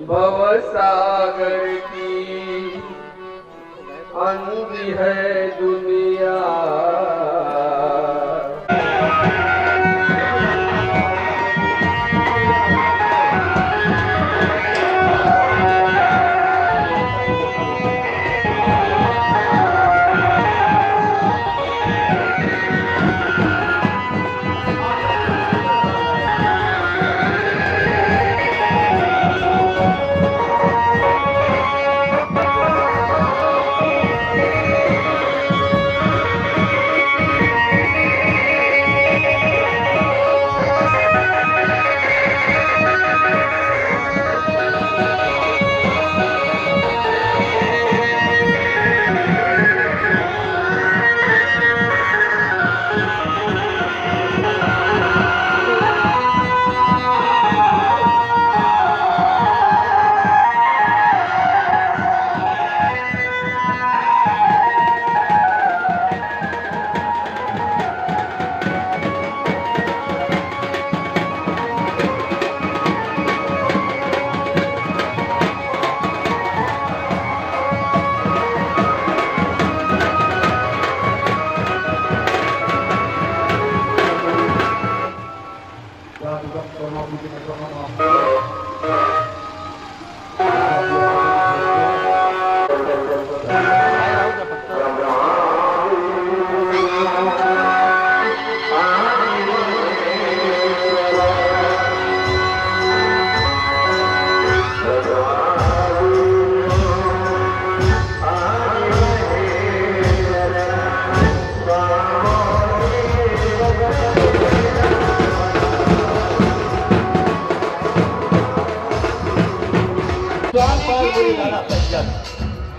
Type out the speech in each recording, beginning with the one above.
भवसागर की अंधी है दुनिया।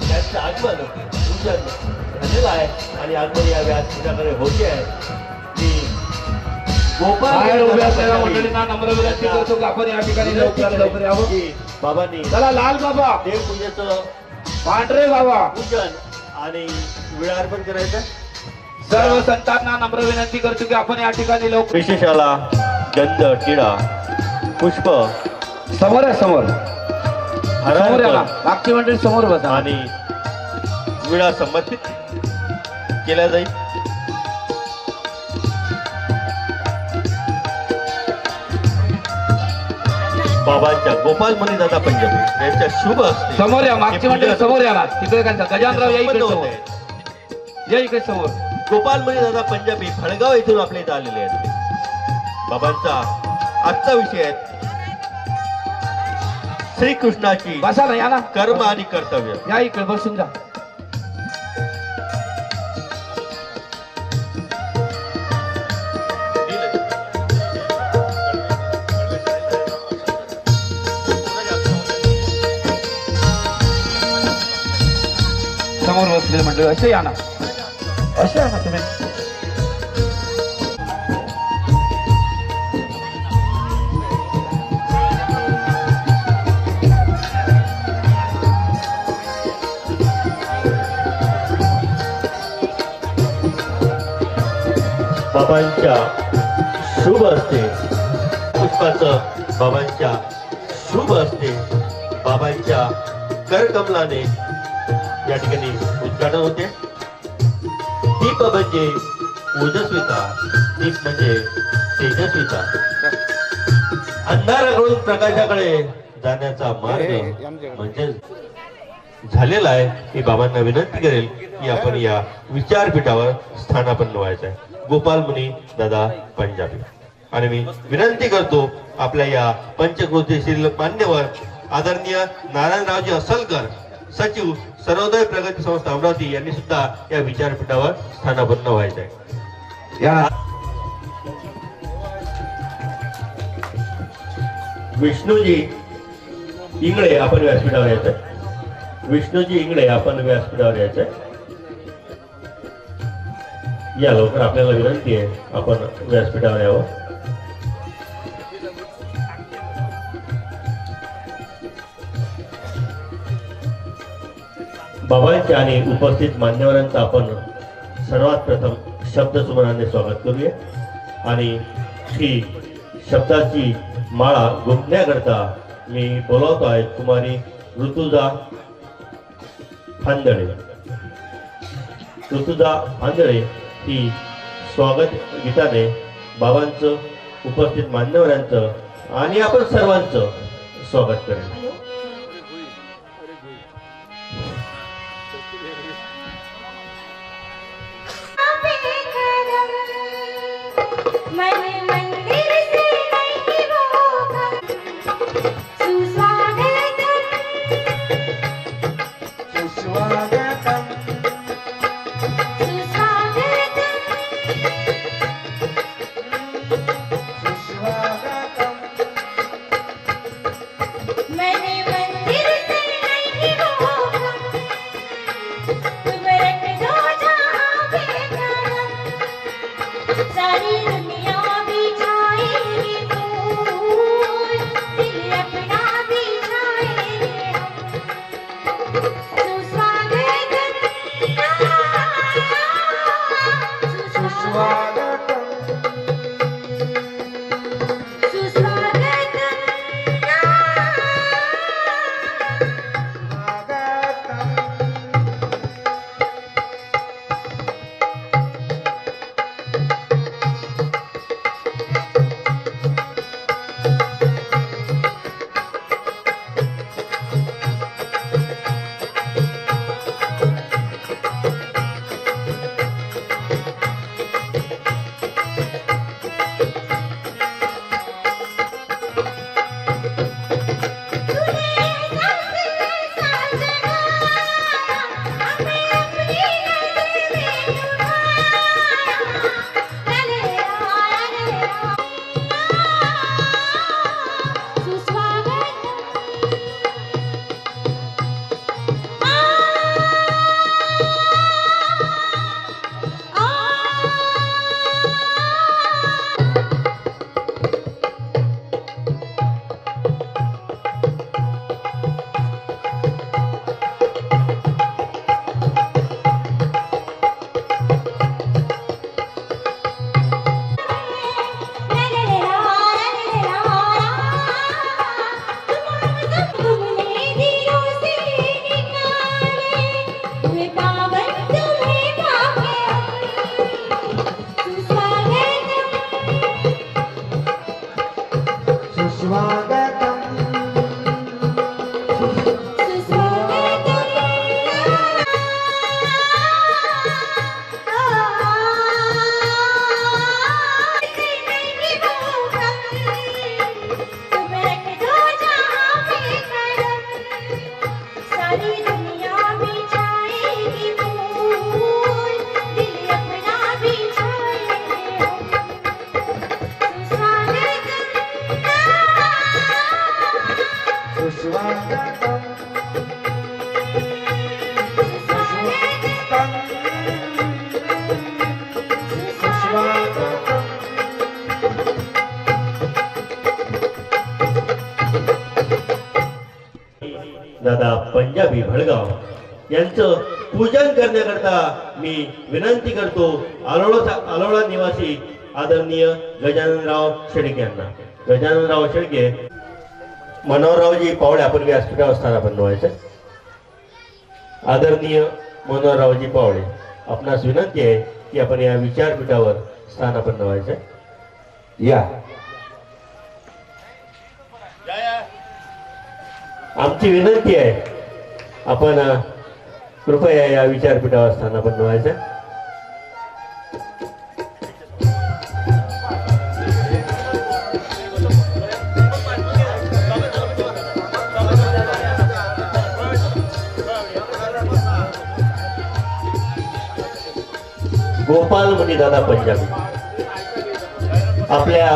त्यांचं आगमन पूजन झालेलं आहे आणि आगमन या व्यास तुझ्याकडे होते आहे की गोपाल उभ्या असलेल्या मंडळींना नम्र विनंती करतो की आपण या ठिकाणी लवकर यावं की बाबांनी चला लाल बाबा देवपूजेचं पांढरे बाबा पूजन आणि विळा अर्पण करायचं। सर्व संतांना नम्र विनंती करतो की आपण या ठिकाणी लवकर विशेषाला गंध टिळा पुष्प समोर आहे समोर समोर या अर्पण मागची मंडळी समोर बसा आणि विळा समर्पित केला जाईल। बाबांच्या गोपाल मनी दादा पंजाबी यांच्या शुभ असते समोर या मागची मंडळी समोर या ना तिकडे काय गजानराव या इकडे समोर या इकडे समोर गोपाल मनी दादा पंजाबी फळगाव येथून आपल्या इथे आलेले आहेत। बाबांचा आजचा विषय आहे श्रीकृष्णाची बसा ना या ना कर्म आणि कर्तव्य। या इकडे बसून जा समोर बसलेले मंडळी असे या ना असे या ना तुम्ही बाबांच्या शुभ असते पुष्पाचं बाबांच्या शुभ असते बाबांच्या करकमलाने या ठिकाणी उद्घाटन होते। दीप म्हणजे ओजस्विता दीप म्हणजे तेजस्विता अंधाराकडून प्रकाशाकडे जाण्याचा मार्ग म्हणजे झालेला आहे। मी बाबांना विनंती करेल की आपण या विचारपीठावर स्थानापन्न व्हायचं आहे गोपाल मुनी दादा पंजाबी आणि मी विनंती करतो आपल्या या पंचकृतीशील मान्यवर आदरणीय नारायणरावजी असलकर सचिव सर्वोदय प्रगती संस्था अमरावती यांनी सुद्धा या विचारपीठावर स्थानापन्न व्हायचं आहे। या विष्णूजी इंगळे आपण व्यासपीठावर यायचं। विष्णूजी इंगळे आपण व्यासपीठावर यायचं। या लवकर आपल्याला विनंती आहे आपण व्यासपीठावर यावं। बाबांच्या आणि उपस्थित मान्यवरांचं आपण सर्वात प्रथम शब्दसुमनाने स्वागत करूया आणि ही शब्दाची माळा गुंफण्याकरता मी बोलवतो आहे कुमारी ऋतुजा फांदळे. ऋतुजा फांदळे ही स्वागत गीताने बाबांचं, उपस्थित मान्यवरांचं आणि आपण सर्वांचं स्वागत करेल. दादा पंजाबी भडगाव यांचं पूजन करण्याकरता मी विनंती करतो आलोळा निवासी आदरणीय गजाननराव शेळके यांना. गजाननराव शेळके, मनोहररावजी पावळे आपण व्यासपीठावर स्थानापन्न व्हायचं. आदरणीय मनोहररावजी पावळे, आपणास विनंती आहे की आपण या विचारपीठावर स्थानापन्न व्हायचं. या. आमची विनंती आहे आपण कृपया या विचारपीठावर स्थानापन्न व्हायचं. गोपाल मुनी दादा पंजाबी आपल्या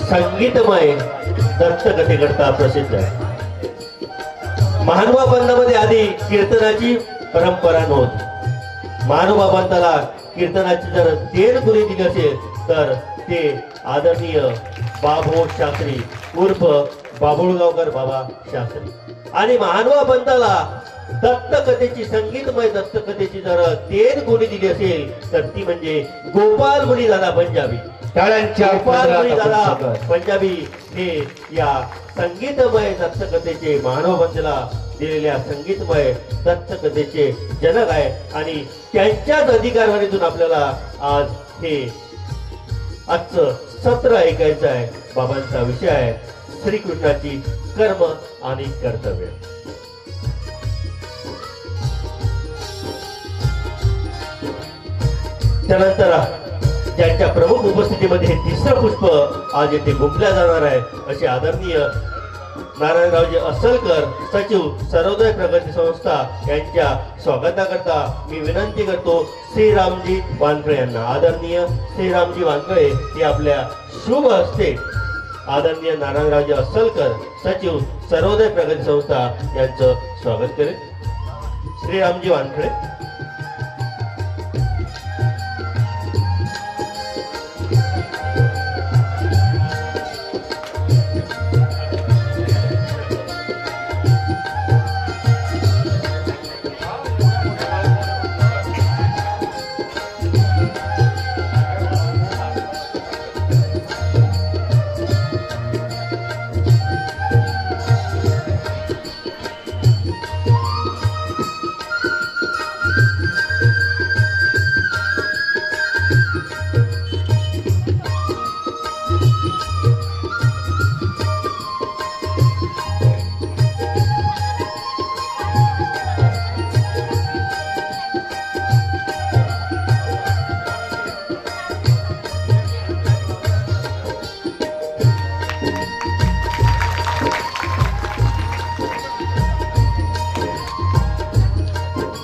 संगीतमय दत्तकथेकरता प्रसिद्ध आहे. महानुभाव पंथामध्ये आधी कीर्तनाची परंपरा नव्हती. महानुभाव पंथाला कीर्तनाची जर देण कुणी दिली असेल तर ते आदरणीय बाबू शास्त्री उर्फ बाबुळगावकर बाबा शास्त्री. आणि महानुभाव पंथाला दत्तकथेची संगीतमय दत्तकथेची जर तेन कोणी दिली असेल तर ती म्हणजे गोपाल मुनी दादा पंजाबी. टाळ्यांच्या गोपाल मुनी दादा गजरात पंजाबी हे या संगीतमय दत्तकथेचे महानुभाव पंथाला दिलेल्या संगीतमय दत्तकथेचे जनक आहे आणि त्यांच्याच अधिकारवाणीतून आपल्याला आज हे आजचं सत्र ऐकायचं आहे. बाबांचा विषय आहे श्रीकृष्णाची कर्म आणि कर्तव्य. त्यानंतर ज्यांच्या प्रमुख उपस्थितीमध्ये हे तिसरं पुष्प आज येथे गुंफल्या जाणार आहे असे आदरणीय नारायणरावजी असलकर सचिव सर्वोदय प्रगती संस्था यांच्या स्वागताकरता मी विनंती करतो श्रीरामजी वानखळे यांना. आदरणीय श्रीरामजी वानखळे हे आपल्या शुभ हस्ते आदरणीय नारायणरावजी असलकर सचिव सर्वोदय प्रगती संस्था यांचं स्वागत करेल. श्रीरामजी वानखळे.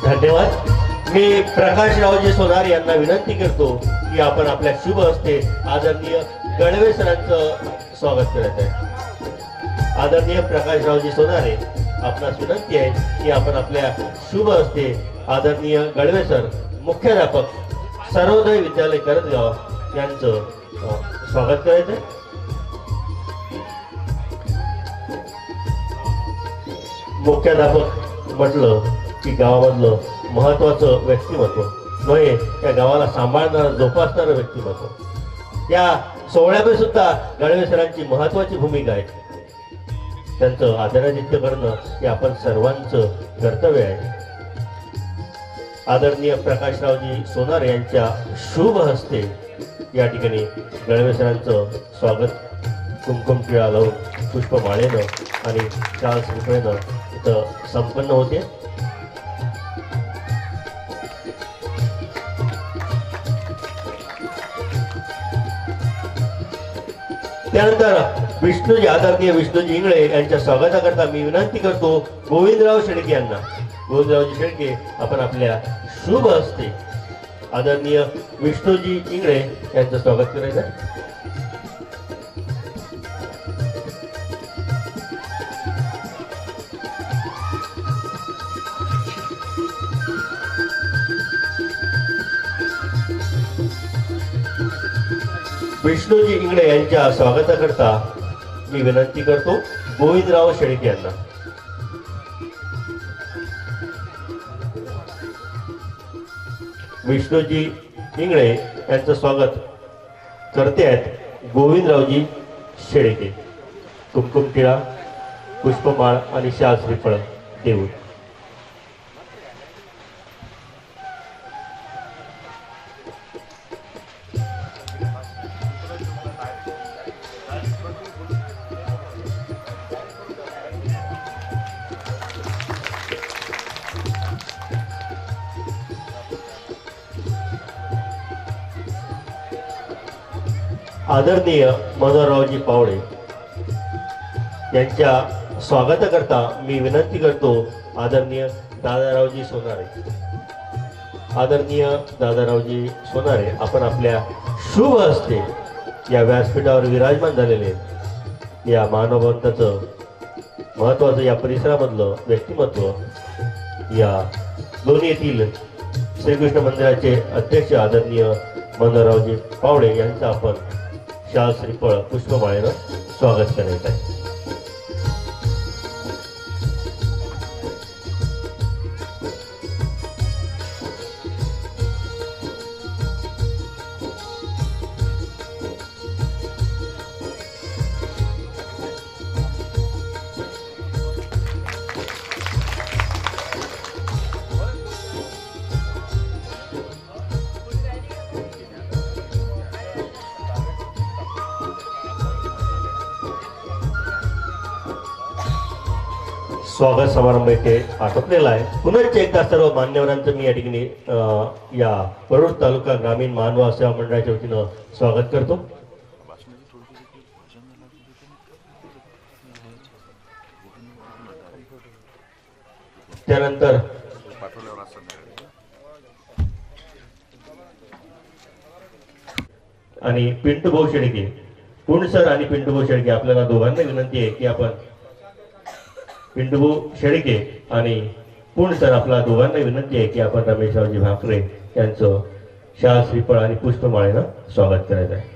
धन्यवाद. मी प्रकाशरावजी सोनार यांना विनंती करतो की आपण आपल्या शुभ हस्ते आदरणीय गणवे सरांचं स्वागत करत आहे. आदरणीय प्रकाशरावजी सोनारे आपणास विनंती आहे की आपण आपल्या शुभ हस्ते आदरणीय गणवे सर मुख्याध्यापक सर्वोदय विद्यालय करतगाव यांचं स्वागत करायचं आहे. मुख्याध्यापक म्हटलं की गावामधलं महत्वाचं व्यक्तिमत्व नव्हे, त्या गावाला सांभाळणारं जोपासणारं व्यक्तिमत्व. या सोहळ्यामध्ये सुद्धा गणवे सरांची महत्वाची भूमिका आहे. त्यांचं आदरातिथ्य करणं हे आपण सर्वांचं कर्तव्य आहे. आदरणीय प्रकाशरावजी सोनार यांच्या शुभ हस्ते या ठिकाणी गणवे सरांचं स्वागत कुमकुम टिळा लावून पुष्पमाळेनं आणि शाल श्रीफळेनं इथं संपन्न होते. त्यानंतर विष्णूजी आदरणीय विष्णूजी इंगळे यांच्या स्वागताकरता मी विनंती करतो गोविंदराव शेळके यांना. गोविंदरावजी शेळके आपण आपल्या शुभ हस्ते आदरणीय विष्णूजी इंगळे यांचं स्वागत करायचं आहे. विष्णूजी इंगळे यांच्या स्वागताकरता मी विनंती करतो गोविंदराव शेळके यांना. विष्णूजी इंगळे यांचं स्वागत करते आहेत गोविंदरावजी शेळके. कुमकुम टिळा, पुष्पमाळ आणि शाल श्रीफळ देऊन आदरणीय मनोहररावजी पावळे यांच्या स्वागताकरता मी विनंती करतो आदरणीय दादारावजी सोनारे. आदरणीय दादारावजी सोनारे आपण आपल्या शुभ हस्ते या व्यासपीठावर विराजमान झालेले या मानववंताचं महत्वाचं या परिसरामधलं व्यक्तिमत्व या दोन्ही येथील श्रीकृष्ण मंदिराचे अध्यक्ष आदरणीय मनोहररावजी पावळे यांचं आपण शाल श्रीफळ पुष्पमाळेनं स्वागत करायचं आहे. स्वागत समारंभ इथे आटोपलेला आहे. पुनश्च एकदा सर्व मान्यवरांचं मी या ठिकाणी या वरुड तालुका ग्रामीण मानव सेवा मंडळाच्या वतीनं स्वागत करतो. त्यानंतर आणि पिंटू भाऊ शेळके, पुण सर आणि पिंटू भाऊ शेळके, आपल्याला दोघांना विनंती आहे की आपण पिंटू भाऊ शेळके आणि पुण सर, आपल्या दोघांना विनंती आहे की आपण रमेशरावजी भाकरे यांचं शाल श्रीफळ आणि पुष्पमाळेनं स्वागत करायचं आहे.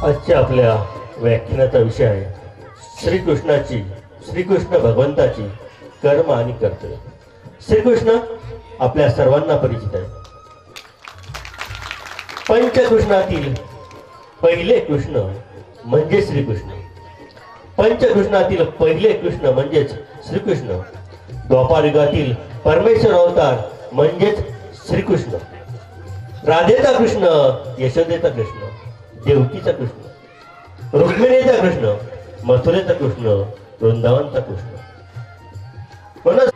आजच्या आपल्या व्याख्यानाचा विषय आहे श्रीकृष्ण भगवंताची कर्म आणि कर्तव्य. श्रीकृष्ण आपल्या सर्वांना परिचित आहे. पंचकृष्णातील पहिले कृष्ण म्हणजे श्रीकृष्ण. पंचकृष्णातील पहिले कृष्ण म्हणजेच श्रीकृष्ण. द्वापारयुगातील परमेश्वर अवतार म्हणजेच श्रीकृष्ण. राधेचा कृष्ण, यशोदेचा कृष्ण, देवकीचा कृष्ण, रुक्मिणीचा कृष्ण, मथुरेचा कृष्ण, वृंदावनचा कृष्ण. म्हणून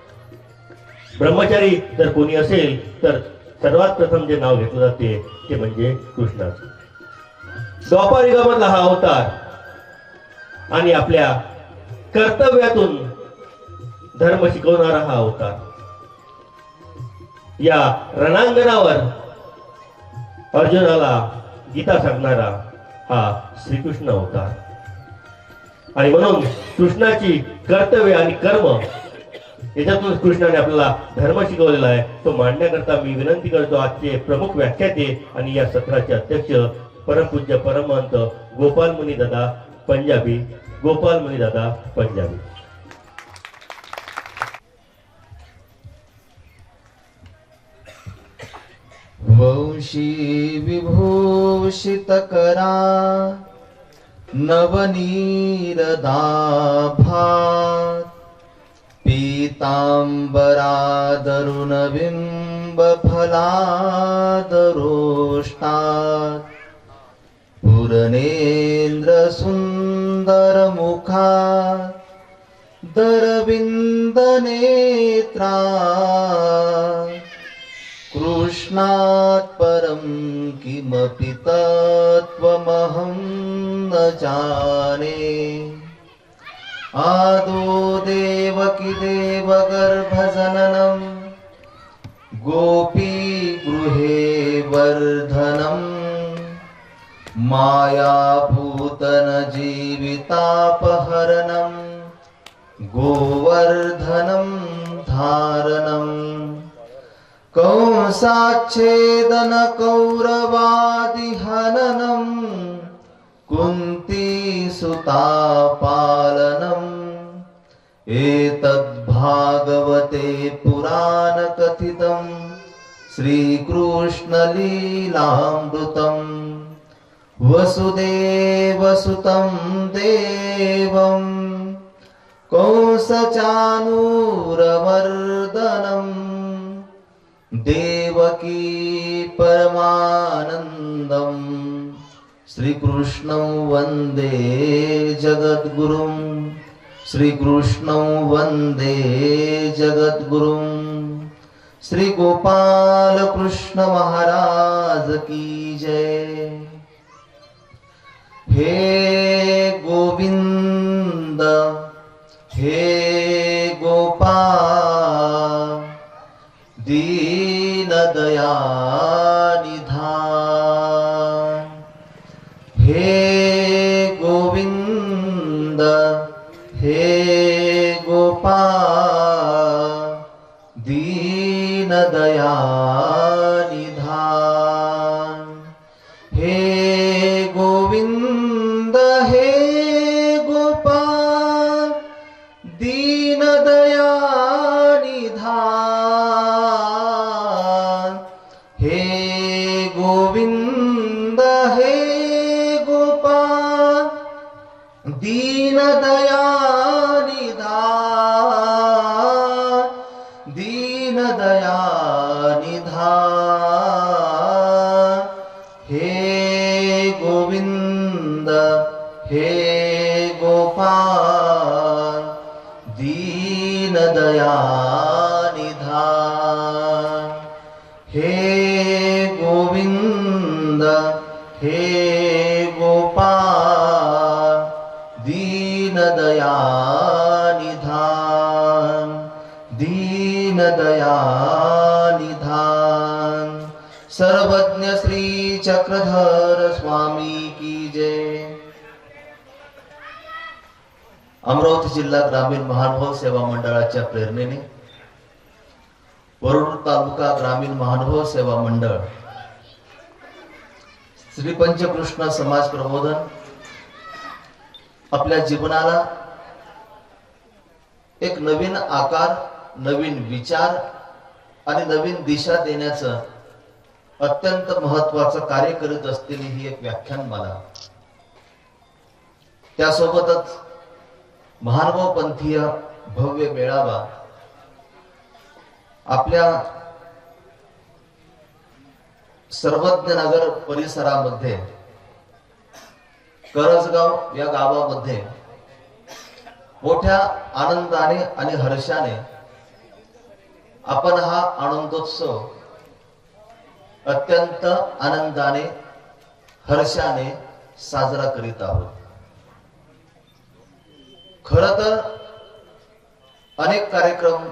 ब्रह्मचारी जर कोणी असेल तर सर्वात प्रथम जे नाव घेतलं जाते ते म्हणजे कृष्णाचं. द्वापार युगामधला हा अवतार आणि आपल्या कर्तव्यातून धर्म शिकवणारा हा अवतार. या रणांगणावर अर्जुनाला गीता सांगणारा हा श्रीकृष्ण अवतार. आणि म्हणून कृष्णाची कर्तव्य आणि कर्म याच्यातून कृष्णाने आपल्याला धर्म शिकवलेला आहे. तो मांडण्याकरता मी विनंती करतो आजचे प्रमुख व्याख्याते आणि या सत्राचे अध्यक्ष परमपूज्य परमहंत गोपालमुनी दादा पंजाबी. गोपालमुनी दादा पंजाबी. वंशी विभूषित करा नवनीरदाभात पीतांबरादरुण बिंब फलादरोष्टात पूर्णेंद्र सुंदर मुखात दरविंद नेत्रात कृष्णात् परं किमपि तत्त्वमहं न जाने आदौ देवकी देवगर्भजननं गोपीगृहे वर्धनं मायापूतनजीवितापहरणं गोवर्धनं धारणम् कंसाच्छेदन कौरवादिहननं कुन्तीसुतापालनम् एतद्भागवते पुराणकथितं श्रीकृष्णलीलामृतं वसुदेवसुतं देवं कंसचाणूरमर्दनम् देवकी परमानन्दं श्रीकृष्णं वन्दे जगद्गुरुं. श्रीकृष्णं वन्दे जगद्गुरुं. श्री गोपाल कृष्ण महाराज की जय. हे गोविंद हे गोपाल दीन दयानिधान. हे गोविंद हे गोपाल दीन दयानिधान. हे गोविंद हे गोपाल हे गोपाल दीन दयानिधान दीन दयानिधान हे गोविंद हे गोपाल दीन दयानिधान हे गोविंद हे गोपाल दीन दयानिधान दीन दयानिधान सर्वज्ञ श्री चक्रधर स्वामी की जय। अमरावती जिल्हा ग्रामीण महानुभाव सेवा मंडळाच्या प्रेरणेने वरुड तालुका ग्रामीण महानुभाव सेवा मंडळ श्री पंचकृष्ण समाज प्रबोधन आपल्या जीवनाला एक नवीन आकार, नवीन विचार आणि नवीन दिशा देण्याचं अत्यंत महत्वाचं कार्य करीत असलेली ही एक व्याख्यानमाला, त्यासोबतच महानुभाव पंथीय भव्य मेळावा आपल्या सर्वज्ञ नगर परिसरामध्ये करजगाव या गावामध्ये मोठ्या आनंदाने आणि हर्षाने आपण हा आनंदोत्सव अत्यंत आनंदाने हर्षाने साजरा करीत आहोत। खरं तर अनेक कार्यक्रम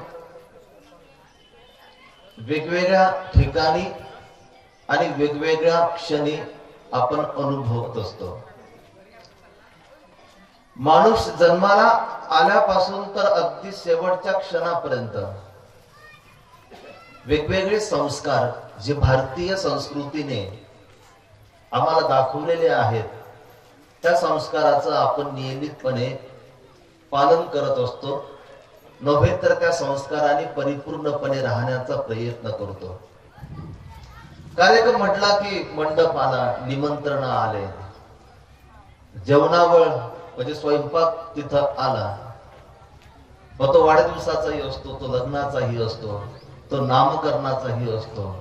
वेगवेगळ्या ठिकाणी आणि वेगवेगळ्या क्षणी आपण अनुभवत असतो। माणूस जन्माला आल्यापासून तर अगदी शेवटच्या क्षणापर्यंत वेगवेगळे संस्कार जे भारतीय संस्कृतीने आम्हाला दाखवलेले आहेत, त्या संस्काराचं आपण नियमितपणे पालन करत असतो, नव्हे तर त्या संस्काराने परिपूर्णपणे राहण्याचा प्रयत्न करतो। कार्यक्रम म्हटला की मंडप आला, निमंत्रण आले, जेवणावळ म्हणजे स्वयंपाक तिथं आला, मग तो वाढदिवसाचाही असतो, तो लग्नाचाही असतो, तो नामकरणाचाही असतो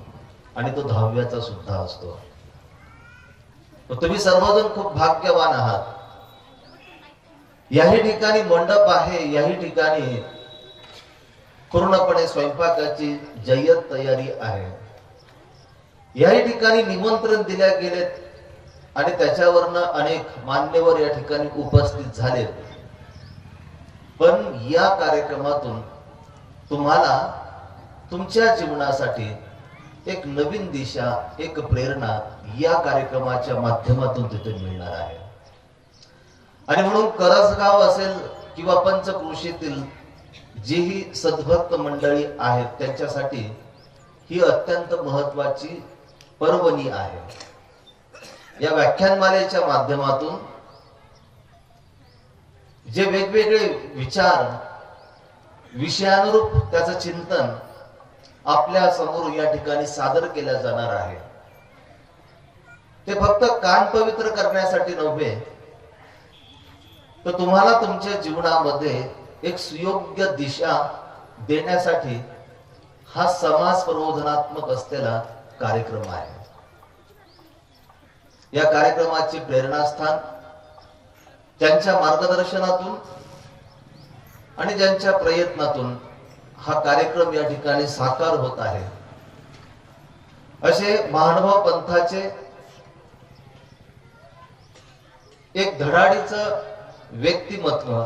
आणि तो दहाव्याचा सुद्धा असतो। तुम्ही सर्वजण खूप भाग्यवान आहात। याही ठिकाणी मंडप आहे, याही ठिकाणी पूर्णपणे स्वयंपाकाची जय्यत तयारी आहे, याही ठिकाणी निमंत्रण दिल्या गेलेत आणि त्याच्यावरनं अनेक मान्यवर या ठिकाणी उपस्थित झालेत। पण या कार्यक्रमातून तुम्हाला तुमच्या जीवनासाठी एक नवीन दिशा, एक प्रेरणा या कार्यक्रमाच्या माध्यमातून तिथे मिळणार आहे। आणि म्हणून करजगाव असेल किंवा पंचक्रोशीतील जी ही सद्भक्त मंडळी आहेत त्यांच्यासाठी ही अत्यंत महत्वाची पर्वणी आहे। या व्याख्यानमालेच्या माध्यमातून जे वेगवेगळे विचार, विषयानुरूप त्याचं चिंतन आपल्या समोर या ठिकाणी सादर केल्या जाणार आहे, ते फक्त कान पवित्र करण्यासाठी नव्हे, तर तुम्हाला तुमच्या जीवनामध्ये एक सुयोग्य दिशा देण्यासाठी हा समाज प्रबोधनात्मक असलेला कार्यक्रम आहे। या कार्यक्रमाची प्रेरणास्थान त्यांच्या मार्गदर्शनातून आणि ज्यांच्या प्रयत्नातून हा कार्यक्रम या ठिकाणी साकार होत आहे, असे महानुभाव पंथाचे एक धडाडीचं व्यक्तिमत्व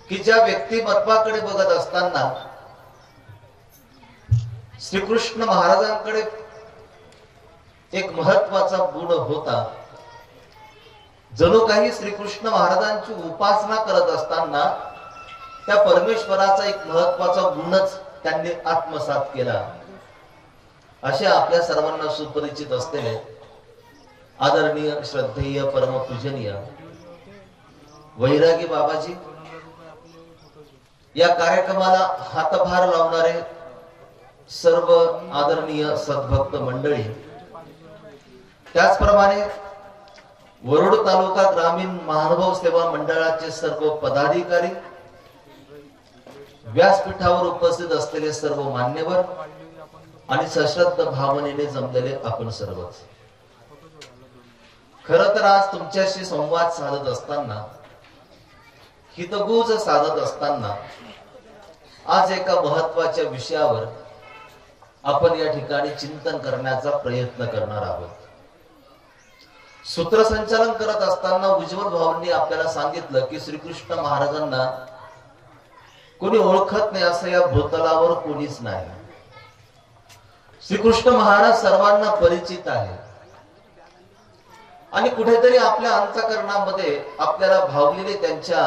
की ज्या व्यक्तिमत्वाकडे बघत असताना श्रीकृष्ण महाराजांकडे एक महत्वाचा गुण होता। जणू काही श्रीकृष्ण महाराजांची उपासना करत असताना त्या परमेश्वराचा एक महत्वाचा गुणच त्यांनी आत्मसात केला। असे आपल्या सर्वांना सुपरिचित असलेले आदरणीय, श्रद्धेय, परमपूजनीय वैरागी बाबाजी, या कार्यक्रमाला हातभार लावणारे सर्व आदरणीय सद्भक्त मंडळी, त्याचप्रमाणे वरुड तालुका ग्रामीण महानुभाव सेवा मंडळाचे सर्व पदाधिकारी, व्यासपीठावर उपस्थित असलेले सर्व मान्यवर आणि सश्रद्ध भावनेने जमलेले आपण सर्वच, खर तर आज तुमच्याशी संवाद साधत असताना, हितगुज साधत असताना, आज एका महत्वाच्या विषयावर आपण या ठिकाणी चिंतन करण्याचा प्रयत्न करणार आहोत. सूत्रसंचालन करत असताना उज्ज्वल भाऊंनी आपल्याला सांगितलं की श्रीकृष्ण महाराजांना कोणी ओळखत नाही असं या भूतलावर कोणीच नाही. श्रीकृष्ण महाराज सर्वांना परिचित आहे आणि कुठेतरी आपल्या अंतःकरणामध्ये आपल्याला भावलेली त्यांच्या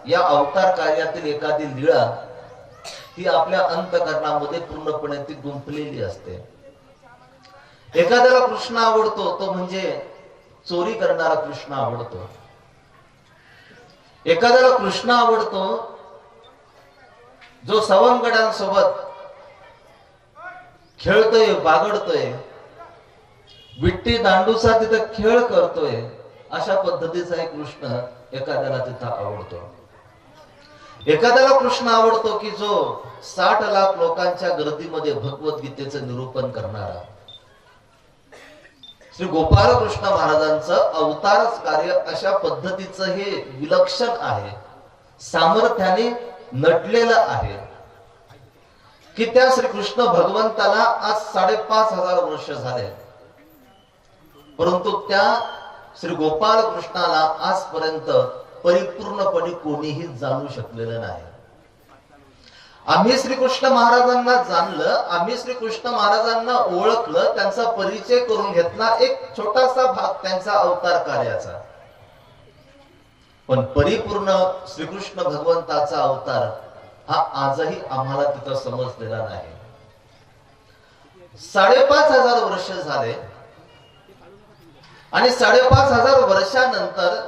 या अवतार कार्यातील एखादी लीळा ही आपल्या अंतःकरणामध्ये पूर्णपणे ती गुंफलेली असते. एखाद्याला कृष्ण आवडतो तो म्हणजे चोरी करणारा कृष्ण आवडतो. एखाद्याला कृष्ण आवडतो जो सवंगड्यांसोबत खेळतोय, बागडतोय, विट्टी दांडूचा तिथं खेळ करतोय, अशा पद्धतीचा एक कृष्ण एखाद्याला तिथं आवडतो. एखाद्याला कृष्ण आवडतो की जो 60 लाख लोकांच्या गर्दीमध्ये भगवद्गीतेचं निरूपण करणारा. श्री गोपाल कृष्ण महाराजांचं अवतार कार्य अशा पद्धतीचं हे विलक्षण आहे, सामर्थ्याने नटलेलं आहे की त्या श्रीकृष्ण भगवंताला आज 5,500 वर्ष झाले, परंतु त्या श्री गोपाल कृष्णाला आजपर्यंत परिपूर्णपणे कोणीही जाणू शकलेलं नाही. आम्ही श्रीकृष्ण महाराजांना जाणलं, आम्ही श्रीकृष्ण महाराजांना ओळखलं, त्यांचा परिचय करून घेतला, एक छोटासा भाग त्यांचा अवतार कार्याचा. पण परिपूर्ण श्रीकृष्ण भगवंताचा अवतार हा आजही आम्हाला तिथं समजलेला नाही. 5,500 वर्ष झाले आणि 5,500 वर्षानंतर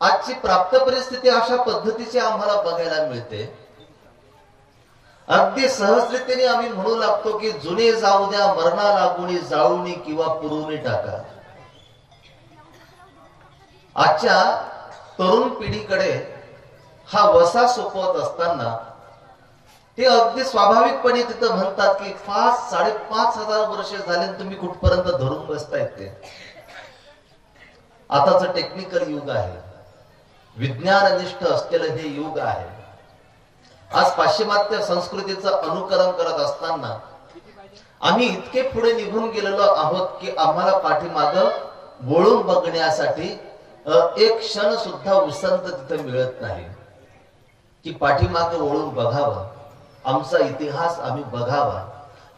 आजची प्राप्त परिस्थिती अशा पद्धतीची आम्हाला बघायला मिळते. अगदी सहजरितीने आम्ही म्हणू लागतो की जुने जाऊ द्या, मरणा लागुनी जाळुनी किंवा पुरुनी टाका. आजच्या तरुण पिढीकडे हा वसा सोपवत असताना ते अगदी स्वाभाविकपणे तिथं म्हणतात की 5,500 वर्ष झाले, तुम्ही कुठपर्यंत धरून बसतायत ते. आताच टेक्निकल युग आहे, विज्ञाननिष्ठ असलेलं हे युग आहे. आज पाश्चिमात्य संस्कृतीचं अनुकरण करत असताना आम्ही इतके पुढे निघून गेलेलो आहोत की आम्हाला पाठीमागं वळून बघण्यासाठी एक क्षण सुद्धा उसंत तिथे मिळत नाही की पाठीमागं वळून बघावा, आमचा इतिहास आम्ही बघावा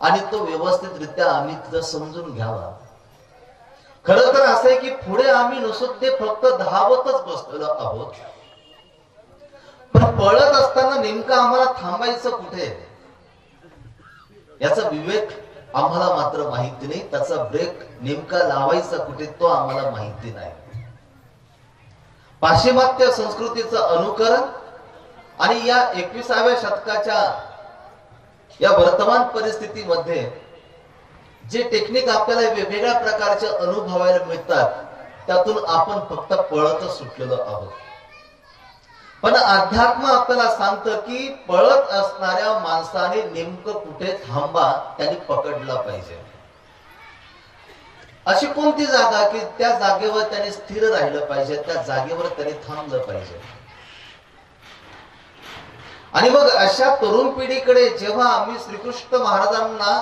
आणि तो व्यवस्थितरित्या आम्ही तिथं समजून घ्यावा. खरं तर असं आहे की पुढे आम्ही नुसते फक्त धावतच बसलेलो आहोत, पण पळत असताना नेमकं आम्हाला थांबायचं कुठे याचा विवेक आम्हाला मात्र माहिती नाही. त्याचा ब्रेक नेमका लावायचा कुठे तो आम्हाला माहिती नाही. पाश्चिमात्य संस्कृतीचं अनुकरण आणि या 21व्या शतकाच्या या वर्तमान परिस्थितीमध्ये जे टेक्निक आपल्याला वेगवेगळ्या प्रकारचे अनुभवायला मिळतात त्यातून आपण फक्त पळतच सुटलेलो आहोत. पण अध्यात्म आपल्याला सांगतं की पळत असणाऱ्या माणसाने नेमकं कुठे थांबा त्यांनी पकडला पाहिजे. अशी कोणती जागा की त्या जागेवर त्यांनी स्थिर राहिलं पाहिजे, त्या जागेवर त्यांनी थांबलं पाहिजे. आणि मग अशा तरुण पिढीकडे जेव्हा आम्ही श्रीकृष्ण महाराजांना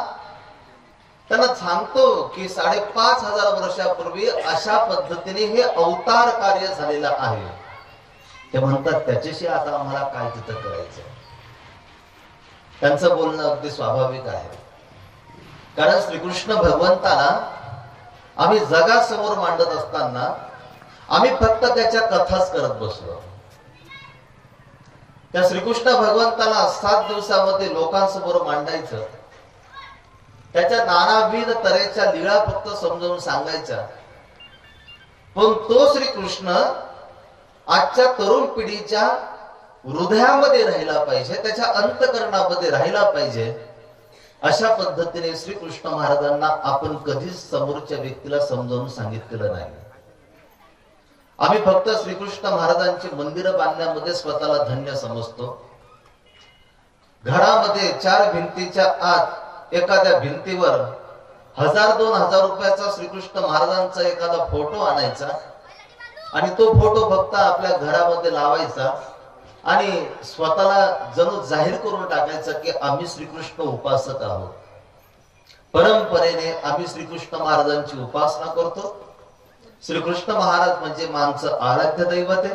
त्यांना सांगतो की 5,500 वर्षापूर्वी अशा पद्धतीने हे अवतार कार्य झालेलं आहे, ते म्हणतात त्याच्याशी आता आम्हाला काय तिथं करायचं. त्यांचं बोलणं अगदी स्वाभाविक आहे, कारण श्रीकृष्ण भगवंताला आम्ही जगासमोर मांडत असताना आम्ही फक्त त्याच्या कथाच करत बसलो. त्या श्रीकृष्ण भगवंताला 7 दिवसामध्ये लोकांसमोर मांडायचं, त्याच्या नानाविध तऱ्हेच्या लीळा फक्त समजावून सांगायच्या. पण तो श्रीकृष्ण आजच्या तरुण पिढीच्या हृदयामध्ये राहिला पाहिजे, त्याच्या अंतःकरणामध्ये राहिला पाहिजे. अशा पद्धतीने श्रीकृष्ण महाराजांना आपण कधीच समोरच्या व्यक्तीला समजावून सांगितलेलं नाही. आम्ही फक्त श्रीकृष्ण महाराजांची मंदिरं बांधण्यामध्ये स्वतःला धन्य समजतो. घरामध्ये 4 भिंतीच्या आत एखाद्या भिंतीवर 1000-2000 रुपयाचा श्रीकृष्ण महाराजांचा एखादा फोटो आणायचा आणि तो फोटो फक्त आपल्या घरामध्ये लावायचा आणि स्वतःला जणू जाहीर करून टाकायचा की आम्ही श्रीकृष्ण उपासक आहोत. परंपरेने आम्ही श्रीकृष्ण महाराजांची उपासना करतो. श्रीकृष्ण महाराज म्हणजे आमचं आराध्य दैवत आहे.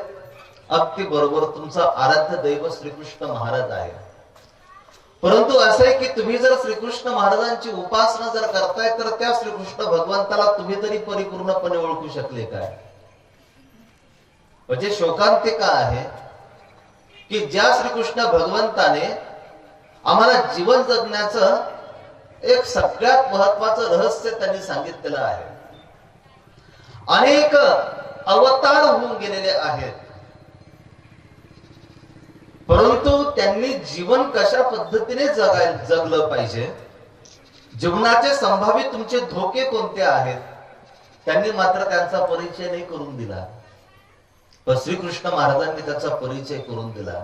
अगदी बरोबर, तुमचं आराध्य दैवत श्रीकृष्ण महाराज आहे. परंतु असं आहे की तुम्ही जर श्रीकृष्ण महाराजांची उपासना जर करताय तर त्या श्रीकृष्ण भगवंताला तुम्ही तरी परिपूर्णपणे ओळखू शकले काय? म्हणजे शोकांतिका आहे की ज्या श्रीकृष्ण भगवंताने आम्हाला जीवन जगण्याचं एक सगळ्यात महत्वाचं रहस्य त्यांनी सांगितलेलं आहे. अनेक अवतार होऊन गेलेले आहेत, परंतु त्यांनी जीवन कशा पद्धतीने जगलं पाहिजे, जीवनाचे संभावित तुमचे धोके कोणते आहेत, त्यांनी मात्र त्यांचा परिचय नाही करून दिला. पण श्रीकृष्ण महाराजांनी त्याचा परिचय करून दिला.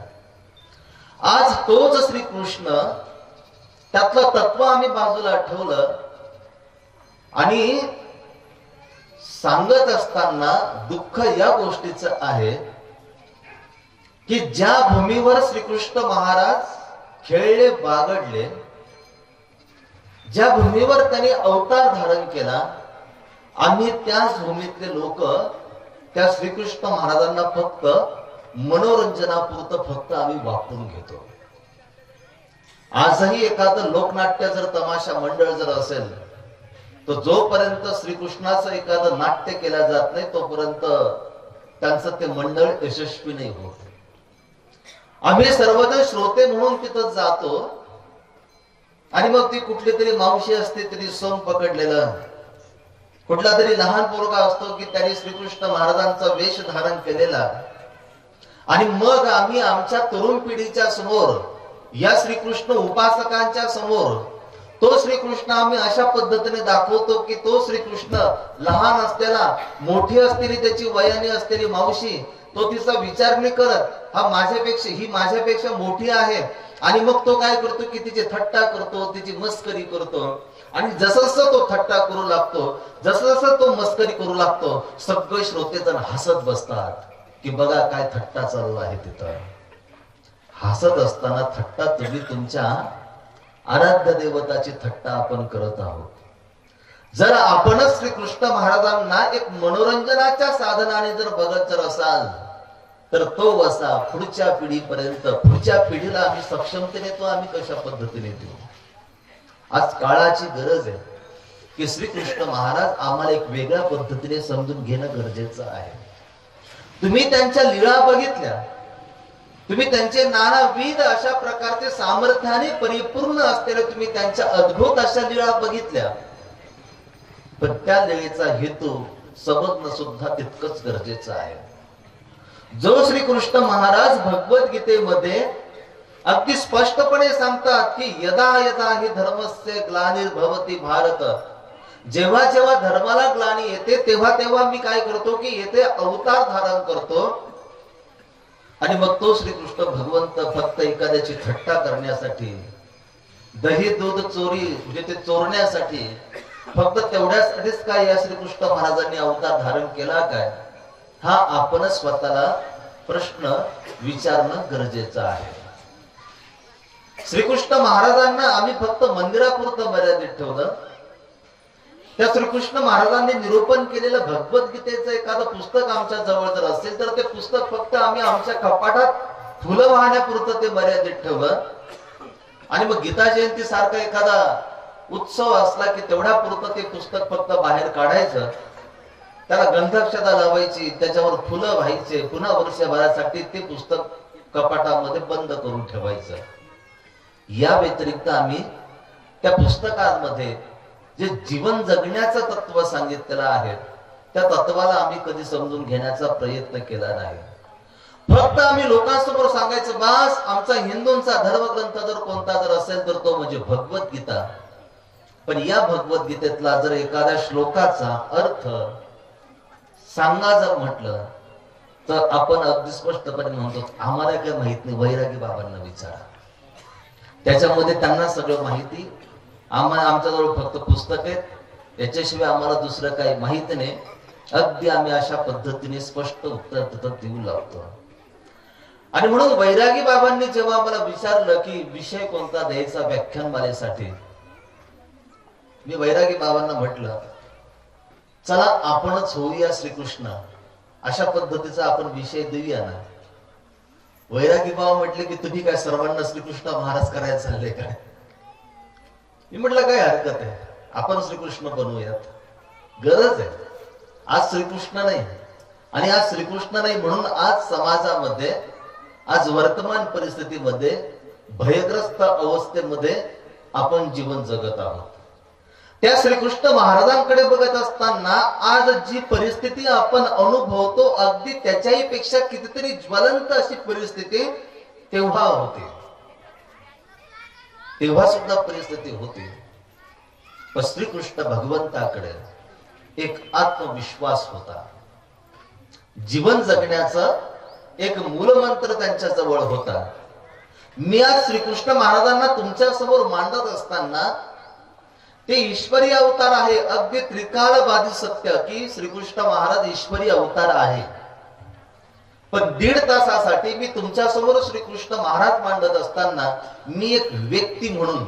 आज तोच श्रीकृष्ण, त्यातलं तत्व आम्ही बाजूला ठेवलं आणि सांगत असताना दुःख या गोष्टीचं आहे की ज्या भूमीवर श्रीकृष्ण महाराज खेळले बागडले, ज्या भूमीवर त्यांनी अवतार धारण केला, आम्ही त्याच भूमीतले लोक त्या श्रीकृष्ण महाराजांना फक्त मनोरंजनापुरतं फक्त आम्ही वापरून घेतो. आजही एखादं लोकनाट्य जर तमाशा मंडळ जर असेल तर जोपर्यंत श्रीकृष्णाचं एखादं नाट्य केलं जात नाही तोपर्यंत त्यांचं ते मंडळ यशस्वी नाही होत. आम्ही सर्वजण श्रोते म्हणून तिथं जातो आणि मग ती कुठली तरी मावशी असते, तरी सोंग पकडलेलं, कुठला तरी लहान पोरगा असतो की त्यांनी श्रीकृष्ण महाराजांचा वेश धारण केलेला, आणि मग आम्ही आमच्या तरुण पिढीच्या समोर, या श्रीकृष्ण उपासकांच्या समोर तो श्रीकृष्ण आम्ही अशा पद्धतीने दाखवतो की तो श्रीकृष्ण लहान असलेला, मोठी असलेली त्याची वयाने असलेली मावशी, तो तिचा विचार नाही करत, ही माझ्यापेक्षा मोठी आहे, आणि मग तो काय करतो की तिची थट्टा करतो, तिची मस्करी करतो. आणि जसं जसं तो थट्टा करू लागतो, जसं जसं तो मस्करी करू लागतो, सगळे श्रोते जण हसत बसतात की बघा काय थट्टा चालू आहे तिथं. हसत असताना थट्टा तुम्ही तुमच्या आराध्य देवताची थट्टा आपण करत आहोत. जर आपणच श्रीकृष्ण महाराजांना एक मनोरंजनाच्या साधनाने जर बघत जर असाल तर तो वसा पुढच्या पिढीपर्यंत, पुढच्या पिढीला आम्ही सक्षमतेने तो आम्ही कशा पद्धतीने देऊ. आज काळाची गरज आहे की श्रीकृष्ण महाराज आम्हाला एक वेगळ्या पद्धतीने समजून घेणं गरजेचं आहे. तुम्ही त्यांच्या लीळा बघितल्या, तुम्ही त्यांचे नानाविध अशा प्रकारचे सामर्थ्याने परिपूर्ण असलेले तुम्ही त्यांच्या अद्भुत अशा लीळा बघितल्या, पण त्या लीळेचा हेतू समजणं सुद्धा तितकंच गरजेचं आहे. जो श्रीकृष्ण महाराज भगवद्गीतेमध्ये अगदी स्पष्टपणे सांगतात की यदा यदा हि धर्मस्य ग्लानिर्भवति भारत, जेव्हा जेव्हा धर्माला ग्लानी येते तेव्हा तेव्हा मी काय करतो की येथे अवतार धारण करतो, आणि मग तो श्रीकृष्ण भगवंत फक्त एखाद्याची थट्टा करण्यासाठी, दही दूध चोरी म्हणजे ते चोरण्यासाठी, फक्त तेवढ्यासाठीच काय या श्रीकृष्ण महाराजांनी अवतार धारण केला काय, हा आपणच स्वतःला प्रश्न विचारणं गरजेचं आहे. श्रीकृष्ण महाराजांना आम्ही फक्त मंदिरापुरतं मर्यादित ठेवलं. त्या श्रीकृष्ण महाराजांनी निरूपण केलेलं भगवद्गीतेचं एखादं पुस्तक आमच्या जवळ जर असेल तर ते पुस्तक फक्त आम्ही आमच्या कपाटात फुलं वाहण्यापुरतं ते मर्यादित ठेवलं, आणि मग गीता जयंती सारखा एखादा उत्सव असला की तेवढ्या पुरतं ते पुस्तक फक्त बाहेर काढायचं, त्याला गंधाक्षता लावायची, त्याच्यावर फुलं व्हायचे, पुन्हा वर्षभरासाठी ते पुस्तक कपाटामध्ये बंद करून ठेवायचं. या व्यतिरिक्त आम्ही त्या पुस्तकांमध्ये जे जीवन जगण्याचं तत्व सांगितलेलं आहे त्या तत्वाला आम्ही कधी समजून घेण्याचा प्रयत्न केला नाही. फक्त आम्ही लोकांसमोर सांगायचं बास आमचा हिंदूंचा धर्मग्रंथ जर कोणता जर असेल तर तो म्हणजे भगवद्गीता. पण या भगवद्गीतेतला जर एखाद्या श्लोकाचा अर्थ सांगा जर म्हटलं तर आपण अगदी स्पष्टपणे म्हणतो आम्हाला काय माहित नाही, वैरागी बाबांना विचारा. त्याच्यामध्ये त्यांना सगळं माहिती, आमच्याजवळ फक्त पुस्तक आहेत, याच्याशिवाय आम्हाला दुसरं काही माहिती नाही. अगदी आम्ही अशा पद्धतीने स्पष्ट उत्तर तिथं देऊ लागतो. आणि म्हणून वैरागी बाबांनी जेव्हा आम्हाला विचारलं की विषय कोणता द्यायचा व्याख्यानमालेसाठी, मी वैरागी बाबांना म्हटलं चला आपणच होऊया श्रीकृष्ण, अशा पद्धतीचा आपण विषय देऊया ना. वैरागी बाबा म्हटले की तुम्ही काय सर्वांना श्रीकृष्ण महाराज करायला चालले काय? मी म्हटलं काय हरकत आहे, आपण श्रीकृष्ण बनवूयात, गरज आहे. आज श्रीकृष्ण नाही, आणि आज श्रीकृष्ण नाही म्हणून आज समाजामध्ये, आज वर्तमान परिस्थितीमध्ये भयग्रस्त अवस्थेमध्ये आपण जीवन जगत आहोत. त्या श्रीकृष्ण महाराजांकडे बघत असताना आज जी परिस्थिती आपण अनुभवतो अगदी त्याच्याही पेक्षा कितीतरी ज्वलंत अशी परिस्थिती तेव्हा होती, तेव्हा सुद्धा परिस्थिती होती. पण श्रीकृष्ण भगवंताकडे एक आत्मविश्वास होता, जीवन जगण्याचा एक मूलमंत्र त्यांच्या जवळ होता. मी आज श्रीकृष्ण महाराजांना तुमच्या समोर मांडत असताना ते ईश्वरी अवतार आहे, अगदी त्रिकालबाधी सत्य की श्रीकृष्ण महाराज ईश्वरी अवतार आहे. पण 1.5 तासासाठी मी तुमच्या समोर श्रीकृष्ण महाराज मांडत असताना मी एक व्यक्ती म्हणून,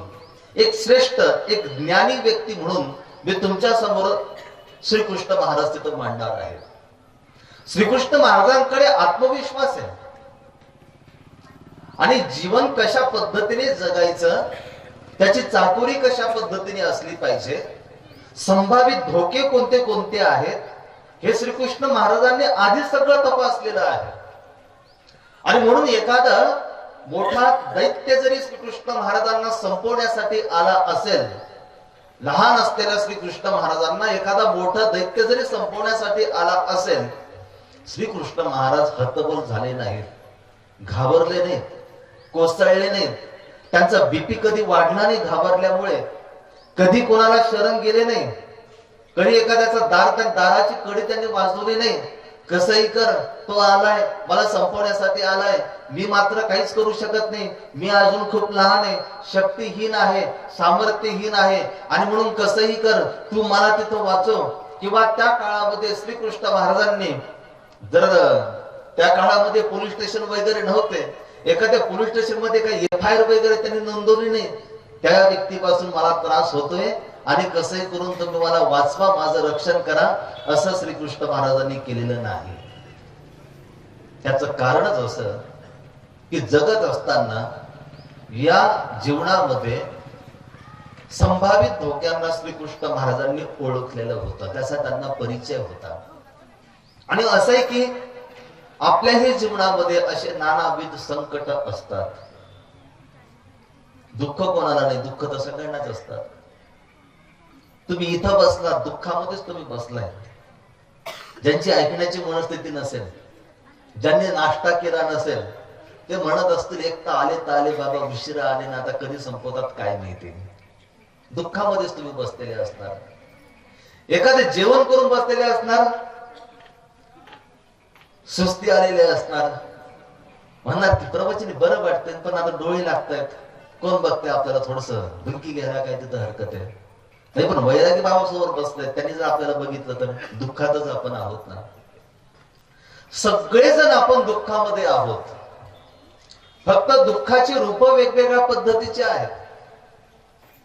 एक श्रेष्ठ, एक ज्ञानी व्यक्ती म्हणून मी तुमच्या समोर श्रीकृष्ण महाराज तिथं मांडणार आहे. श्रीकृष्ण महाराजांकडे आत्मविश्वास आहे, आणि जीवन कशा पद्धतीने जगायचं, त्याची चातुरी कशा पद्धतीने असली पाहिजे, संभावित धोके कोणते कोणते आहेत, हे श्रीकृष्ण महाराजांनी आधी सगळं तपासलेलं आहे. आणि म्हणून एखादा मोठा दैत्य जरी श्रीकृष्ण महाराजांना संपवण्यासाठी आला असेल, लहान असलेल्या श्रीकृष्ण महाराजांना एखादा मोठा दैत्य जरी संपवण्यासाठी आला असेल, श्रीकृष्ण महाराज हतबल झाले नाहीत, घाबरले नाहीत, कोसळले नाहीत. त्यांचा बीपी कधी वाढला नाही घाबरल्यामुळे, कधी कोणाला शरण गेले नाही, कधी एखाद्याचा दाराची कडी त्यांनी वाजवली नाही. कसंही कर, तो आलाय, मला संपवण्यासाठी आलाय, मी मात्र काहीच करू शकत नाही, मी अजून खूप लहान आहे, शक्तीहीन आहे, सामर्थ्यहीन आहे, आणि म्हणून कसंही कर, तू मला तिथं वाचव. किंवा त्या काळामध्ये श्रीकृष्ण महाराजांनी, जर त्या काळामध्ये पोलीस स्टेशन वगैरे नव्हते, एखाद्या पोलीस स्टेशन मध्ये काही FIR वगैरे त्यांनी नोंदवली नाही, त्या व्यक्तीपासून मला त्रास होतोय आणि कसंही करून तुम्ही मला वाचवा, माझं रक्षण करा, असं श्रीकृष्ण महाराजांनी केलेलं नाही. त्याचं कारणच असं की जगत असताना या जीवनामध्ये संभावित धोक्यांना श्रीकृष्ण महाराजांनी ओळखलेलं होतं, त्याचा त्यांना परिचय होता. आणि असं आहे की आपल्याही जीवनामध्ये असे नानाविध संकट असतात. दुःख कोणाला नाही, दुःख तर सगळ्यांनाच असतात. तुम्ही इथं बसला, दुःखामध्येच तुम्ही बसलाय. ज्यांची ऐकण्याची मनस्थिती नसेल, ज्यांनी नाश्ता केला नसेल, ते म्हणत असतील एक तर आले बाबा, उशिरा आले ना, आता कधी संपवतात काय माहिती. दुःखामध्येच तुम्ही बसलेले असणार. एखादे जेवण करून बसलेले असणार, सुस्ती आलेले असणार, म्हणणार की प्रवचन बरं वाटतंय पण आता डोळे लागतायत, कोण बघते आपल्याला, थोडस डुलकी घ्यायला काय तिथं हरकत आहे. नाही, पण वैरागी बाबा समोर बसलेत, त्यांनी जर आपल्याला बघितलं तर दुःखातच आपण आहोत ना. सगळेजण आपण दुःखामध्ये आहोत, फक्त दुःखाची रूप वेगवेगळ्या पद्धतीची आहेत.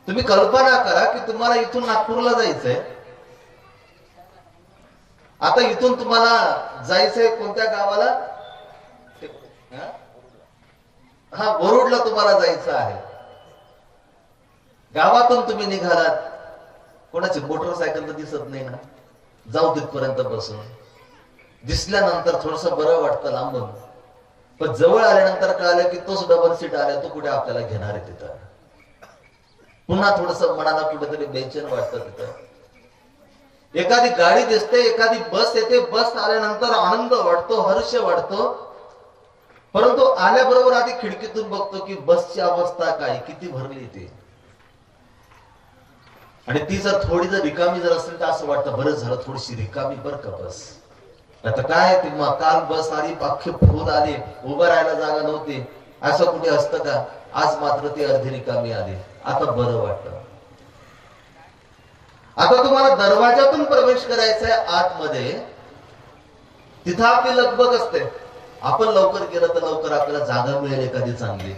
तुम्ही कल्पना करा की तुम्हाला इथून नागपूरला जायचंय, आता इथून तुम्हाला जायचंय कोणत्या गावाला, वरुडला तुम्हाला जायचं आहे. गावातून तुम्ही निघालात, कोणाची मोटरसायकल तर दिसत नाही ना, जाऊ तिथपर्यंत बसून. दिसल्यानंतर थोडस बरं वाटतं लांबून, पण जवळ आल्यानंतर कळालं की तोच डबल सीट आला, तो कुठे आपल्याला घेणार आहे तिथं. पुन्हा थोडस मनाला कुठेतरी बेचैन वाटतं तिथं. एखादी गाडी दिसते, एखादी बस येते, बस आल्यानंतर आनंद वाटतो, हर्ष वाटतो, परंतु आल्याबरोबर आधी खिडकीतून बघतो की बसची अवस्था काय, किती भरली ते. आणि ती जर थोडी जर रिकामी जर असेल तर असं वाटतं बरं झालं थोडीशी रिकामी बरं का बस. आता काय ते काल बस आली अख्खे फुल आले, उभं राहायला जागा नव्हती, असं कुठे असतं का. आज मात्र ती अर्धी रिकामी आली, आता बरं वाटतं. आता तुम्हाला दरवाजातून प्रवेश करायचा आहे आतमध्ये, तिथं आपली लगबग असते. आपण लवकर केलं तर लवकर आपल्याला जागा मिळेल एखादी चांगली.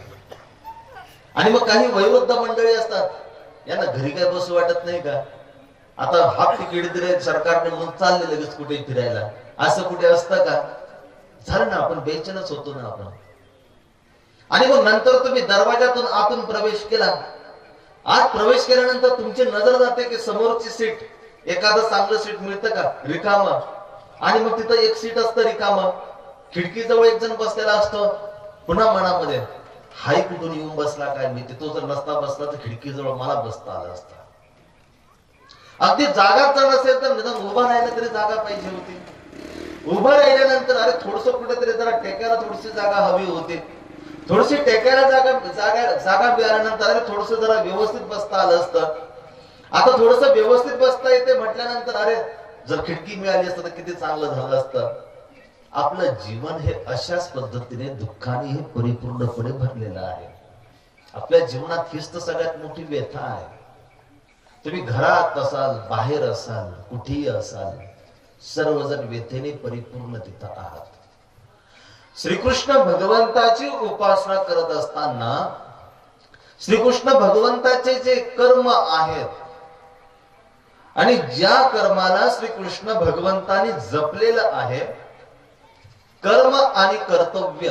आणि मग काही वयोवृद्ध मंडळी असतात, यांना घरी काय बसू वाटत नाही का, आता हाफ तिकीट दिले सरकारने म्हणून चालले लगेच कुठे फिरायला, असं कुठे असतं का. झालं ना, आपण बेचैनच होतो ना आपण. आणि मग नंतर तुम्ही दरवाजातून आतून प्रवेश केला. आत प्रवेश केल्यानंतर तुमची नजर जाते की समोरची सीट, एखादं चांगलं सीट मिळतं का रिकाम. आणि मग तिथं एक सीट असतं रिकाम, खिडकीजवळ एक जण बसलेला असतो. पुन्हा मनामध्ये हाय कुठून येऊन बसला काय माहिती, तो जर नसता बसला तर खिडकीजवळ मला बसता आलं असतं. अगदी जागाच जर नसेल तर निदान उभा राहायला तरी जागा पाहिजे होती. उभं राहिल्यानंतर अरे थोडस कुठेतरी जरा टेकायला थोडीशी जागा हवी होती. थोडीशी टेकायला जागा मिळाल्यानंतर अरे थोडस जरा व्यवस्थित बसता आलं असतं. आता थोडस व्यवस्थित बसता येते म्हटल्यानंतर अरे जर खिडकी मिळाली असतं तर किती चांगलं झालं असतं. आपलं जीवन हे अशाच पद्धतीने दुःखाने हे परिपूर्णपणे भरलेलं आहे. आपल्या जीवनात हीच तर सगळ्यात मोठी व्यथा आहे. तुम्ही घरात असाल, बाहेर असाल, कुठेही असाल, सर्वजण व्यथेने परिपूर्ण तिथं आहात. श्रीकृष्ण भगवंताची उपासना करत असताना श्रीकृष्ण भगवंताचे जे कर्म आहेत आणि ज्या कर्माला श्रीकृष्ण भगवंतानी जपलेलं आहे, कर्म आणि कर्तव्य,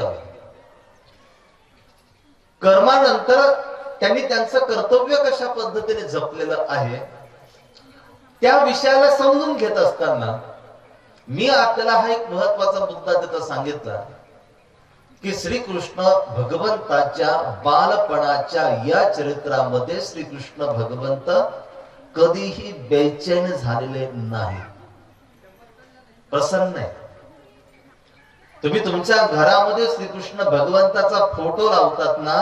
कर्मानंतर त्यांनी त्यांचं कर्तव्य कशा पद्धतीने जपलेलं आहे त्या विषयाला समजून घेत असताना मी आपल्याला हा एक महत्वाचा मुद्दा तिथं सांगितला की श्रीकृष्ण भगवंताच्या बालपणाच्या या चरित्रामध्ये श्रीकृष्ण भगवंत कधीही बेचैन झालेले नाही, प्रसन्न आहे. तुम्ही तुमच्या घरामध्ये श्रीकृष्ण भगवंताचा फोटो लावतात ना,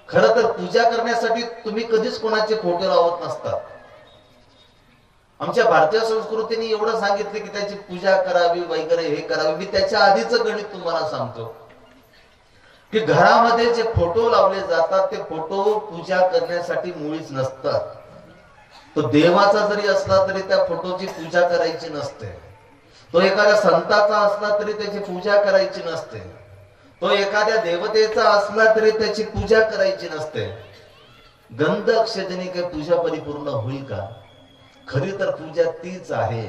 खरं तर पूजा करण्यासाठी तुम्ही कधीच कोणाचे फोटो लावत नसतात. आमच्या भारतीय संस्कृतीने एवढं सांगितलं की त्याची पूजा करावी वगैरे हे करावी. मी त्याच्या आधीच गणित तुम्हाला सांगतो की घरामध्ये जे फोटो लावले जातात ते फोटो पूजा करण्यासाठी मुळीच नसतात. तो देवाचा जरी असला तरी त्या फोटोची पूजा करायची नसते. तो एखाद्या संताचा असला तरी त्याची पूजा करायची नसते. तो एखाद्या देवतेचा असला तरी त्याची पूजा करायची नसते. गंध अक्षतेने काही पूजा परिपूर्ण होईल का? खरी तर पूजा तीच आहे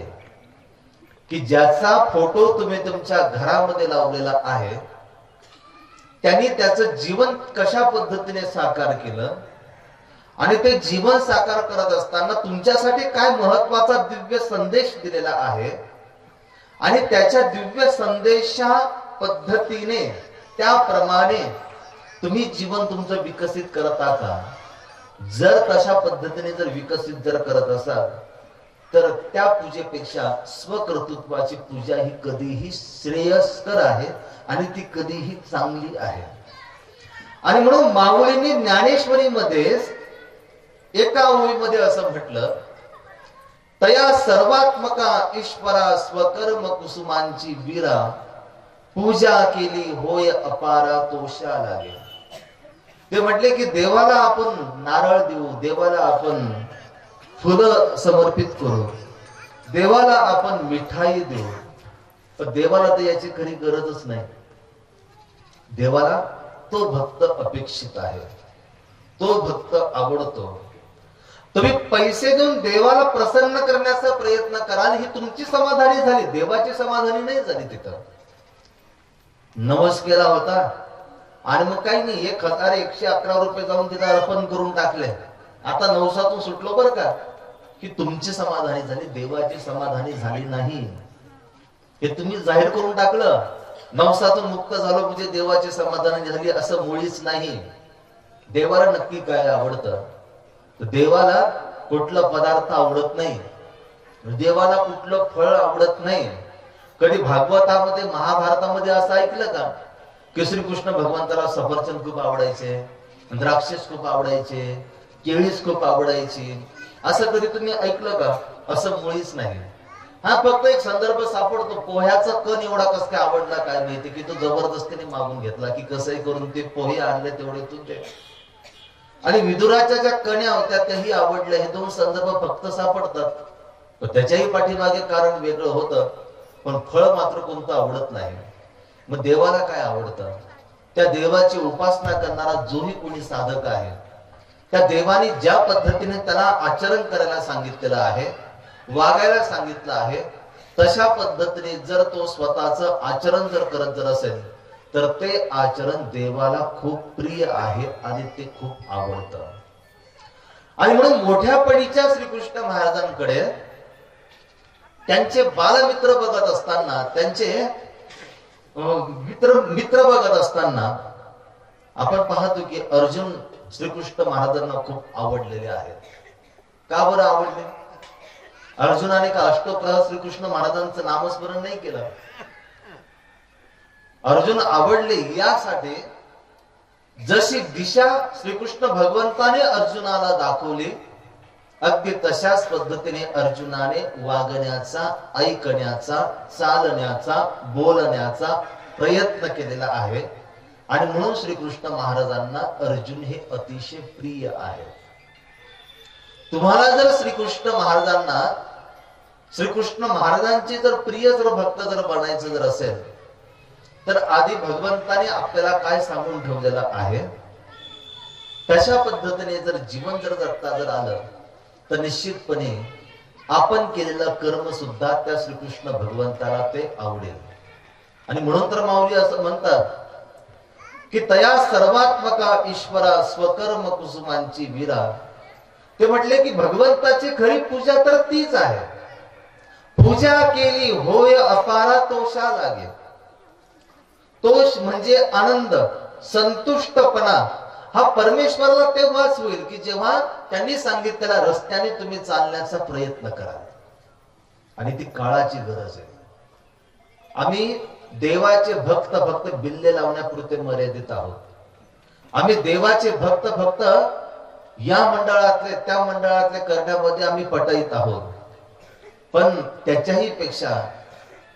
की ज्याचा फोटो तुम्ही तुमच्या घरामध्ये लावलेला आहे त्यांनी त्याचं जीवन कशा पद्धतीने साकार केलं आणि ते जीवन साकार करत असताना तुमच्यासाठी काय महत्वाचा दिव्य संदेश दिलेला आहे आणि त्याच्या दिव्य संदेशा पद्धतीने त्याप्रमाणे तुम्ही जीवन तुमचं विकसित करता का? जर तशा पद्धतीने जर विकसित जर करत असाल तर त्या पूजेपेक्षा स्वकर्तृत्वाची पूजा ही कधीही श्रेयस्कर आहे आणि ती कधीही चांगली आहे. आणि म्हणून माऊलींनी ज्ञानेश्वरीमध्ये एका ओळीमध्ये असं म्हटलं, तया सर्वात्मका ईश्वरा स्वकर्म कुसुमांची वीरा पूजा केली होय अपारा तोषा लागे. ते म्हटले की देवाला आपण नारळ देऊ, देवाला आपण फुलं समर्पित करू, देवाला आपण मिठाई देऊ, पण देवाला तर याची खरी गरजच नाही. देवाला तो भक्त अपेक्षित आहे, तो भक्त आवडतो. तुम्ही पैसे देऊन देवाला प्रसन्न करण्याचा प्रयत्न कराल ही तुमची समाधानी झाली, देवाची समाधानी नाही झाली. तिथं नवस केला होता आणि मग काही नाही 1111 रुपये जाऊन तिथं अर्पण करून टाकले. आता नवसातून सुटलो बरं का, की तुमची समाधानी झाली, देवाची समाधानी झाली नाही. हे तुम्ही जाहीर करून टाकलं, नवसातून मुक्त झालो म्हणजे देवाची समाधानी झाली असं मुळीच नाही. देवाला नक्की काय आवडतं? देवाला कुठला पदार्थ आवडत नाही, देवाला कुठलं फळ आवडत नाही. कधी भागवतामध्ये महाभारतामध्ये असं ऐकलं का की श्रीकृष्ण भगवंताला सफरचंद खूप आवडायचे, द्राक्षेस खूप आवडायचे, केळीच खूप आवडायची, असं कधी तुम्ही ऐकलं का? असं मुळीच नाही. हा फक्त एक संदर्भ सापडतो, पोह्याचा कण एवढा कस काय आवडला काय माहिती, की तो जबरदस्तीने मागून घेतला की कसंही करून ते पोहे आणले तेवढे तुझे. आणि विदुराच्या ज्या कण्या होत्या त्याही आवडल्या, हे दोन संदर्भ फक्त सापडतात. पण त्याच्याही पाठीमागे कारण वेगळं होतं, पण फळ मात्र कोणतं आवडत नाही. मग देवाला काय आवडतं? त्या देवाची उपासना करणारा जोही कोणी साधक आहे, त्या देवाने ज्या पद्धतीने त्याला आचरण करायला सांगितलेलं आहे, वागायला सांगितलं आहे, तशा पद्धतीने जर तो स्वतःचं आचरण जर करत जर असेल तर ते आचरण देवाला खूप प्रिय आहे आणि ते खूप आवडतं. आणि म्हणून मोठ्यापणीच्या श्रीकृष्ण महाराजांकडे त्यांचे बालमित्र बघत असताना, त्यांचे मित्र बघत असताना आपण पाहतो की अर्जुन श्रीकृष्ण महाराजांना खूप आवडलेले आहेत. का बरं आवडले? अर्जुनाने का अष्टप्रहर श्रीकृष्ण महाराजांचं नामस्मरण नाही केलं? अर्जुन आवडले यासाठी जशी दिशा श्रीकृष्ण भगवंताने अर्जुनाला दाखवली, अगदी तशाच पद्धतीने अर्जुनाने वागण्याचा, ऐकण्याचा, चालण्याचा, बोलण्याचा प्रयत्न केलेला आहे. आणि म्हणून श्रीकृष्ण महाराजांना अर्जुन हे अतिशय प्रिय आहे. तुम्हाला जर श्रीकृष्ण महाराजांची जर प्रिय जर भक्त जर बनायचं जर असेल तर आधी भगवंताने आपल्याला काय सांगून ठेवलेलं आहे तशा पद्धतीने जर जीवन जर जगता जर आलं तर निश्चितपणे आपण केलेलं कर्म सुद्धा त्या श्रीकृष्ण भगवंताला ते आवडेल. आणि म्हणून तर माऊली असं म्हणतात की तया सर्वात्मका ईश्वरा स्वकर्म कुसुमांची वीरा. ते म्हटले की भगवंताची खरी पूजा तर तीच आहे. पूजा केली होय अपारा तोषा लागे. तोष म्हणजे आनंद, संतुष्टपणा हा परमेश्वराला तेव्हाच होईल की जेव्हा त्यांनी सांगितलेल्या रस्त्याने तुम्ही चालण्याचा प्रयत्न कराल. आणि ती काळाची गरज आहे. आम्ही देवाचे भक्त फक्त बिल्ले लावण्यापुरते मर्यादित आहोत. आम्ही देवाचे भक्त फक्त या मंडळातले त्या मंडळातले करण्यामध्ये आम्ही पटईत आहोत. पण त्याच्याही पेक्षा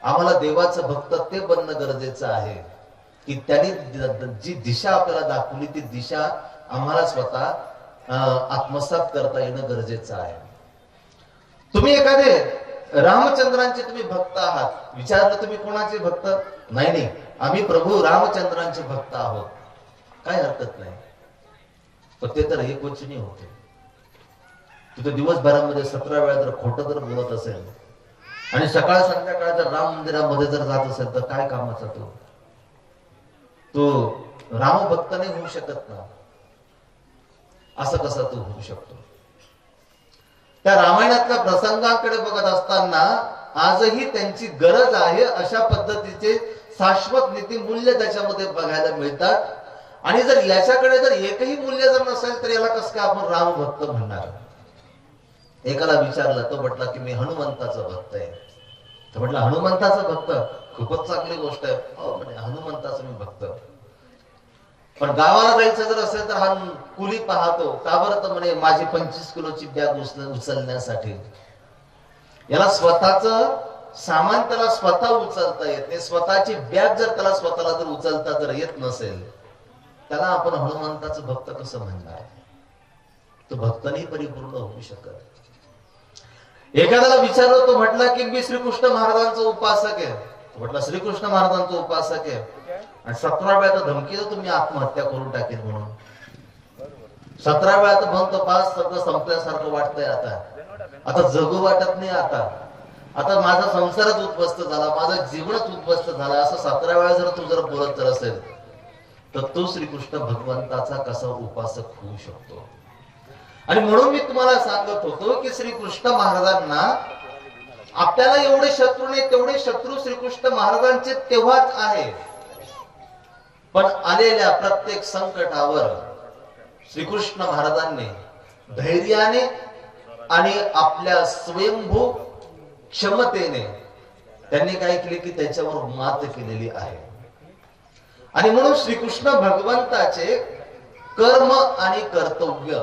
आम्हाला देवाचं भक्त ते बनणं गरजेचं आहे की त्यांनी जी दिशा आपल्याला दाखवली ती दिशा आम्हाला स्वतः आत्मसात करता येणं गरजेचं आहे. तुम्ही एखादे रामचंद्रांचे तुम्ही भक्त आहात, विचारलं तुम्ही कोणाचे भक्त? नाही, आम्ही प्रभू रामचंद्रांचे भक्त आहोत, काय हरकत नाही. पण ते तर एक वचनी होते. तू दिवसभरामध्ये 17 वेळा जर खोटं जर बोलत असेल आणि सकाळ संध्याकाळ जर राम मंदिरामध्ये जर जात असेल तर काय कामाचा तो रामभक्त नाही होऊ शकत ना. असं कसं तो होऊ शकतो? त्या रामायणातल्या प्रसंगांकडे बघत असताना आजही त्यांची गरज आहे अशा पद्धतीचे शाश्वत नीती मूल्य त्याच्यामध्ये बघायला मिळतात. आणि जर याच्याकडे जर एकही मूल्य जर नसेल तर याला कसं काय आपण रामभक्त म्हणणार? एकाला विचारलं, तो म्हटला की मी हनुमंताचा भक्त आहे. तर म्हटलं हनुमंताचा भक्त, खूपच चांगली गोष्ट आहे. हो म्हणे, हनुमंताचा मी भक्त. पण गावाला जायचं जर असेल तर हा कुली पाहतो का बरं? तर म्हणे माझी 25 किलोची बॅग उचलण्यासाठी. याला स्वतःच सामान त्याला स्वतः उचलता येत नाही. स्वतःची बॅग जर त्याला स्वतःला जर उचलता जर येत नसेल त्याला आपण हनुमंताचं भक्त कसं म्हणणार? तो भक्त नाही परिपूर्ण होऊ शकत. एखाद्याला विचारलं, तो म्हटला की मी श्रीकृष्ण महाराजांचा उपासक आहे. म्हटलं श्रीकृष्ण महाराजांचा उपासक आहे आणि 17 वेळा तर धमकी देतो तुम्ही आत्महत्या करून टाकेल म्हणून. 17 वेळा तर म्हणतो पास सगळं संपल्यासारखं वाटतंय. आता जगू वाटत नाही. आता माझा संसारच उद्ध्वस्त झाला, माझं जीवनच उद्ध्वस्त झाला, असं 17 वेळा जर तू जर बोलत जर असेल तर तो श्रीकृष्ण भगवंताचा कसा उपासक होऊ शकतो? आणि म्हणून मी तुम्हाला सांगत होतो की श्रीकृष्ण महाराजांना आपल्याला एवढे शत्रू नाही तेवढे शत्रू श्रीकृष्ण महाराजांचे तेव्हाच आहे. पण आलेल्या प्रत्येक संकटावर श्रीकृष्ण महाराजांनी धैर्याने आणि आपल्या स्वयंभू क्षमतेने त्यांनी काय केले की त्याच्यावर मात केलेली आहे. आणि म्हणून श्रीकृष्ण भगवंताचे कर्म आणि कर्तव्य,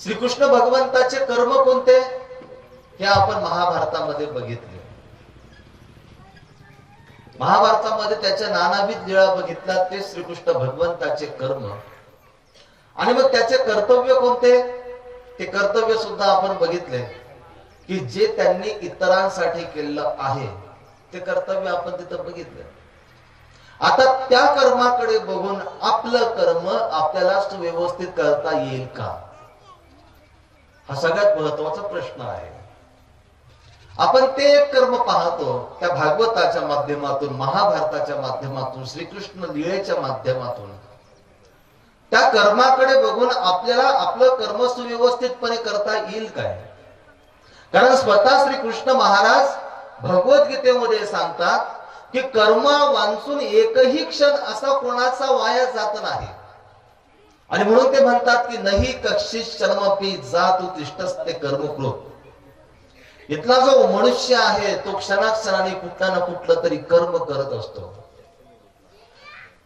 श्रीकृष्ण भगवंताचे कर्म कोणते हे आपण महाभारतामध्ये बघितले. महाभारतामध्ये त्याच्या नानाविध लीळा बघितल्या, ते श्रीकृष्ण भगवंताचे कर्म. आणि मग त्याचे कर्तव्य कोणते, ते कर्तव्य सुद्धा आपण बघितले की जे त्यांनी इतरांसाठी केलेलं आहे ते कर्तव्य आपण तिथं बघितलं. आता त्या कर्माकडे बघून आपलं कर्म आपल्याला सुव्यवस्थित करता येईल का, हा सगळ्यात महत्वाचा प्रश्न आहे. आपण ते एक कर्म पाहतो त्या भागवताच्या माध्यमातून, महाभारताच्या माध्यमातून, श्रीकृष्ण लीळेच्या माध्यमातून. त्या कर्माकडे बघून आपल्याला आपलं कर्म सुव्यवस्थितपणे करता येईल काय, कारण स्वतः श्रीकृष्ण महाराज भगवद्गीतेमध्ये सांगतात की कर्म वांचून एकही क्षण असा कोणाचा वाया जात नाही. आणि म्हणून ते म्हणतात की नाही कक्षित शर्मपी जात तिष्ठस्ते कर्मकृत. इथला जो मनुष्य आहे तो क्षणाक्षणाने कुठलं ना कुठलं तरी कर्म करत असतो.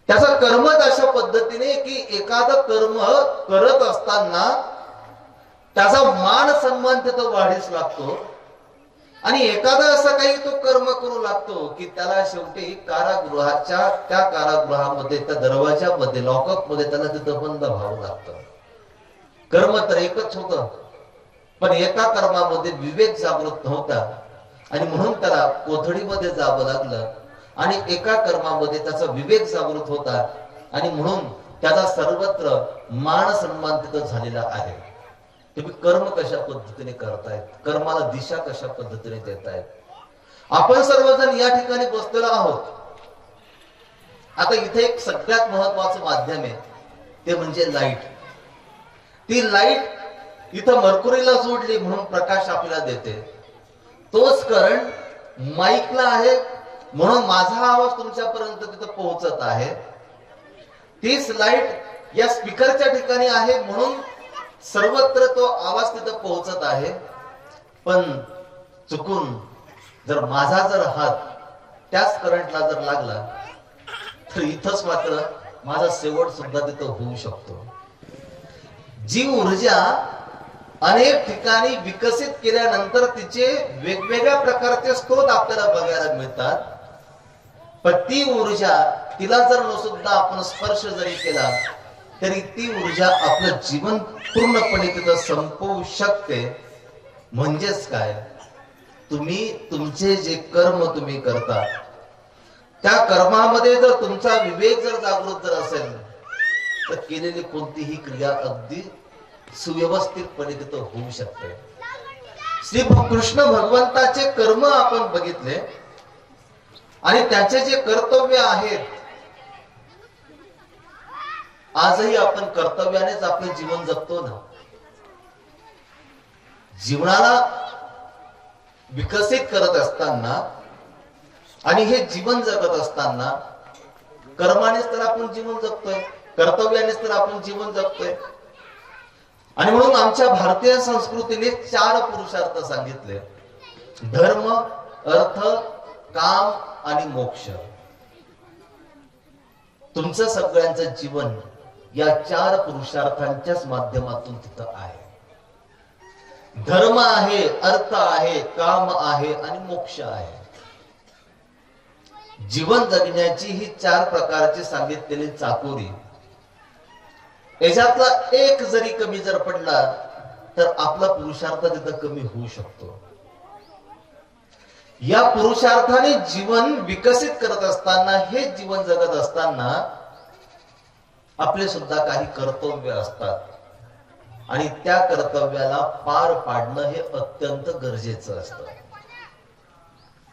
त्याचा कर्मच अशा पद्धतीने की एखादं कर्म करत असताना त्याचा मान सन्मान तिथं वाढीस लागतो, आणि एखादा असं काही तो कर्म करू लागतो की त्याला शेवटी कारागृहाच्या त्या कारागृहामध्ये, त्या दरवाजामध्ये, लॉकअप मध्ये त्याला तिथं बंद व्हावं लागतं. कर्म तर एकच होतं, पण एका कर्मामध्ये विवेक जागृत नव्हता आणि म्हणून त्याला कोठडीमध्ये जावं लागलं. आणि एका कर्मामध्ये त्याचा विवेक जागृत होता आणि म्हणून त्याचा सर्वत्र मान सन्मान तिथं झालेला आहे. तुम्ही कर्म कशा पद्धतीने करतायत, कर्माला दिशा कशा पद्धतीने देतायत. आपण सर्वजण या ठिकाणी बसलेलो आहोत. आता इथे एक सगळ्यात महत्वाचं माध्यम आहे ते म्हणजे लाईट. ती लाईट इथं मर्कुरीला जोडली म्हणून प्रकाश आपल्याला देते. तोच करंट माईकला आहे म्हणून माझा आवाज तुमच्यापर्यंत तिथं पोहोचत आहे. तीच लाईट या स्पीकरच्या ठिकाणी आहे म्हणून सर्वत्र तो आवाज तिथं पोहोचत आहे. पण चुकून जर माझा जर हात त्याच करंटला जर लागला तर इथंच मात्र माझा शेवट सुद्धा तिथं होऊ शकतो. जी ऊर्जा अनेक ठिकाणी विकसित केल्यानंतर तिचे वेगवेगळ्या प्रकारचे स्रोत आपल्याला बघायला मिळतात. पण ती ऊर्जा तिला जर न सुद्धा आपण स्पर्श जरी केला तरी ती ऊर्जा आपलं जीवन पूर्णपणे तिथं संपवू शकते. म्हणजेच काय, तुम्ही तुमचे जे कर्म तुम्ही करता त्या कर्मामध्ये जर तुमचा विवेक जर जागृत जर असेल तर केलेली कोणतीही क्रिया अगदी सुव्यवस्थितपणे तिथं होऊ शकते. श्री कृष्ण भगवंताचे कर्म आपण बघितले आणि त्याचे जे कर्तव्य आहेत, आजही आपण कर्तव्यानेच आपले जीवन जगतो ना. जीवनाला विकसित करत असताना आणि हे जीवन जगत असताना कर्मानेच तर आपण जीवन जगतोय, कर्तव्यानेच तर आपण जीवन जगतोय. आणि म्हणून आमच्या भारतीय संस्कृतीने 4 पुरुषार्थ सांगितले: धर्म, अर्थ, काम आणि मोक्ष. तुमचं सगळ्यांचं जीवन या 4 पुरुषार्थांच्याच माध्यमातून तिथं आहे. धर्म आहे, अर्थ आहे, काम आहे आणि मोक्ष आहे. जीवन जगण्याची ही 4 प्रकारची सांगितलेली चाकोरी, याच्यातला एक जरी कमी जर पडला तर आपला पुरुषार्थ तिथं कमी होऊ शकतो. या पुरुषार्थाने जीवन विकसित करत असताना, हे जीवन जगत असताना आपले सुद्धा काही कर्तव्य असतात आणि त्या कर्तव्याला पार पाडणं हे अत्यंत गरजेचं असतं.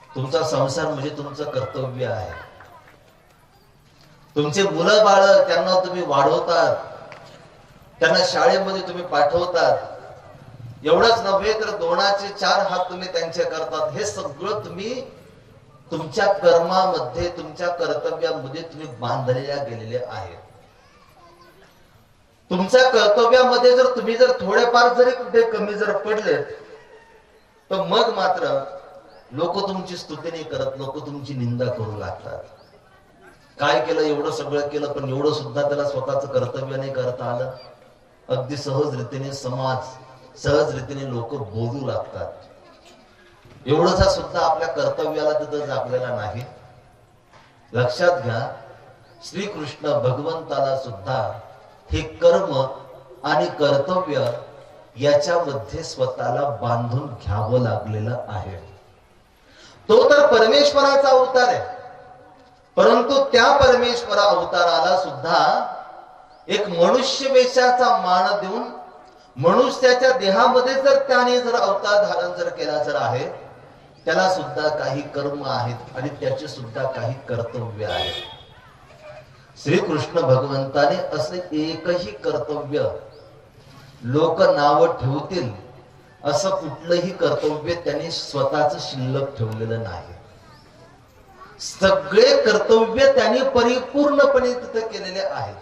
तुमचा संसार म्हणजे तुमचं कर्तव्य आहे. तुमचे मुलं बाळ त्यांना तुम्ही वाढवतात, त्यांना शाळेमध्ये तुम्ही पाठवतात. एवढंच नव्हे तर 2चे 4 हात तुम्ही त्यांचे करतात. हे सगळं तुम्ही तुमच्या कर्मामध्ये, तुमच्या कर्तव्यामध्ये तुम्ही बांधलेल्या गेलेले आहेत. तुमच्या कर्तव्यामध्ये जर तुम्ही जर थोडेफार जरी कुठे कमी जर पडले तर मग मात्र लोक तुमची स्तुती नाही करत, लोक तुमची निंदा करू लागतात. काय केलं, एवढं सगळं केलं, पण एवढं सुद्धा त्याला स्वतःच कर्तव्य नाही करता आलं. अगदी सहज रीतीने समाज, सहज रीतीने लोक बोलू लागतात. एवढंच सुद्धा आपल्या कर्तव्याला तिथं जागलेला नाही. लक्षात घ्या, श्रीकृष्ण भगवंताला सुद्धा हे कर्म आणि कर्तव्य याच्यामध्ये स्वतःला बांधून घ्यावं लागलेलं आहे. तो तर परमेश्वराचा अवतार आहे, परंतु त्या परमेश्वर अवताराला सुद्धा एक मनुष्य वेशाचा मान देऊन मनुष्याच्या देहामध्ये जर त्याने जर अवतार धारण जर केला जर आहे, त्याला सुद्धा काही कर्म आहेत आणि त्याचे सुद्धा काही कर्तव्य आहेत. श्रीकृष्ण भगवंताने असे एकही कर्तव्य लोक नाव ठेवतील असं कुठलंही कर्तव्य त्यांनी स्वतःच शिल्लक ठेवलेलं नाही. सगळे कर्तव्य त्यांनी परिपूर्णपणे तिथे केलेले आहेत.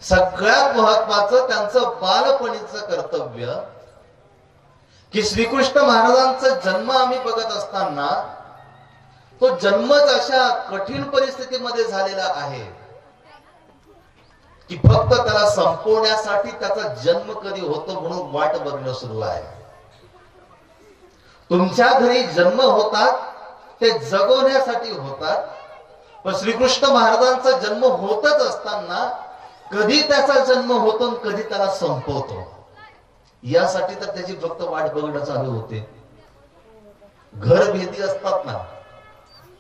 सगळ्यात महत्वाचं त्यांचं बालपणीचं कर्तव्य, की श्रीकृष्ण महाराजांचा जन्म आम्ही बघत असताना तो जन्मच अशा कठीण परिस्थितीमध्ये झालेला आहे की फक्त त्याला संपवण्यासाठी त्याचा जन्म कधी होतो म्हणून वाट बघणं सुरू आहे. तुमच्या घरी जन्म होतात ते जगवण्यासाठी होतात, पण श्रीकृष्ण महाराजांचा जन्म होतच असताना कधी त्याचा जन्म होतो आणि कधी त्याला संपवतो, यासाठी तर त्याची फक्त वाट बघणं चालू होते. घर भेदी असतात ना,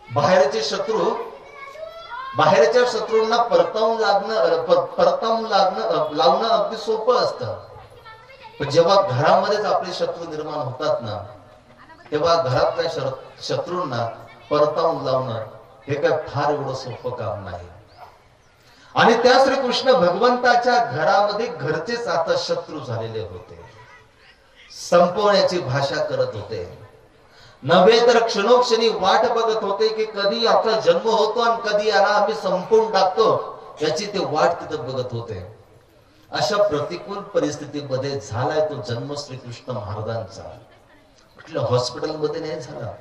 बाहेरचे शत्रू, बाहेरच्या शत्रूंना परतावून लावणं अगदी सोपं असतं, पण जेव्हा घरामध्येच आपले शत्रू निर्माण होतात ना, तेव्हा घरातल्या शत्रूंना परतावून लावणं हे काय फार एवढं सोपं काम नाही. आणि त्या श्रीकृष्ण भगवंताच्या घरामध्ये घरचेच आता शत्रू झालेले होते, संपवण्याची भाषा करत होते. नव्हे तर क्षणोक्षणी वाट बघत होते की कधी आपला जन्म होतो आणि कधी याला आम्ही संपवून टाकतो, याची ते वाट तिथं बघत होते. अशा प्रतिकूल परिस्थितीमध्ये झालाय तो जन्म श्रीकृष्ण महाराजांचा. कुठल्या हॉस्पिटलमध्ये नाही झाला,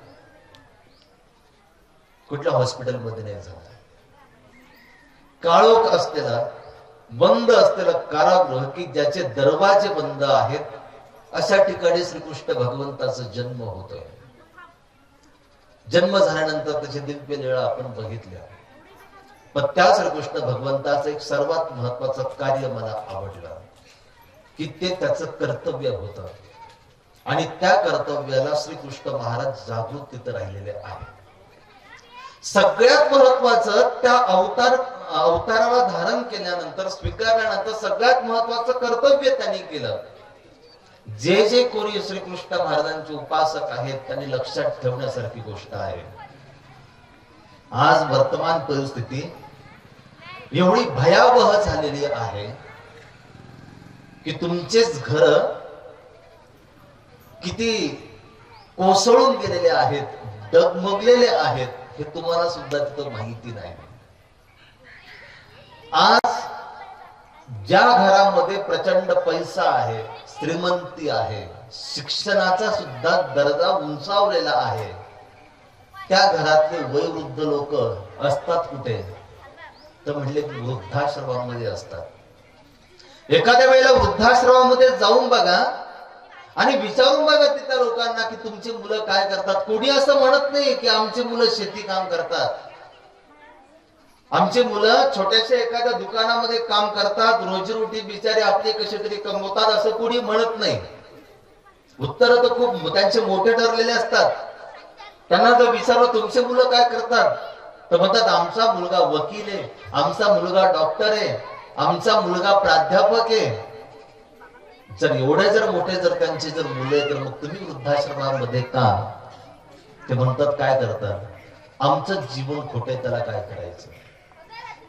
कुठल्या हॉस्पिटलमध्ये नाही झाला. काळोख असलेला, बंद असलेला कारागृह, की ज्याचे दरवाजे बंद आहेत, अशा ठिकाणी श्रीकृष्ण भगवंताचा जन्म होतोय. जन्म झाल्यानंतर त्याचे दिव्य लीळा आपण बघितल्या, पण त्या श्रीकृष्ण भगवंताचं एक सर्वात महत्वाचं कार्य मला आवडलं, की ते त्याचं कर्तव्य होतं आणि त्या कर्तव्याला श्रीकृष्ण महाराज जागृत तिथं राहिलेले आहेत. सगळ्यात महत्वाचं त्या अवताराला धारण केल्यानंतर, स्वीकारल्यानंतर सगळ्यात महत्वाचं कर्तव्य त्यांनी केलं. जे जे कोणी श्रीकृष्ण महाराजांचे उपासक आहेत त्यांनी लक्षात ठेवण्यासारखी गोष्ट आहे. आज वर्तमान परिस्थिती एवढी भयावह झालेली आहे की तुमचेच घर किती कोसळून गेलेले आहेत, डगमगलेले आहेत, हे तुम्हाला सुद्धा तिथं माहिती नाही. आज ज्या घरामध्ये प्रचंड पैसा आहे, श्रीमंती आहे, शिक्षणाचा सुद्धा दर्जा उंचावलेला आहे, त्या घरातले वयोवृद्ध लोक असतात कुठे, तर म्हणले वृद्धाश्रमामध्ये असतात. एखाद्या वेळेला वृद्धाश्रमामध्ये जाऊन बघा आणि विचारून बघा तिथल्या लोकांना की तुमची मुलं काय करतात. कोणी असं म्हणत नाही की आमची मुलं शेती काम करतात, आमची मुलं छोट्याशा एखाद्या दुकानामध्ये काम करतात, रोजीरोटी बिचारे आपले कसे तरी कमवतात, असं कोणी म्हणत नाही. उत्तर तर खूप त्यांचे मोठे ठरलेले असतात. त्यांना जर विचारलं तुमचे मुलं काय करतात, तर म्हणतात आमचा मुलगा वकील आहे, आमचा मुलगा डॉक्टर आहे, आमचा मुलगा प्राध्यापक आहे. जर एवढे जर मोठे जर त्यांचे जर मुलं आहे, तर मग तुम्ही वृद्धाश्रमामध्ये का? ते म्हणतात काय करतात, आमचं जीवन खोट आहे, त्याला काय करायचं.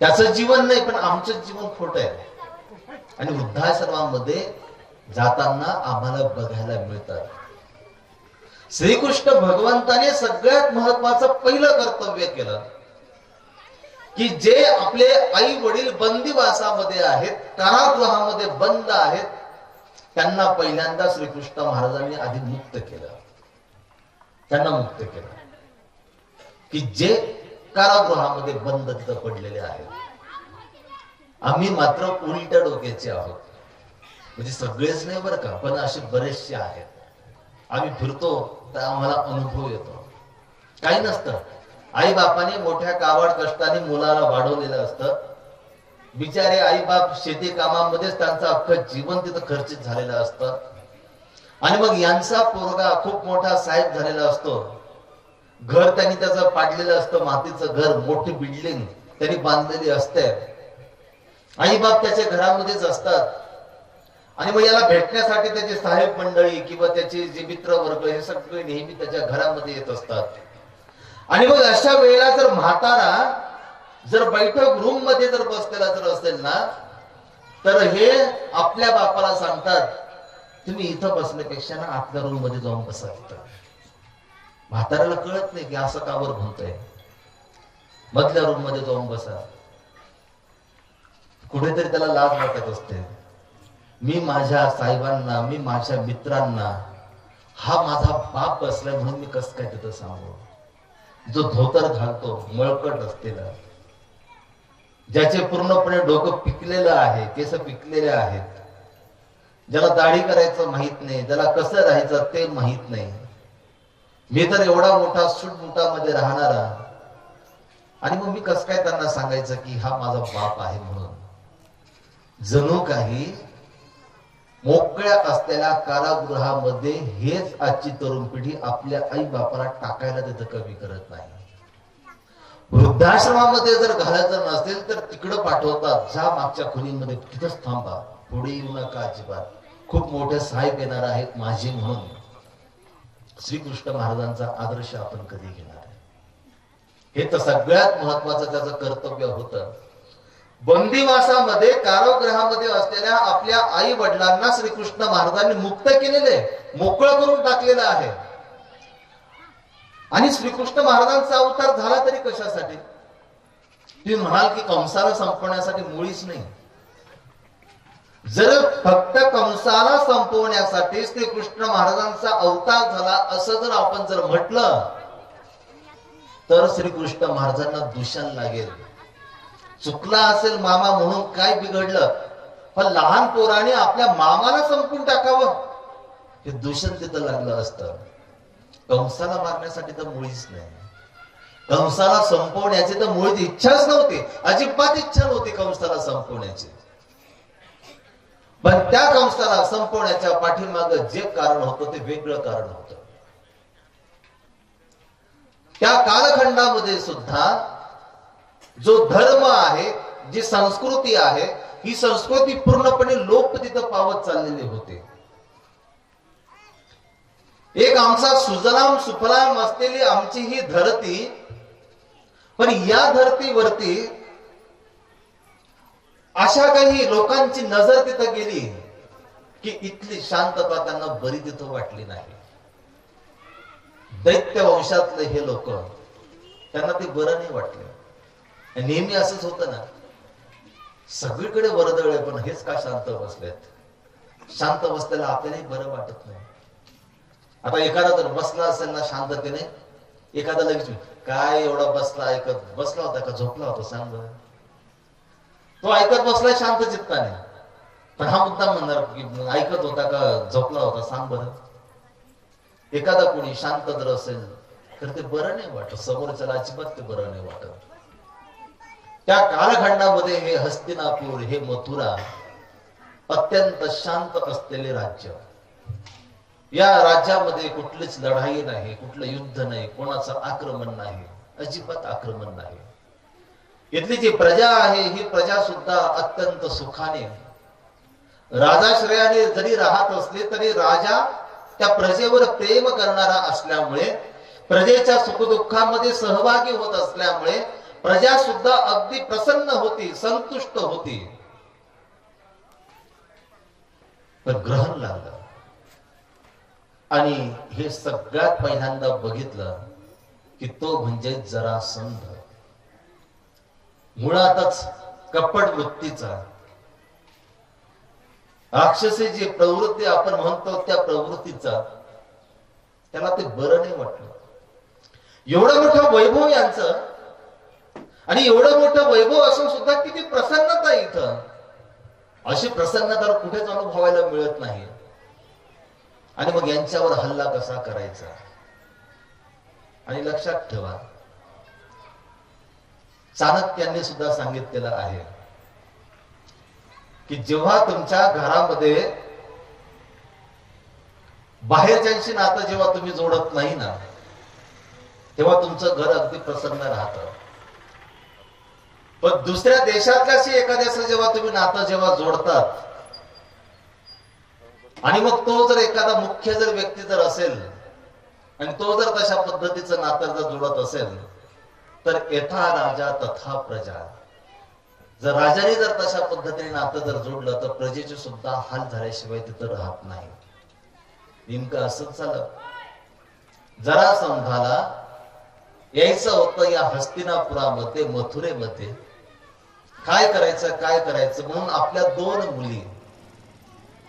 त्याचं जीवन नाही, पण आमचं जीवन खोट आहे. आणि वृद्धाश्रमामध्ये जाताना आम्हाला बघायला मिळतात. श्रीकृष्ण भगवंताने सगळ्यात महत्वाचं पहिलं कर्तव्य केलं की जे आपले आई वडील बंदिवासामध्ये आहेत, कारागृहामध्ये बंद आहेत, त्यांना पहिल्यांदा श्रीकृष्ण महाराजांनी आधी मुक्त केलं. त्यांना मुक्त केलं की जे कारागृहामध्ये बंद तिथं पडलेले आहेत. आम्ही मात्र उलट्या डोक्याचे आहोत. म्हणजे सगळेच नाही बरं का, पण असे बरेचसे आहेत. आम्ही फिरतो तर आम्हाला अनुभव येतो. काही नसतं, आई बापाने मोठ्या काबाड कष्टाने मुलाला वाढवलेलं असतं. बिचारे आई बाप शेती कामामध्येच त्यांचं अख्खं जीवन तिथं खर्चित झालेलं असतं. आणि मग यांचा पोरगा खूप मोठा साहेब झालेला असतो. घर त्यांनी त्याचं पाडलेलं असतं, मातीचं घर, मोठी बिल्डिंग त्यांनी बांधलेली असते. आई बाप त्याच्या घरामध्येच असतात. आणि मग याला भेटण्यासाठी त्याचे साहेब मंडळी किंवा त्याचे जे मित्र वर्ग हे सगळे नेहमी त्याच्या घरामध्ये येत असतात. आणि मग अशा वेळेला जर म्हातारा जर बैठक रूम मध्ये जर बसलेला जर असेल ना, तर हे आपल्या बापाला सांगतात, तुम्ही इथं बसण्यापेक्षा ना आपल्या रूम मध्ये जाऊन बसा. म्हाताऱ्याला कळत नाही की असं कावर म्हणतोय. मधल्या रूम मध्ये जाऊन बसा. कुठेतरी त्याला लाज वाटत असते. मी माझ्या साहेबांना, मी माझ्या मित्रांना, हा माझा बाप बसलाय म्हणून मी कसं काय तिथं सांगू. जो धोतर घालतो मळकट असलेला, ज्याचे पूर्णपणे डोकं पिकलेलं आहे, केस पिकलेले आहेत, ज्याला दाढी करायचं माहित नाही, ज्याला कसं राहायचं ते माहित नाही, मी तर एवढा मोठा सुटमुटामध्ये राहणारा, आणि मग मी कसं काय त्यांना सांगायचं की हा माझा बाप आहे म्हणून. जणू काही मोकळ्या असलेल्या कारागृहामध्ये हेच आजची तरुण पिढी आपल्या आई बापाला टाकायला तिथं कमी करत नाही. वृद्धाश्रमामध्ये जर घालायचं नसेल तर तिकडं पाठवतात, जा मागच्या खोलीमध्ये तिथंच थांबा, पुढे येऊ नका अजिबात, खूप मोठे साहेब येणार आहेत माझे म्हणून. श्रीकृष्ण महाराजांचा आदर्श आपण कधी घेणार आहे? हे तर सगळ्यात महत्वाचं त्याचं कर्तव्य होतं. बंदिवासामध्ये कारागृहामध्ये असलेल्या आपल्या आई वडिलांना श्रीकृष्ण महाराजांनी मुक्त केलेले, मोकळं करून टाकलेलं आहे. आणि श्रीकृष्ण महाराजांचा अवतार झाला तरी कशासाठी? तुम्ही म्हणाल की कंसाला संपवण्यासाठी, मुळीच नाही. जर फक्त कंसाला संपवण्यासाठी श्रीकृष्ण महाराजांचा अवतार झाला असं जर आपण जर म्हटलं तर श्रीकृष्ण महाराजांना दूषण लागेल. चुकला असेल मामा म्हणून काय बिघडलं, पण लहान पोराने आपल्या मामाला संपून टाकावं हे दूषण तिथं लागलं असतं. कंसाला मारण्यासाठी तर मुळीच नाही. कंसाला संपवण्याची तर मुळीच इच्छाच नव्हती, अजिबात इच्छा नव्हती कंसाला संपवण्याची. पण त्या कंसाला संपवण्याच्या पाठीमागे जे कारण होतं ते वेगळं कारण होतं. त्या कालखंडामध्ये सुद्धा जो धर्म आहे, जी संस्कृती आहे, ही संस्कृती पूर्णपणे लोप तिथं पावत चाललेली होते. एक आमचा सुजलाम सुफलाम असलेली आमची ही धरती, पण या धरतीवरती अशा काही लोकांची नजर तिथं गेली की इथली शांतता त्यांना बरी तिथं वाटली नाही. दैत्य वंशातले हे लोक, त्यांना ते बरं नाही वाटलं. नेहमी असंच होतं ना, सगळीकडे वर्दळ आहे पण हेच का शांत बसलेत. शांत बसलेला आपल्यालाही बरं वाटत नाही. आता एखादा जर बसला असेल ना शांततेने, एखादा लगेच काय एवढा बसला, ऐकत बसला होता का झोपला होता सांग बरं. तो ऐकत बसलाय शांत चित्ताने, पण हा मुद्दा म्हणणार की ऐकत होता का झोपला होता सांग बरं. एखादा कोणी शांत जर असेल तर ते बरं नाही वाटत, समोरच्याला अजिबात ते बरं नाही वाटत. त्या कालखंडामध्ये हे हस्तिनापूर, हे मथुरा अत्यंत शांत असलेले राज्य. या राज्यामध्ये कुठलीच लढाई नाही, कुठलं युद्ध नाही, कोणाचं आक्रमण नाही, अजिबात आक्रमण नाही. इथली जी प्रजा आहे ही प्रजा सुद्धा अत्यंत सुखाने, राजाश्रयाने जरी राहत असली तरी राजा त्या प्रजेवर प्रेम करणारा असल्यामुळे, प्रजेच्या सुखदुःखामध्ये सहभागी होत असल्यामुळे प्रजा सुद्धा अगदी प्रसन्न होती, संतुष्ट होती. पण ग्रहण लागलं आणि हे सगळ्यात पहिल्यांदा बघितलं की तो म्हणजे जरासंध. मुळातच कपट वृत्तीचा, राक्षसी जी प्रवृत्ती आपण म्हणतो त्या प्रवृत्तीचा, त्याला ते बरं नाही वाटलं. एवढं मोठं वैभव यांचं, आणि एवढं मोठं वैभव असून सुद्धा किती प्रसन्नता आहे इथं. अशी प्रसन्नता कुठेच अनुभवायला मिळत नाही. आणि मग यांच्यावर हल्ला कसा करायचा. आणि लक्षात ठेवा, चाणक्यांनी सुद्धा सांगितलेलं आहे की जेव्हा तुमच्या घरामध्ये बाहेरच्यांशी नातं जेव्हा तुम्ही जोडत नाही ना, तेव्हा तुमचं घर अगदी प्रसन्न राहतं. पण दुसऱ्या देशातल्याशी एखाद्याचं जेव्हा तुम्ही नातं जेव्हा जोडतात आणि मग तो जर एखादा मुख्य जर व्यक्ती जर असेल आणि तो जर तशा पद्धतीचं नातं जर जोडत असेल तर यथा राजा तथा प्रजा. जर राजाने जर तशा पद्धतीने नातं जर जोडलं तर प्रजेचे सुद्धा हाल झाल्याशिवाय तिथं राहत नाही. नेमकं असंच झालं. जरासंधाला यायचं होतं या हस्तिनापुरामध्ये, मथुरेमध्ये. काय करायचं म्हणून आपल्या 2 मुली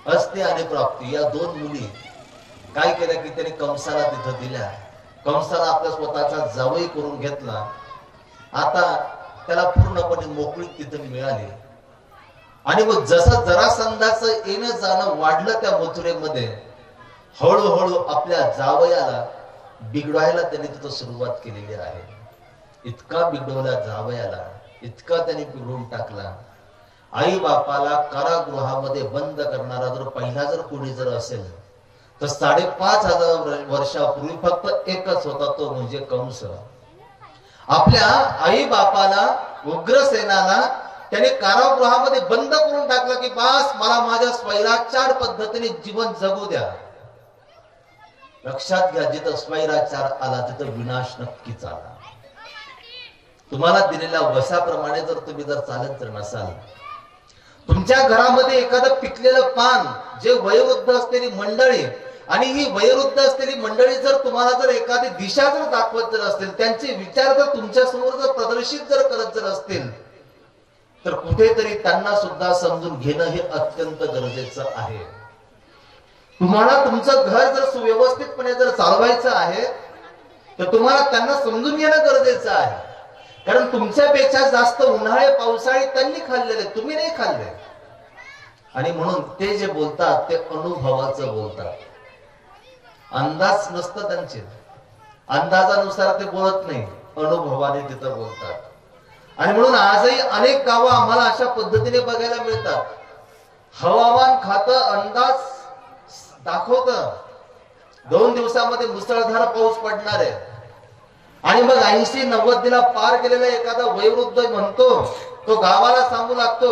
अस्ति आणि प्राप्ती या 2 मुली काय केल्या की त्याने कंसाला तिथं दिल्या. कंसाला आपल्या स्वतःचा जावई करून घेतला. आता त्याला पूर्णपणे मोकळी तिथं मिळाली. आणि मग जसं जरासंधाचं येणं जाणं वाढलं त्या मथुरेमध्ये, हळूहळू आपल्या जावयाला बिघडवायला त्यांनी तिथं सुरुवात केलेली आहे. इतका बिघडवला जावयाला, इतका त्यांनी बिघडून टाकला. आई बापाला कारागृहामध्ये बंद करणारा जर पहिला जर कोणी जर असेल तर 5,500 वर्षापूर्वी फक्त एकच होता, तो म्हणजे कंस. आपल्या आई बापाला, उग्रसेनाला त्याने कारागृहामध्ये बंद करून टाकलं की बास, मला माझ्या स्वैराचार पद्धतीने जीवन जगू द्या. लक्षात घ्या, जिथं स्वैराचार आला तिथं विनाश नक्कीच आला. तुम्हाला दिलेल्या वशाप्रमाणे जर तुम्ही जर चालत जर नसाल, तुमच्या घरामध्ये एखादं पिकलेलं पान, जे वयोवृद्ध असलेली मंडळी आणि ही वयोवृद्ध असलेली मंडळी जर तुम्हाला जर एखादी दिशा जर दाखवत जर असतील, त्यांचे विचार जर तुमच्या समोर जर प्रदर्शित जर करत जर असतील, तर कुठेतरी त्यांना सुद्धा समजून घेणं हे अत्यंत गरजेचं आहे. तुम्हाला तुमचं घर जर सुव्यवस्थितपणे जर चालवायचं आहे तर तुम्हाला त्यांना समजून घेणं गरजेचं आहे. कारण तुमच्यापेक्षा जास्त उन्हाळे पावसाळे त्यांनी खाल्लेले, तुम्ही नाही खाल्ले. आणि म्हणून ते जे बोलतात ते अनुभवाचं बोलतात. अंदाज नसतं त्यांचे, अंदाजानुसार ते बोलत नाही, अनुभवाने तिथं बोलतात. आणि म्हणून आजही अनेक गावं आम्हाला अशा पद्धतीने बघायला मिळतात. हवामान खातं अंदाज दाखवतं 2 दिवसामध्ये मुसळधार पाऊस पडणार आहे. आणि मग 80-90 पार केलेला एखादा वयोवृद्ध म्हणतो, तो गावाला सांगू लागतो,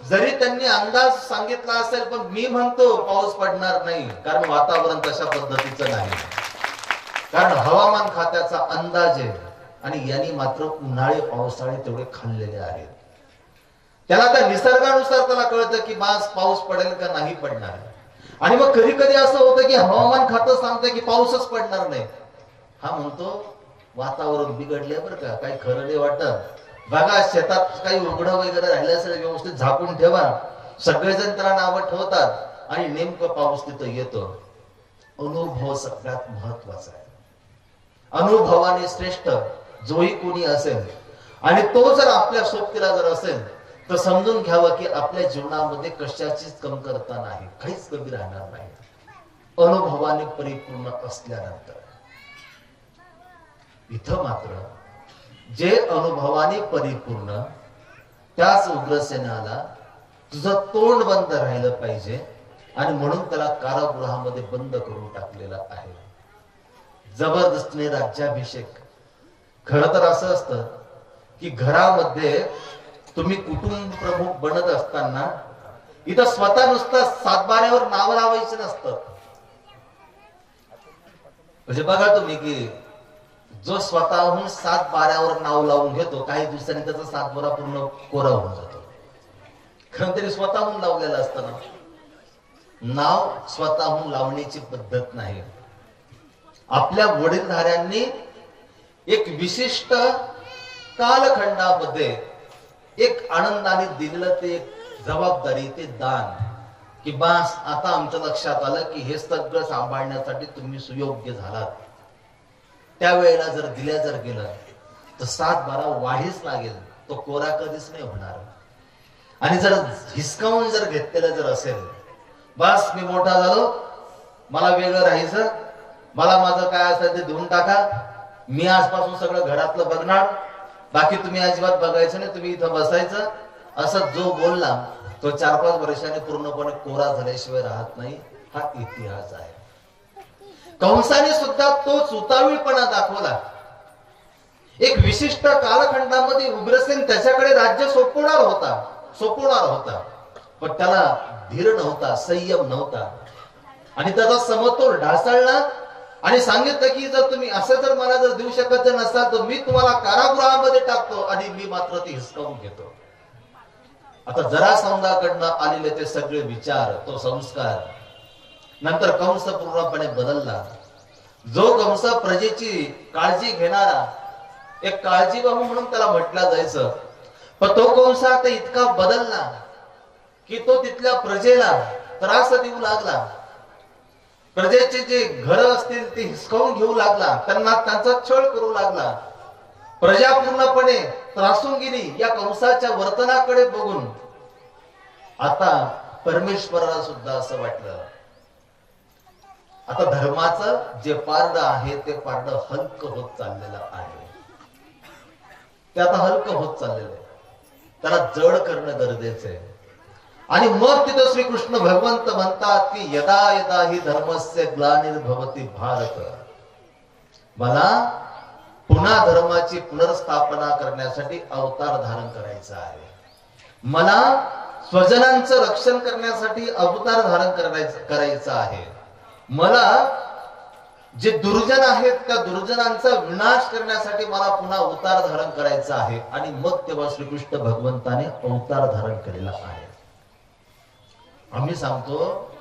जरी त्यांनी अंदाज सांगितला असेल पण मी म्हणतो पाऊस पडणार नाही, कारण वातावरण तशा पद्धतीचं नाही. कारण हवामान खात्याचा अंदाज आहे आणि यांनी मात्र उन्हाळे पावसाळे तेवढे खाल्लेले आहेत. त्याला त्या निसर्गानुसार त्याला कळतं की पाऊस पडेल का नाही पडणार. आणि मग कधी कधी असं होतं की हवामान खातं सांगतं की पाऊसच पडणार नाही. हा म्हणतो वातावरण बिघडले बरं का, काही खरं नाही वाटत. बघा शेतात काही उघडं वगैरे राहिलं असेल व्यवस्थित झाकून ठेवा. सगळेजण त्याला नावं ठेवतात आणि नेमकं पाऊस तिथं येतो. अनुभव सगळ्यात महत्वाचा आहे. अनुभवाने श्रेष्ठ जोही कोणी असेल आणि तो जर आपल्या सोबतीला जर असेल तर समजून घ्यावं की आपल्या जीवनामध्ये कशाचीच कमतरता नाही, काहीच कमी राहणार नाही. अनुभवाने परिपूर्ण असल्यानंतर इथं मात्र जे अनुभवाने परिपूर्ण, त्याच उग्रसेनाला तुझं तोंड बंद राहिलं पाहिजे आणि म्हणून त्याला कारागृहामध्ये बंद करून टाकलेला आहे. जबरदस्तीने राज्याभिषेक. खरं तर असं असतं की घरामध्ये तुम्ही कुटुंब प्रमुख बनत असताना इथं स्वतः नुसतं 7-12वर नाव लावायचं नसतं. म्हणजे बघा तुम्ही की जो स्वतःहून 7-12वर नाव लावून घेतो, काही दिवसांनी त्याचा 7-12 पूर्ण कोरा होऊन जातो. कारण त्याने स्वतःहून लावलेलं असतं ना. नाव स्वतःहून लावण्याची पद्धत नाही. आपल्या वडीलधाऱ्यांनी एक विशिष्ट कालखंडामध्ये एक आनंदाने दिलेलं ते एक जबाबदारी, ते दान, की बास आता आमच्या लक्षात आलं की हे सगळं सांभाळण्यासाठी तुम्ही सुयोग्य झालात. त्यावेळेला जर दिल्या जर गेलं तर 7-12 वाढीच लागेल, तो कोरा कधीच नाही होणार. आणि जर हिसकावून जर घेतलेलं जर असेल, बस मी मोठा झालो, मला वेगळं राहायचं, मला माझं काय असेल ते देऊन टाका, मी आजपासून सगळं घरातलं बघणार, बाकी तुम्ही अजिबात बघायचं नाही, तुम्ही इथं बसायचं, असं जो बोलला तो 4-5 वर्षांनी पूर्णपणे कोरा झाल्याशिवाय राहत नाही. हा इतिहास आहे. कंसाने सुद्धा तो सुतावीळपणा दाखवला. एक विशिष्ट कालखंडामध्ये उग्रसेन त्याच्याकडे राज्य सोपवणार होता, पण त्याला धीर नव्हता, संयम नव्हता, आणि त्याचा समतोल ढासळला. आणि सांगितलं की जर तुम्ही असं जर मला जर देऊ शकत नसाल तर मी तुम्हाला कारागृहामध्ये टाकतो आणि मी मात्र ते हिसकावून घेतो. आता जरासंधाकडनं आलेले ते सगळे विचार, तो संस्कार, नंतर कंस पूर्णपणे बदलला. जो कंस प्रजेची काळजी घेणारा एक काळजीवाहू म्हणून त्याला म्हटलं जायचं, पण तो कंस आता इतका बदलला की तो तिथल्या प्रजेला त्रास देऊ लागला. प्रजेचे जे घर असतील ते हिसकावून घेऊ लागला, त्यांना त्यांचा छळ करू लागला. प्रजा पूर्णपणे त्रासून गेली या कंसाच्या वर्तनाकडे बघून. आता परमेश्वराला सुद्धा असं वाटलं, आता धर्माचं जे पारडं आहे ते पारडं हलकं होत चाललेलं आहे, ते आता हलकं होत चाललेलं आहे, त्याला जड करणं गरजेचं आहे. आणि मग तिथं श्रीकृष्ण भगवंत म्हणतात की यदा यदा ही धर्मस्य ग्लानिर्भवति भारत, मला पुन्हा धर्माची पुनर्स्थापना करण्यासाठी अवतार धारण करायचा आहे, मला स्वजनांचं रक्षण करण्यासाठी अवतार धारण करायचं आहे, मला जे दुर्जन आहेत त्या दुर्जनांचा विनाश करण्यासाठी मला पुन्हा अवतार धारण करायचा आहे. आणि मग तेव्हा श्रीकृष्ण भगवंताने अवतार धारण केलेला आहे. आम्ही सांगतो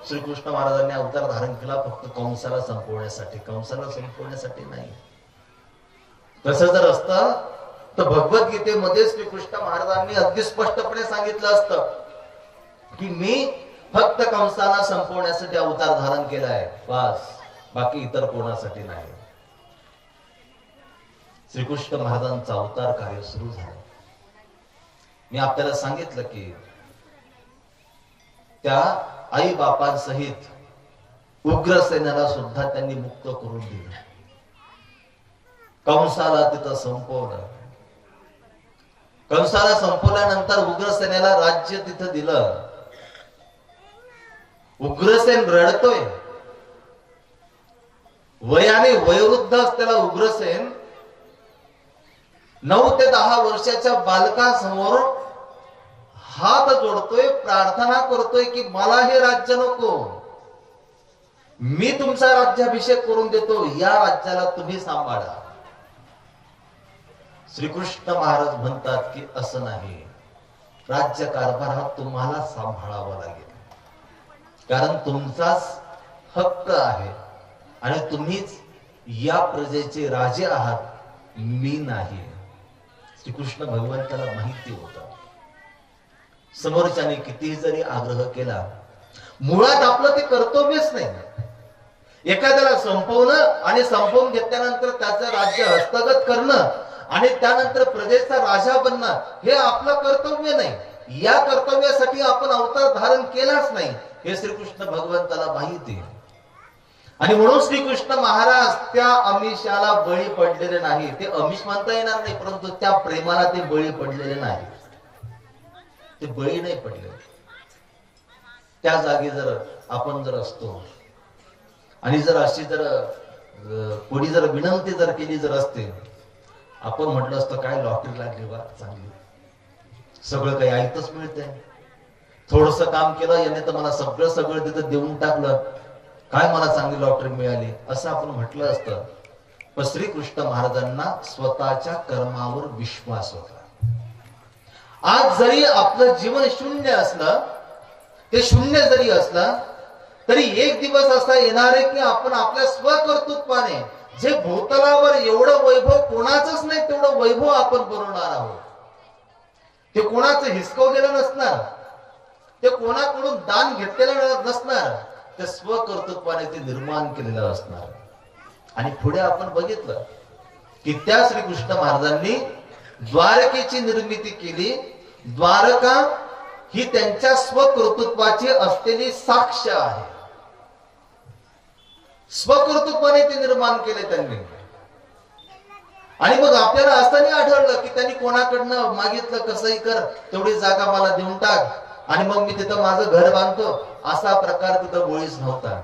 श्रीकृष्ण महाराजांनी अवतार धारण केला फक्त कंसाला संपवण्यासाठी नाही. तसं जर असतं तर भगवद्गीतेमध्ये श्रीकृष्ण महाराजांनी अगदी स्पष्टपणे सांगितलं असतं की मी फक्त कंसाला संपवण्यासाठी अवतार धारण केलाय, बस, बाकी इतर कोणासाठी नाही. श्रीकृष्ण महाराजांचा अवतार कार्य सुरू झालं. मी आपल्याला सांगितलं की त्या आई बापांसहित उग्रसेनाला सुद्धा त्यांनी मुक्त करून दिलं. कंसाला तिथं संपवलं. कंसाला संपवल्यानंतर उग्रसेनेला राज्य तिथं दिलं. उग्रसेन रडतोय. वयाने वयोवृद्ध असलेला उग्रसेन 9 ते 10 वर्षाच्या बालकासमोर हात जोडतोय, प्रार्थना करतोय की मला हे राज्य नको, मी तुमचा राज्याभिषेक करून देतो, या राज्याला तुम्ही सांभाळा. श्रीकृष्ण महाराज म्हणतात की असं नाही, राज्यकारभार हा तुम्हाला सांभाळावा लागेल, कारण तुमचाच हक्क आहे आणि तुम्हीच या प्रजेचे राजे आहात, मी नाही. श्रीकृष्ण भगवंताला माहिती होतं. समोरच्याने कितीही जरी आग्रह केला, मुळात आपलं ते कर्तव्यच नाही. एखाद्याला संपवणं आणि संपवून घेतल्यानंतर त्याचं राज्य हस्तगत करणं आणि त्यानंतर प्रजेचा राजा बनणं हे आपलं कर्तव्य नाही. या कर्तव्यासाठी आपण अवतार धारण केलाच नाही हे श्रीकृष्ण भगवंताला माहिती आहे. आणि म्हणून श्रीकृष्ण महाराज त्या अमिषाला बळी पडलेले नाही. ते अमिष म्हणता येणार नाही, परंतु त्या प्रेमाला ते बळी पडलेले नाही. ते बळी नाही पडले. त्या जागी जर आपण जर असतो आणि जर अशी जर कोणी जर विनंती जर केली जर असते, आपण म्हटलं असतं काय लॉटरी लागली बा चांगली, सगळं काही ऐकतच मिळतंय, थोडस काम केलं याने तर मला सगळं तिथं देऊन टाकलं, काय मला चांगली लॉटरी मिळाली, असं आपण म्हटलं असतं. पण श्रीकृष्ण महाराजांना स्वतःच्या कर्मावर विश्वास होता. आज जरी आपलं जीवन शून्य असलं, ते शून्य जरी असलं तरी एक दिवस असा येणार आहे की आपण आपल्या स्वकर्तृत्वाने जे भूतलावर एवढं वैभव कोणाचंच नाही तेवढं वैभव आपण बनवणार आहोत. ते कोणाचं हिसकवलेलं नसणार, ते कोणाकडून दान घेतलेलं नसणार, ते स्वकर्तृत्वाने ते निर्माण केलेलं असणार. आणि पुढे आपण बघितलं की त्या श्रीकृष्ण महाराजांनी द्वारकेची निर्मिती केली. द्वारका ही त्यांच्या स्वकर्तृत्वाची असलेली साक्ष आहे. स्वकर्तृत्वाने ते निर्माण केले त्यांनी. आणि मग आपल्याला असं नाही आढळलं की त्यांनी कोणाकडनं मागितलं कसंही कर, तेवढी जागा मला देऊन टाक आणि मग मी तिथं माझं घर बांधतो, असा प्रकार तिथं मुळीच नव्हता.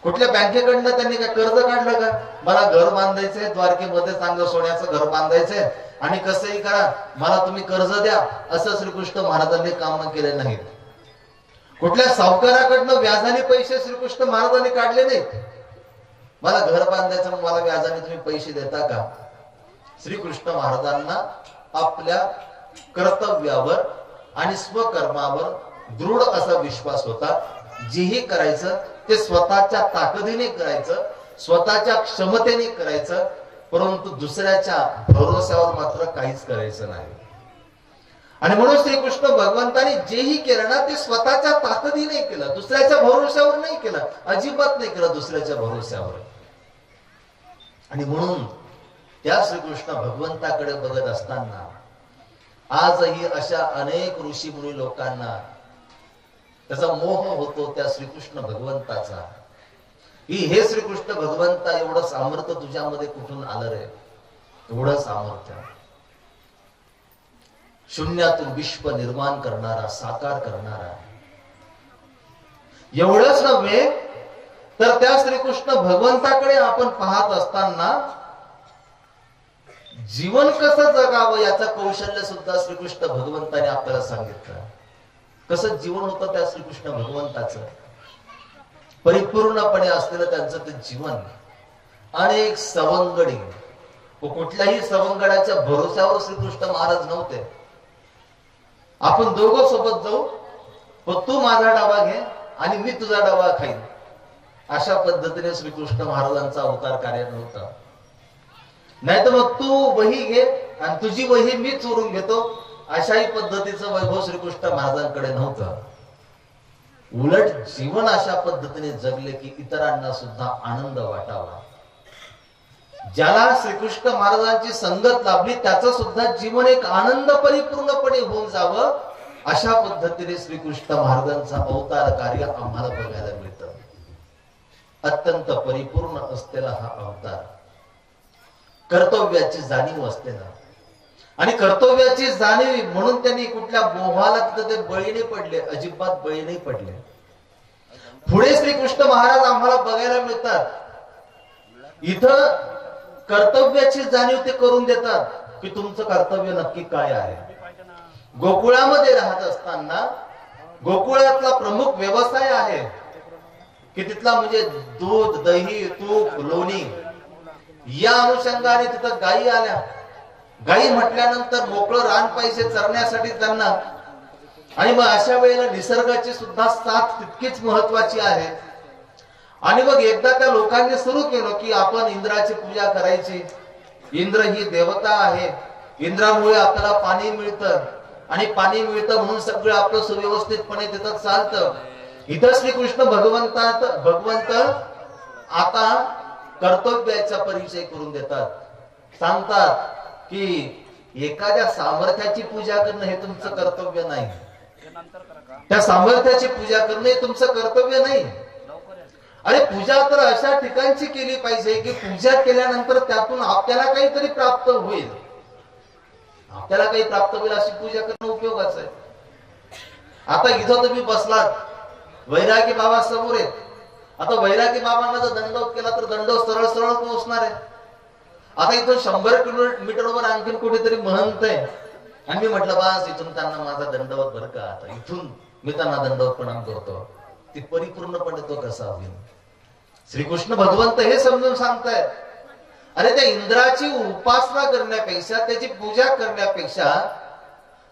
कुठल्या बँकेकडनं त्यांनी काय कर्ज काढलं का? मला घर बांधायचंय द्वारकेमध्ये, चांगलं सोन्याचं घर बांधायचंय आणि कसंही करा, मला तुम्ही कर्ज द्या, असं श्रीकृष्ण महाराजांनी काम केले नाहीत. कुठल्या सावकाराकडनं व्याजाने पैसे श्रीकृष्ण महाराजांनी काढले नाहीत. मला घर बांधायचं, मला व्याजाने तुम्ही पैसे देता का? श्रीकृष्ण महाराजांना आपल्या कर्तव्यावर आणि स्वकर्मावर दृढ असा विश्वास होता. जेही करायचं ते स्वतःच्या ताकदीने करायचं, स्वतःच्या क्षमतेने करायचं, परंतु दुसऱ्याच्या भरोश्यावर मात्र काहीच करायचं नाही. आणि म्हणून श्रीकृष्ण भगवंतानी जेही केलं ना ते स्वतःच्या ताकदीने केलं, दुसऱ्याच्या भरोश्यावर नाही केलं, अजिबात नाही केलं दुसऱ्याच्या भरोश्यावर. आणि म्हणून त्या श्रीकृष्ण भगवंताकडे बघत असताना आजही अशा अनेक ऋषी मुनी लोकांना त्याचा मोह होतो त्या श्रीकृष्ण भगवंताचा, की हे श्रीकृष्ण भगवंता एवढं सामर्थ्य तुझ्यामध्ये कुठून आलं रे? एवढं सामर्थ्य, शून्यातून विश्व निर्माण करणारा, साकार करणारा. एवढंच नव्हे तर त्या श्रीकृष्ण भगवंताकडे आपण पाहत असताना जीवन कसं जगावं याचं कौशल्य सुद्धा श्रीकृष्ण भगवंताने आपल्याला सांगितलं. कसं जीवन होतं त्या श्रीकृष्ण भगवंताचं, परिपूर्णपणे असलेलं त्यांचं ते जीवन. अनेक सवंगडी, कुठल्याही सवंगडाच्या भरोश्यावर श्रीकृष्ण महाराज नव्हते. आपण दोघं सोबत जाऊ, पण तू माझा डावा घे आणि मी तुझा डावा खाईन, अशा पद्धतीने श्रीकृष्ण महाराजांचा अवतार कार्य नव्हता. नाही तर मग तू वही घे आणि तुझी वही मी चोरून घेतो, अशाही पद्धतीचं वैभव श्रीकृष्ण महाराजांकडे नव्हतं. उलट जीवन अशा पद्धतीने जगले की इतरांना सुद्धा आनंद वाटावा. ज्याला श्रीकृष्ण महाराजांची संगत लाभली त्याचं सुद्धा जीवन एक आनंद परिपूर्णपणे होऊन जावं, अशा पद्धतीने श्रीकृष्ण महाराजांचा अवतार कार्य आम्हाला बघायला मिळतं. अत्यंत परिपूर्ण असलेला हा अवतार, कर्तव्याची जाणीव असलेला. आणि कर्तव्याची जाणीव म्हणून त्यांनी कुठल्या मोहाला तिथं ते बळी नाही पडले, अजिबात बळी नाही पडले. पुढे श्रीकृष्ण महाराज आम्हाला बघायला मिळतात, इथं कर्तव्याची जाणीव ते करून देतात की तुमचं कर्तव्य नक्की काय आहे. गोकुळामध्ये राहत असताना गोकुळातला प्रमुख व्यवसाय आहे की तिथला म्हणजे दूध, दही, तूप, लोणी, या अनुषंगाने तिथं गायी आल्या. गायी म्हटल्यानंतर मोकळं रान पाहिजे चरण्यासाठी त्यांना. आणि मग अशा वेळेला निसर्गाची सुद्धा साथ तितकीच महत्वाची आहे. आणि मग एकदा त्या लोकांनी सुरू केलं की आपण इंद्राची पूजा करायची. इंद्र ही देवता आहे, इंद्रामुळे आपल्याला पाणी मिळतं आणि पाणी मिळतं म्हणून सगळं आपलं सुव्यवस्थितपणे तिथं चालतं. इथं श्रीकृष्ण भगवंत आता कर्तव्याचा परिचय करून देतात. सांगतात की एखाद्या सामर्थ्याची पूजा करणं हे तुमचं कर्तव्य नाही, त्या सामर्थ्याची पूजा करणं हे तुमचं कर्तव्य नाही. अरे पूजा तर अशा ठिकाणची केली पाहिजे की पूजा केल्यानंतर त्यातून आपल्याला काहीतरी प्राप्त होईल, आपल्याला काही प्राप्त होईल अशी पूजा करणं उपयोगाचं आहे. आता इथं तुम्ही बसलात, वैरागी बाबा समोर आहेत. आता वैरागी बाबांना जर दंडवत केला तर दंडवत सरळ सरळ पोहोचणार आहे. आता इथून 100 किलोमीटरवर आणखीन कुठेतरी महंत आहे आणि मी म्हटलं बस इथून त्यांना माझा दंडवत बरं का, आता इथून मी त्यांना दंडवत प्रणाम करतो. ती परिपूर्णपणे तो कसा होईल? श्रीकृष्ण भगवंत हे समजून सांगतायत, अरे त्या इंद्राची उपासना करण्यापेक्षा, त्याची पूजा करण्यापेक्षा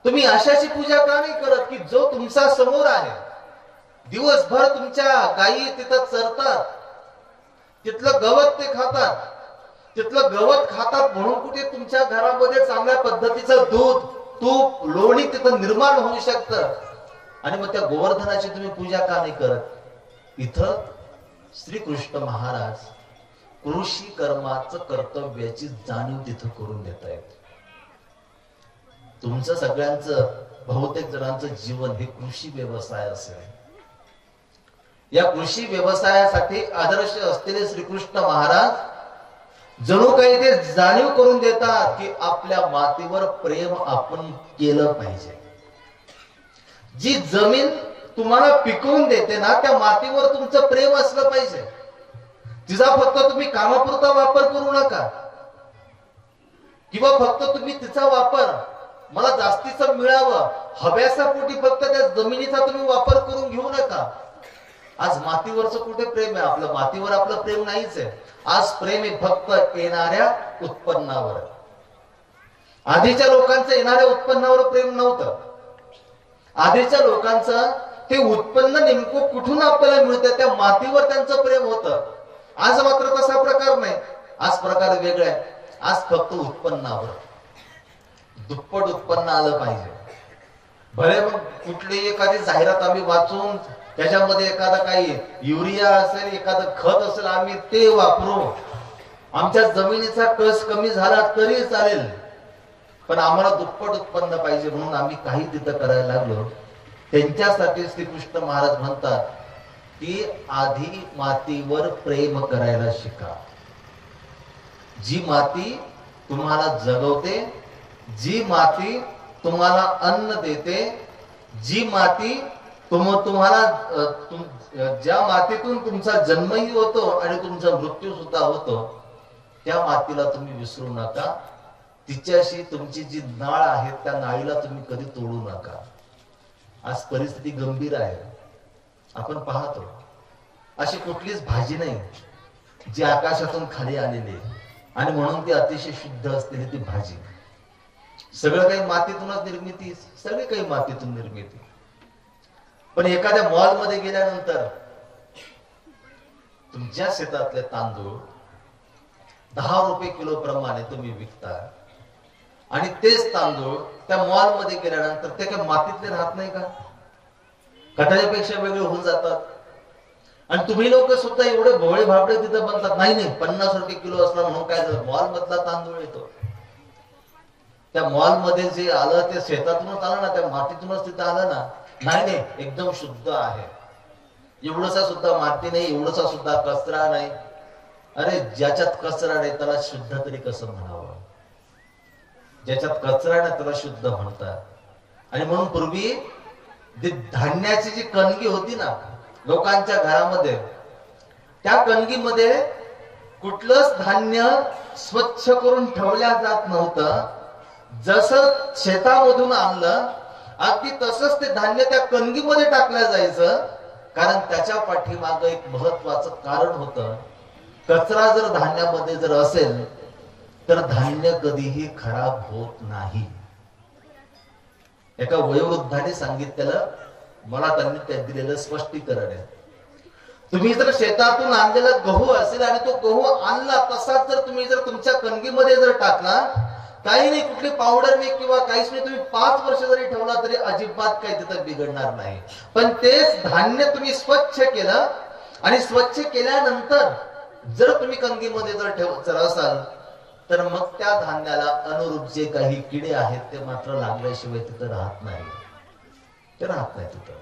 तुम्ही अशाची पूजा का नाही करत की जो तुमचा समोर आहे. दिवसभर तुमच्या गायी तिथं चरतात, तिथलं गवत ते खातात, तिथलं गवत खातात म्हणून कुठे तुमच्या घरामध्ये चांगल्या पद्धतीचं दूध, तूप, लोणी तिथं निर्माण होऊ शकतं. आणि मग त्या गोवर्धनाची तुम्ही पूजा का नाही करत? इथं श्रीकृष्ण महाराज कृषी कर्माचं कर्तव्याची जाणीव तिथं करून देता येते. तुमचं सगळ्यांचं बहुतेक जणांचं जीवन हे कृषी व्यवसाय असेल. या कृषी व्यवसायासाठी आदर्श असलेले श्रीकृष्ण महाराज जणू काही ते जाणीव करून देतात की आपल्या मातीवर प्रेम आपण केलं पाहिजे. जी जमीन तुम्हाला पिकवून देते ना, त्या मातीवर तुमचं प्रेम असलं पाहिजे. तिचा फक्त तुम्ही कामापुरता वापर करू नका, किंवा फक्त तुम्ही तिचा वापर मला जास्तीचं मिळावं हव्यासा पोटी फक्त त्या जमिनीचा तुम्ही वापर करून घेऊ नका. आज मातीवरचं कुठे प्रेम आहे? आपलं मातीवर आपलं प्रेम नाहीच आहे. आज प्रेम आहे फक्त येणाऱ्या उत्पन्नावर. आधीच्या लोकांचं येणाऱ्या उत्पन्नावर प्रेम नव्हतं. आधीच्या लोकांचं ते उत्पन्न नेमकं कुठून आपल्याला मिळतं त्या मातीवर त्यांचं प्रेम होतं. आज मात्र तसा प्रकार नाही. आज प्रकार वेगळा आहे. आज फक्त उत्पन्नावर. दुप्पट उत्पन्न आलं पाहिजे. भले मग कुठली एखादी जाहिरात आम्ही वाचून त्याच्यामध्ये एखादा काही युरिया असेल, एखादं खत असेल, आम्ही ते वापरू. आमच्या जमिनीचा कस कमी झाला तरी चालेल, पण आम्हाला दुप्पट उत्पन्न पाहिजे म्हणून आम्ही काही तिथं करायला लागलो. त्यांच्यासाठी श्रीकृष्ण महाराज म्हणतात की आधी मातीवर प्रेम करायला शिका. जी माती तुम्हाला जगवते, जी माती तुम्हाला अन्न देते, जी माती तुम्हाला ज्या मातीतून तुमचा जन्मही होतो आणि तुमचा मृत्यू सुद्धा होतो, त्या मातीला तुम्ही विसरू नका. तिच्याशी तुमची जी नाळ आहे त्या नाळीला तुम्ही कधी तोडू नका. आज परिस्थिती गंभीर आहे. आपण पाहतो अशी कुठलीच भाजी नाही जी आकाशातून खाली आलेली आहे आणि म्हणून ती अतिशय शुद्ध असलेली ती भाजी. सगळं काही मातीतूनच निर्मिती, सगळे काही मातीतून निर्मिती. पण एखाद्या मॉल मध्ये गेल्यानंतर तुमच्या शेतातले तांदूळ 10 रुपये किलो प्रमाणे तुम्ही विकता आणि तेच तांदूळ त्या मॉल मध्ये गेल्यानंतर ते काय मातीतले राहत नाही का? कटाच्या पेक्षा वेगळे होऊन जातात. आणि तुम्ही लोक सुद्धा एवढे भोळे भाबडे तिथं बनतात. नाही 50 रुपये किलो असला म्हणून काय झालं, मॉल मधला तांदूळ येतो. त्या मॉल मध्ये जे आलं ते शेतातूनच आलं ना, त्या मातीतूनच तिथं आलं ना. नाही एकदम शुद्ध आहे. एवढसा सुद्धा माती नाही, एवढसा सुद्धा कचरा नाही. अरे ज्याच्यात कचरा नाही त्याला शुद्ध तरी कसं म्हणावं? ज्याच्यात कचरा नाही त्याला शुद्ध म्हणतात. आणि म्हणून पूर्वी धान्याची जी कणगी होती ना लोकांच्या घरामध्ये, त्या कणगीमध्ये कुठलंच धान्य स्वच्छ करून ठेवल्या जात नव्हतं. जसं शेतामधून आणलं अगदी तसंच ते धान्य त्या कणगीमध्ये टाकलं जायचं. कारण त्याच्या पाठीमागं एक महत्वाचं कारण होतं. कचरा जर धान्यामध्ये जर असेल तर धान्य कधीही खराब होत नाही. एका वयोवृद्धाने सांगितलेलं मला त्यांनी त्या दिलेलं स्पष्टीकरण आहे. तुम्ही जर शेतातून आणलेला गहू असेल आणि तो गहू आणला तसाच जर तुम्ही जर तुमच्या कणगीमध्ये जर टाकला, काही नाही कुठली पावडर नाही किंवा काहीच नाही, तुम्ही 5 वर्ष जरी ठेवला तरी अजिबात काही तिथं बिघडणार नाही. पण तेच धान्य तुम्ही स्वच्छ केलं आणि स्वच्छ केल्यानंतर जर तुम्ही कणगीमध्ये जर असाल तर मग त्या धान्याला अनुरूप जे काही किडे आहेत ते मात्र लागल्याशिवाय तिथं राहत नाही. ते राहत नाही तिथं.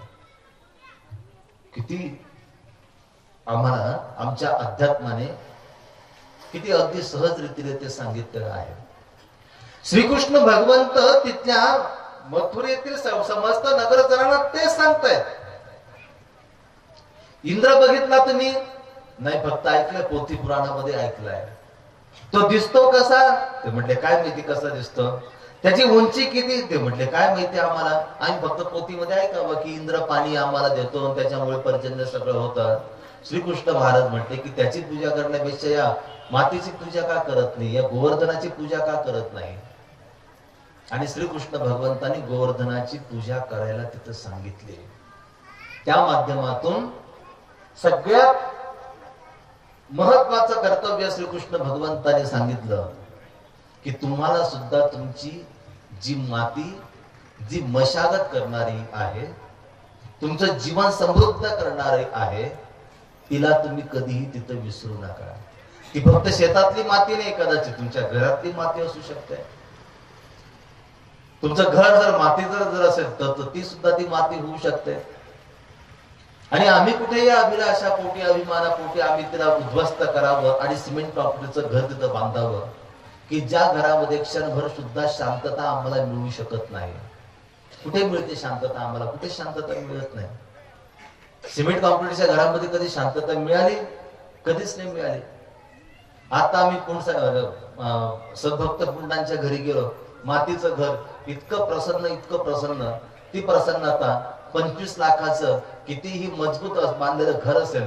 किती आम्हाला आमच्या अध्यात्माने किती अगदी सहज रीतीने ते सांगितलेलं आहे. श्रीकृष्ण भगवंत तिथल्या मथुरेतील समस्त नगरजनांना ते सांगतायत. इंद्र बघितला तुम्ही? नाही, फक्त ऐकलंय, पोथी पुराणामध्ये ऐकलाय. तो दिसतो कसा? ते म्हटले काय माहिती कसा दिसतो. त्याची उंची किती? ते म्हटले काय माहिती आम्हाला, आम्ही फक्त पोथीमध्ये ऐकावं की इंद्र पाणी आम्हाला देतो त्याच्यामुळे पर्जन्य सगळं होतं. श्रीकृष्ण महाराज म्हटले की त्याची पूजा करण्यापेक्षा या मातीची पूजा का करत नाही, या गोवर्धनाची पूजा का करत नाही? आणि श्रीकृष्ण भगवंतांनी गोवर्धनाची पूजा करायला तिथं सांगितले. त्या माध्यमातून सगळ्यात महत्वाचं कर्तव्य श्रीकृष्ण भगवंताने सांगितलं की तुम्हाला सुद्धा तुमची जी माती जी मशागत करणारी आहे, तुमचं जीवन समृद्ध करणारे आहे, तिला तुम्ही कधीही तिथं विसरू नका. ती फक्त शेतातली माती नाही, कदाचित तुमच्या घरातली माती असू शकते. तुमचं घर जर मातीचं जर असेल तर ती सुद्धा ती माती होऊ शकते. आणि आम्ही कुठेही अभिलाषा पोटी अभिमानापोटी आम्ही तिला उद्ध्वस्त करावं आणि सिमेंट कॉन्क्रीटचं घर तिथं बांधावं की ज्या घरामध्ये क्षणभर सुद्धा शांतता आम्हाला मिळू शकत नाही. कुठे मिळते शांतता आम्हाला? कुठे शांतता मिळत नाही. सिमेंट कॉन्क्रीटच्या घरामध्ये कधी शांतता मिळाली? कधीच नाही मिळाली. आता आम्ही सद्भक्त पुंडांच्या घरी गेलो, मातीचं घर, इतकं प्रसन्न, ती प्रसन्नता 25 लाखाचं कितीही मजबूत बांधलेलं घर असेल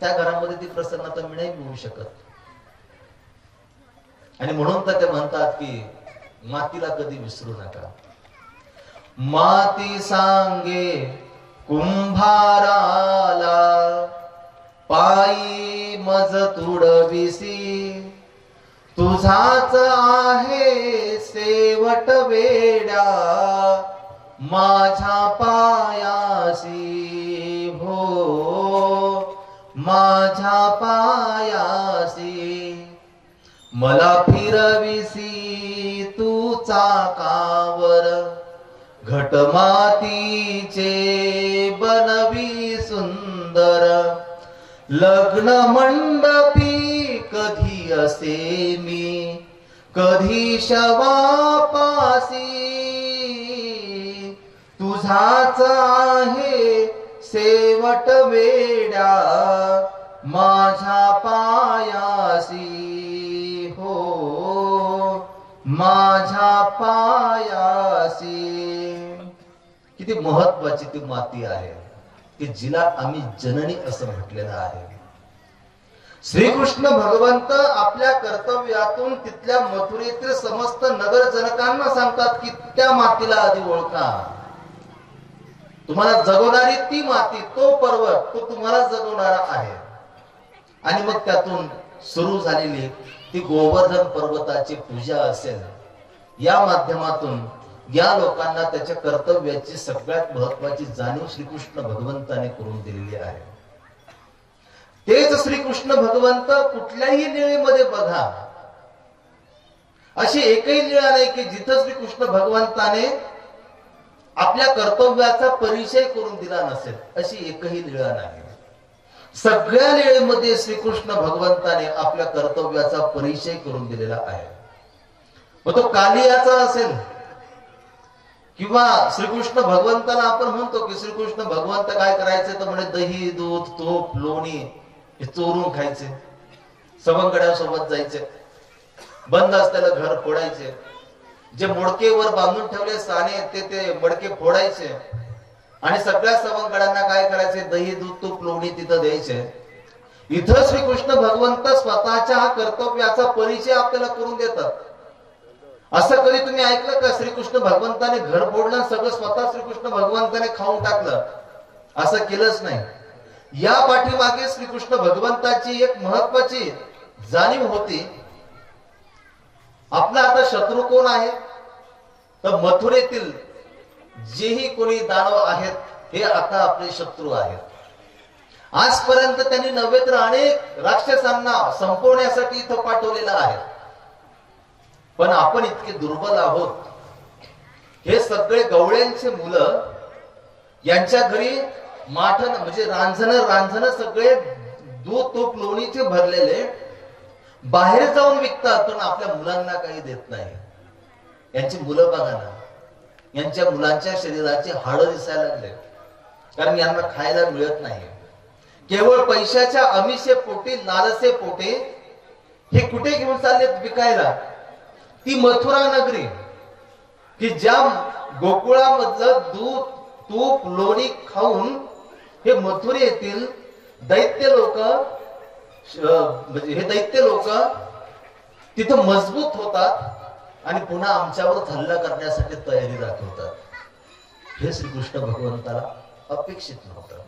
त्या घरामध्ये ती प्रसन्नता मिळू शकत. आणि म्हणून तर ते म्हणतात की मातीला कधी विसरू नका. माती सांगे कुंभाराला पायी मज तुडविसी, तुझाच आहे शेवट वेड्या माझ्या पायासी. हो माझ्या पायासी मला फिरविसी तू चाकावर, घटमातीचे बनवी सुंदर. लग्न मंडपी कधी असे मी, कधी शवापासी. तुझाच आहे शेवट वेड्या माझ्या पायासी. हो माझ्या पायासी. किती महत्वाची ती माती आहे की जिला आम्ही जननी असं म्हटलेलं आहे. श्रीकृष्ण भगवंत आपल्या कर्तव्यातून तिथल्या मथुरेतील समस्त नगरजनकांना सांगतात की त्या मातीला आधी ओळखा. तुम्हाला जगवणारी ती माती, तो पर्वत, तो तुम्हाला जगवणारा आहे. आणि मग त्यातून सुरू झालेली ती गोवर्धन पर्वताची पूजा असेल, या माध्यमातून या लोकांना त्याच्या कर्तव्याची सगळ्यात महत्वाची जाणीव श्रीकृष्ण भगवंताने करून दिलेली आहे. तेच श्रीकृष्ण भगवंत कुठल्याही लीळेमध्ये बघा, अशी एकही लीळा नाही की जिथं श्रीकृष्ण भगवंताने आपल्या कर्तव्याचा परिचय करून दिला नसेल. अशी एकही लीळा नाही. सगळ्या लीळेमध्ये श्रीकृष्ण भगवंताने आपल्या कर्तव्याचा परिचय करून दिलेला आहे. मग तो कालियाचा असेल किंवा श्रीकृष्ण भगवंताला आपण म्हणतो की श्रीकृष्ण भगवंत काय करायचे तर म्हणे दही, दूध, तूप, लोणी हे चोरून खायचे, सवंगड्यासोबत जायचे, बंद असलेलं घर फोडायचे, जे मोडकेवर बांधून ठेवले साने ते मडके फोडायचे आणि सगळ्या सवंगड्यांना काय करायचे, दही, दूध, तूप, लोणी तिथं द्यायचे. इथं श्रीकृष्ण भगवंत स्वतःच्या कर्तव्याचा परिचय आपल्याला करून देतात. असं कधी तुम्ही ऐकलं का श्रीकृष्ण भगवंताने घर फोडलं, सगळं स्वतः श्रीकृष्ण भगवंताने खाऊन टाकलं? असं केलंच नाही. या पाठीमागे श्रीकृष्ण भगवंताची एक महत्वाची जाणीव होती. आपला आता शत्रू कोण आहे तर मथुरेतील जेही कोणी दानव आहेत हे आता आपले शत्रू आहेत. आजपर्यंत त्यांनी नव्हे तर अनेक राक्षसांना संपवण्यासाठी इथं पाठवलेलं आहे. पण आपण इतके दुर्बल आहोत. हे सगळे गवळ्यांचे मुलं, यांच्या घरी माठण म्हणजे रांझण सगळे दूध, तूप, लोणीचे भरलेले बाहेर जाऊन विकतात, पण आपल्या मुलांना काही देत नाही. यांची मुलं बघा ना, यांच्या मुलांच्या शरीराची हाडं दिसायला लागले, कारण यांना खायला मिळत नाही. केवळ पैशाच्या अमिषे पोटी, लालसे पोटी हे कुठे घेऊन चाललेत विकायला? ती मथुरा नगरी की ज्या गोकुळामधलं दूध, तूप, लोणी खाऊन हे मथुरेतील दैत्य लोक, म्हणजे हे दैत्य लोक तिथं मजबूत होतात आणि पुन्हा आमच्यावर हल्ला करण्यासाठी तयारी दाखवतात. हे श्रीकृष्ण भगवंताला अपेक्षित नव्हतं.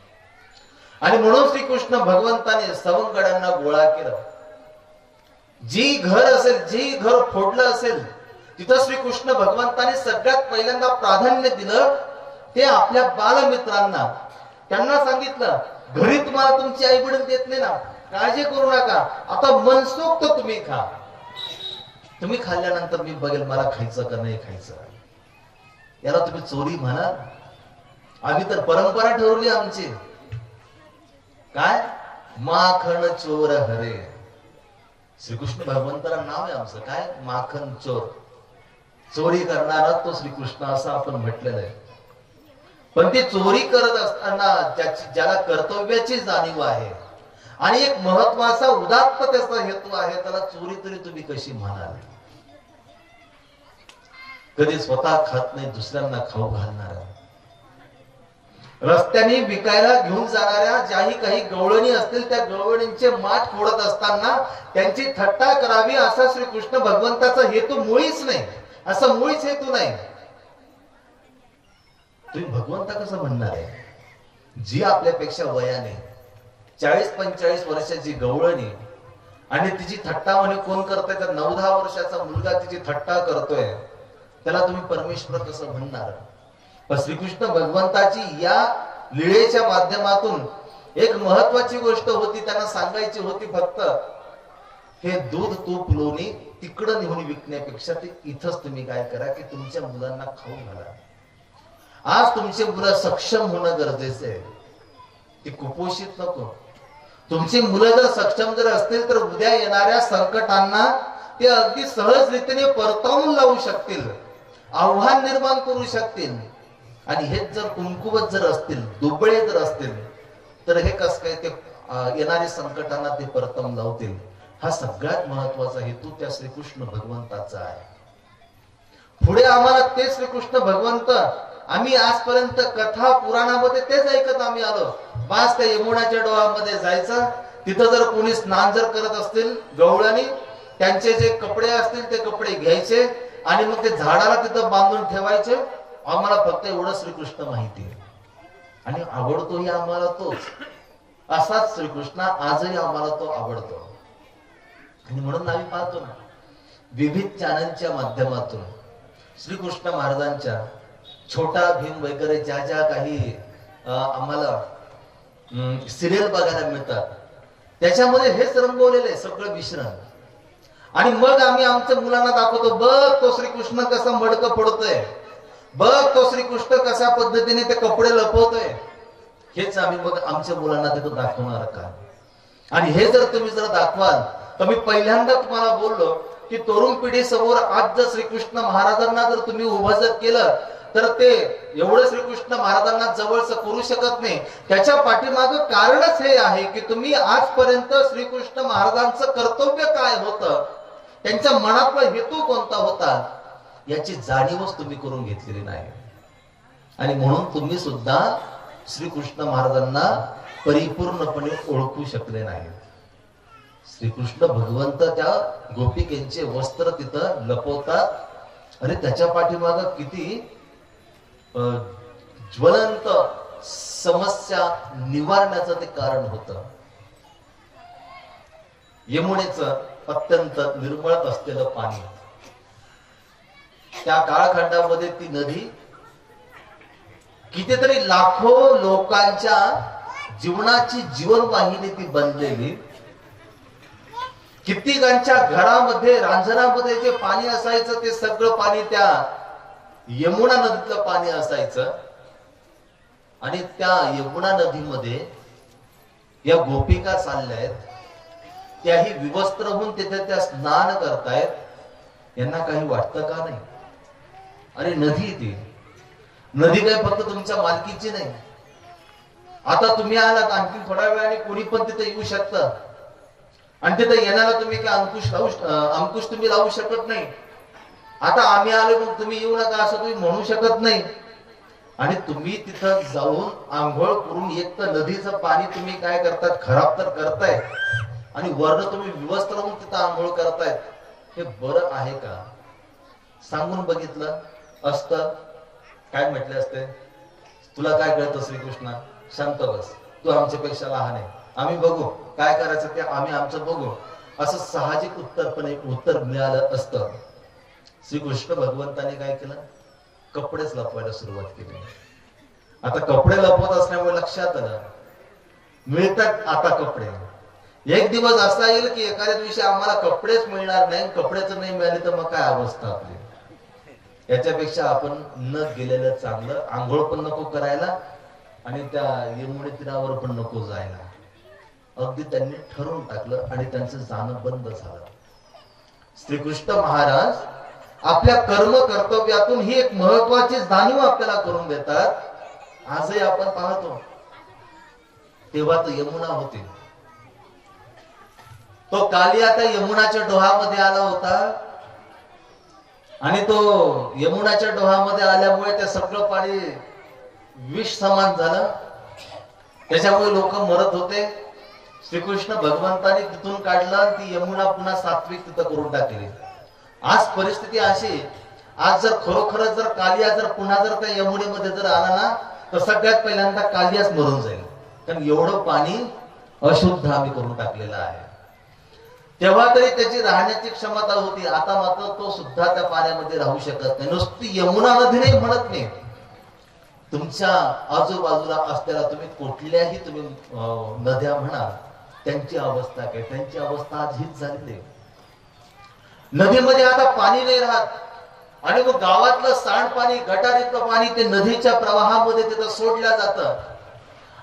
आणि म्हणून श्रीकृष्ण भगवंताने सवंगड्यांना गोळा केलं. जी घर असेल, जी घर फोडलं असेल, तिथं श्रीकृष्ण भगवंताने सगळ्यात पहिल्यांदा प्राधान्य दिलं ते आपल्या बालमित्रांना. त्यांना सांगितलं, घरी तुम्हाला तुमची आई वडील देत नाही ना, काळजी करू नका, आता मनसोक्त तुम्ही खा. तुम्ही खाल्ल्यानंतर मी बघेल मला खायचं का नाही खायचं. याला तुम्ही चोरी म्हणाल? आम्ही तर परंपरा ठरवली आमची. काय? माखन चोर हरे. श्रीकृष्ण भगवंताला नाव आहे आमचं. काय? माखन चोर. चोरी करणारा तो श्रीकृष्ण असं आपण म्हटलेलं आहे. पण ती चोरी करत असताना ज्याला कर्तव्याची जाणीव आहे आणि एक महत्वाचा उदात्त त्याचा हेतू आहे, त्याला चोरी तरी तुम्ही कशी म्हणाल? कधी स्वतः खात नाही, दुसऱ्यांना खाऊ घालणारा, रस्त्याने विकायला घेऊन जाणाऱ्या ज्याही काही गवळणी असतील त्या गवळणींचे माठ फोडत असताना त्यांची थट्टा करावी असा श्रीकृष्ण भगवंताचा हेतू मुळीच नाही. असा मुळीच हेतू नाही. तुम्ही भगवंता कसं म्हणणार आहे? जी आपल्यापेक्षा वयाने 40-45 वर्षाची गवळणी आणि तिची थट्टा म्हणे कोण करतोय? तर 9-10 वर्षाचा मुलगा तिची थट्टा करतोय, त्याला तुम्ही परमेश्वर कसं म्हणणार? पण श्रीकृष्ण भगवंताची या लीळेच्या माध्यमातून एक महत्वाची गोष्ट होती, त्यांना सांगायची होती. फक्त हे दूध तूप लोणी तिकडं नेऊन विकण्यापेक्षा ते इथंच तुम्ही काय करा की तुमच्या मुलांना खाऊ घाला. आज तुमचे मुलं सक्षम होणं गरजेचं आहे. ते कुपोषित नको. तुमची मुलं जर सक्षम जर असतील तर उद्या येणाऱ्या संकटांना ते अगदी सहज रीतीने परतवून लावू शकतील, आव्हान निर्माण करू शकतील. आणि हेच जर कुंकुवत जर असतील, दुबळे जर असतील, तर हे कस काय ते येणाऱ्या संकटांना ते परतवून लावतील. हा सगळ्यात महत्वाचा हेतू त्या श्रीकृष्ण भगवंताचा आहे. पुढे आम्हाला ते श्रीकृष्ण भगवंत आम्ही आजपर्यंत कथा पुराणामध्ये तेच ऐकत आम्ही आलो. बास त्या यमुनाच्या डोहामध्ये जायचं, तिथं जर कोणी स्नान जर करत असतील गवळणी, त्यांचे जे कपडे असतील ते कपडे घ्यायचे आणि मग ते झाडाला तिथं बांधून ठेवायचे. आम्हाला फक्त एवढं श्रीकृष्ण माहिती आहे आणि आवडतोही आम्हाला तोच. असाच श्रीकृष्ण आजही आम्हाला तो आवडतो. आणि म्हणून आम्ही पाहतो ना, विविध चॅनलच्या माध्यमातून श्रीकृष्ण महाराजांच्या छोटा भीम वगैरे ज्या ज्या काही आम्हाला सिरियल बघायला मिळतात त्याच्यामध्ये हेच रंगवलेलं सगळं मिश्रण. आणि मग आम्ही आमच्या मुलांना दाखवतो, बघ तो श्रीकृष्ण कसा मडकं पडतोय, बघ तो श्रीकृष्ण कशा पद्धतीने ते कपडे लपवतोय. हेच आम्ही मग आमच्या मुलांना तिथं दाखवणार का? आणि हे जर तुम्ही जर दाखवाल तर मी पहिल्यांदा तुम्हाला बोललो की तरुण पिढी समोर आज जर श्रीकृष्ण महाराजांना जर तुम्ही उभं जर केलं तर ते एवढं श्रीकृष्ण महाराजांना जवळच करू शकत नाही. त्याच्या पाठीमागं कारणच हे आहे की तुम्ही आजपर्यंत श्रीकृष्ण महाराजांचं कर्तव्य काय होतं, त्यांच्या मनातला हेतू कोणता होता, याची जाणीवच तुम्ही करून घेतलेली नाही. आणि म्हणून तुम्ही सुद्धा श्रीकृष्ण महाराजांना परिपूर्णपणे ओळखू शकले नाही. श्रीकृष्ण भगवंत त्या गोपिकेंचे वस्त्र तिथं लपवतात आणि त्याच्या पाठीमागं किती ज्वलंत समस्या निवारण्याचं ते कारण होतं. यमुनेचं अत्यंत निर्मळत असलेलं पाणी, त्या काळखंडामध्ये ती नदी कितीतरी लाखो लोकांच्या जीवनाची जीवनवाहिनी ती बनलेली. कित्येकांच्या घरामध्ये रांजणामध्ये जे पाणी असायचं ते सगळं पाणी त्या यमुना नदीतलं पाणी असायचं. आणि त्या यमुना नदीमध्ये या गोपिका चालल्यात, त्याही विवस्त्र होऊन तिथे त्या स्नान करतायत. यांना काही वाटतं का नाही? आणि नदी ती नदी काय फक्त तुमच्या मालकीची नाही. आता तुम्ही आलात, आणखी थोड्या वेळाने कोणी पण तिथे येऊ शकतं आणि तिथे येण्याला तुम्ही काय अंकुश तुम्ही लावू शकत नाही. आता आम्ही आलो मग तुम्ही येऊ नका असं तुम्ही म्हणू शकत नाही. आणि तुम्ही तिथं जाऊन आंघोळ करून एक तर नदीचं पाणी तुम्ही काय करतात, खराब तर करताय आणि वर्ण तुम्ही विवस्त्र होऊन तिथं आंघोळ करतायत. हे बरं आहे का? सांगून बघितलं असतं काय म्हटले असते, तुला काय कळतं श्रीकृष्णा, शांत बस, तू आमच्यापेक्षा लहान आहे, आम्ही बघू काय करायचं ते आम्ही आमचं बघू, असं साहजिक उत्तर मिळालं असतं. श्रीकृष्ण भगवंताने काय केलं? कपडेच लपवायला सुरुवात केली. आता कपडे लपवत असल्यामुळे लक्षात आलं, मिळतात आता कपडे. एक दिवस असा येईल की एखाद्या दिवशी आम्हाला कपडेच मिळणार नाही, कपडेच नाही मिळाले तर मग काय अवस्था आपली. याच्यापेक्षा आपण न गेलेलं चांगलं. आंघोळ पण नको करायला आणि त्या यमुने तीरावर पण नको जायला. अगदी त्यांनी ठरवून टाकलं आणि त्यांचं जाणं बंद झालं. श्रीकृष्ण महाराज आपल्या कर्म कर्तव्यातून ही एक महत्वाची जाणीव आपल्याला करून देतात. आजही आपण पाहतो, तेव्हा तो यमुना होती, तो कालिया त्या यमुनाच्या डोहामध्ये आला होता आणि तो यमुनाच्या डोहामध्ये आल्यामुळे ते सगळं पाणी विष समान झालं. त्याच्यामुळे लोक मरत होते. श्रीकृष्ण भगवंताने तिथून काढलं आणि ती यमुना पुन्हा सात्विक तिथं करून टाकली. आज परिस्थिती अशी, आज जर खरोखर जर कालिया जर पुन्हा जर त्या यमुनेमध्ये जर आला ना तर सगळ्यात पहिल्यांदा कालियाच मरून जाईल, कारण एवढं पाणी अशुद्ध आम्ही करून टाकलेलं आहे. तेव्हा तरी त्याची राहण्याची क्षमता होती, आता मात्र तो सुद्धा त्या पाण्यामध्ये राहू शकत नाही. नुसती यमुना नदी नाही म्हणत नाही, तुमच्या आजूबाजूला असलेला तुम्ही कुठल्याही तुम्ही नद्या म्हणा, त्यांची अवस्था काय, त्यांची अवस्था आज हीच झालेली आहे. नदीमध्ये आता पाणी नाही राहत आणि मग गावातलं सांडपाणी, गटारीतलं पाणी ते नदीच्या प्रवाहामध्ये तिथं सोडलं जातं.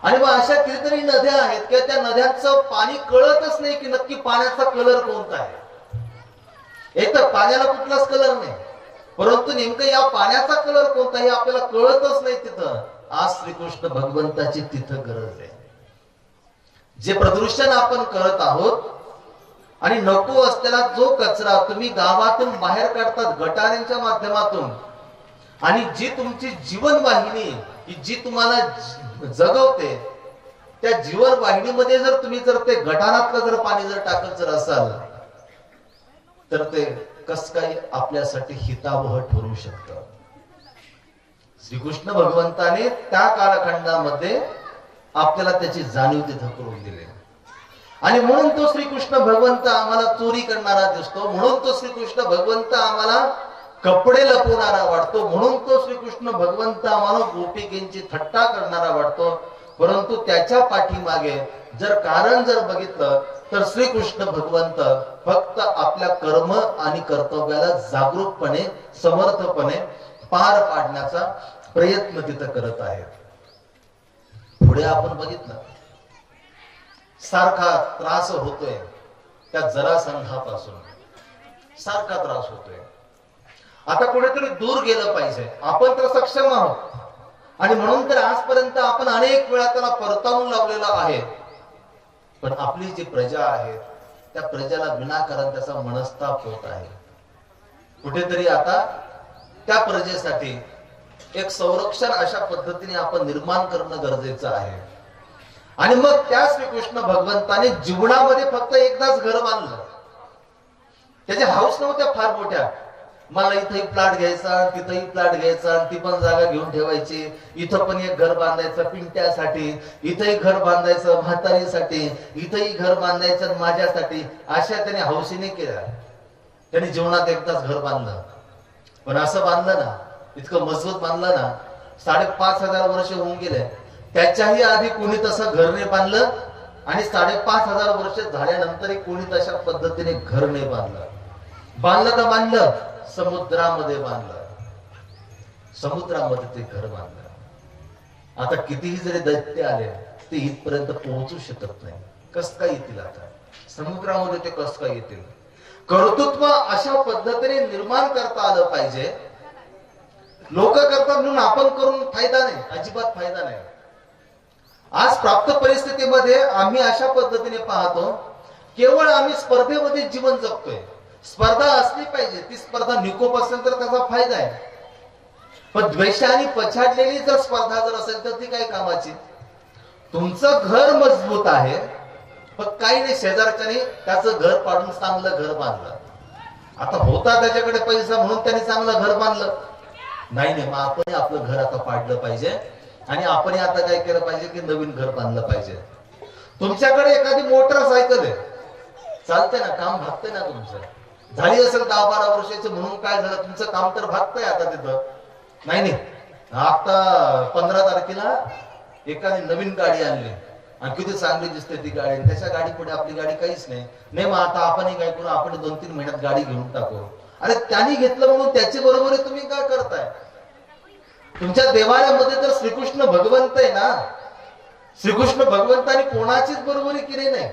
आणि मग अशा कितीतरी नद्या आहेत की त्या नद्यांचं पाणी कळतच नाही की नक्की पाण्याचा कलर कोणता आहे. एक तर पाण्याला कुठलाच कलर नाही, परंतु नेमकं या पाण्याचा कलर कोणता हे आपल्याला कळतच नाही. तिथं आज श्रीकृष्ण भगवंताची तिथं गरज आहे. जे प्रदूषण आपण करत आहोत आणि नको असलेला जो कचरा तुम्ही गावातून बाहेर काढतात गटारांच्या माध्यमातून, आणि जी तुमची जीवनवाहिनी की जी तुम्हाला जगवते, त्या जीवनवाहिनीमध्ये जर तुम्ही जर ते गटारातलं जर पाणी जर टाकत जर असाल तर ते कस काही आपल्यासाठी हितावह ठरू शकतं. श्रीकृष्ण भगवंताने त्या कालखंडामध्ये आपल्याला त्याची जाणीव तिथं करून दिली. आणि म्हणून तो श्रीकृष्ण भगवंत आम्हाला चोरी करणारा दिसतो, म्हणून तो श्रीकृष्ण भगवंत आम्हाला कपडे लपवणारा वाटतो, म्हणून तो श्रीकृष्ण भगवंत आम्हाला गोपिकेंची थट्टा करणारा वाटतो. परंतु त्याच्या पाठीमागे जर कारण जर बघितलं तर श्रीकृष्ण भगवंत फक्त आपल्या कर्म आणि कर्तव्याला जागरूकपणे समर्थपणे पार पाडण्याचा प्रयत्न तिथं करत आहेत. पुढे आपण बघितलं सारखा त्रास होतोय त्या जरासंधापासून, सारखा त्रास होतोय. आता कुठेतरी दूर गेलं पाहिजे. आपण तर सक्षम आहोत आणि म्हणून तर आजपर्यंत आपण अनेक वेळा त्याला परतावून लावलेला आहे. पण आपली जी प्रजा आहे त्या प्रजेला विनाकारण त्याचा मनस्ताप होत आहे. कुठेतरी आता त्या प्रजेसाठी एक संरक्षण अशा पद्धतीने आपण निर्माण करणं गरजेचं आहे. आणि मग त्या श्रीकृष्ण भगवंताने जीवनामध्ये फक्त एकदाच घर बांधलं. त्याच्या हाऊस नव्हत्या फार मोठ्या, मला इथंही प्लॉट घ्यायचा, तिथंही प्लॉट घ्यायचा, ती पण जागा घेऊन ठेवायची, इथं पण एक घर बांधायचं पिंट्यासाठी, इथंही घर बांधायचं म्हातारीसाठी, इथंही घर बांधायचं माझ्यासाठी. अशा त्याने हौशीने केल्या. त्याने जीवनात एकदाच घर बांधलं. पण असं बांधलं ना, इतकं मजबूत बांधलं ना, 5,500 वर्ष होऊन गेले, त्याच्याही आधी कोणी तसं घर नाही बांधलं आणि 5,500 वर्ष झाल्यानंतरही कोणी तशा पद्धतीने घर नाही बांधलं. बांधलं तर बांधलं समुद्रामध्ये बांधलं, समुद्रामध्ये ते घर बांधलं. आता कितीही जरी दैत्य आले ते इथपर्यंत पोहोचू शकत नाही. कस काय येतील? आता समुद्रामध्ये ते कस काय येतील? कर्तृत्व अशा पद्धतीने निर्माण करता आलं पाहिजे. लोक करतात म्हणून आपण करून फायदा नाही, अजिबात फायदा नाही. आज प्राप्त परिस्थितीमध्ये आम्ही अशा पद्धतीने पाहतो, केवळ आम्ही स्पर्धेमध्ये जीवन जगतोय. स्पर्धा असली पाहिजे, ती स्पर्धा निकोप असेल तर त्याचा फायदा आहे. पण द्वेषाने पछाडलेली जर स्पर्धा जर असेल तर ती काय कामाची? तुमचं घर मजबूत आहे, पण काही नाही शेजारच्याने त्याचं घर पाडून चांगलं घर बांधलं. आता होता त्याच्याकडे पैसा म्हणून त्याने चांगलं घर बांधलं नाही. मग आपण आपलं घर आता पाडलं पाहिजे आणि आपण आता काय केलं पाहिजे की नवीन घर बांधलं पाहिजे. तुमच्याकडे एखादी मोटरसायकल आहे, चालतंय ना, काम भागतंय ना तुमचं. झाली असेल 10-12 वर्षाचं म्हणून काय झालं, तुमचं काम तर भागतंय आता तिथं. नाही आता 15 तारखेला एकाने नवीन गाडी आणली आणि किती चांगली दिसते ती गाडी, आणि त्याच्या गाडी पुढे आपली गाडी काहीच नाही. नाही मग आता आपणही काय करू, आपण 2-3 महिन्यात गाडी घेऊन टाकू. अरे त्यांनी घेतलं म्हणून त्याची बरोबरी तुम्ही काय करताय? तुमच्या देवालयामध्ये तर श्रीकृष्ण भगवंत आहे ना, श्रीकृष्ण भगवंतानी कोणाचीच बरोबरी केली नाही,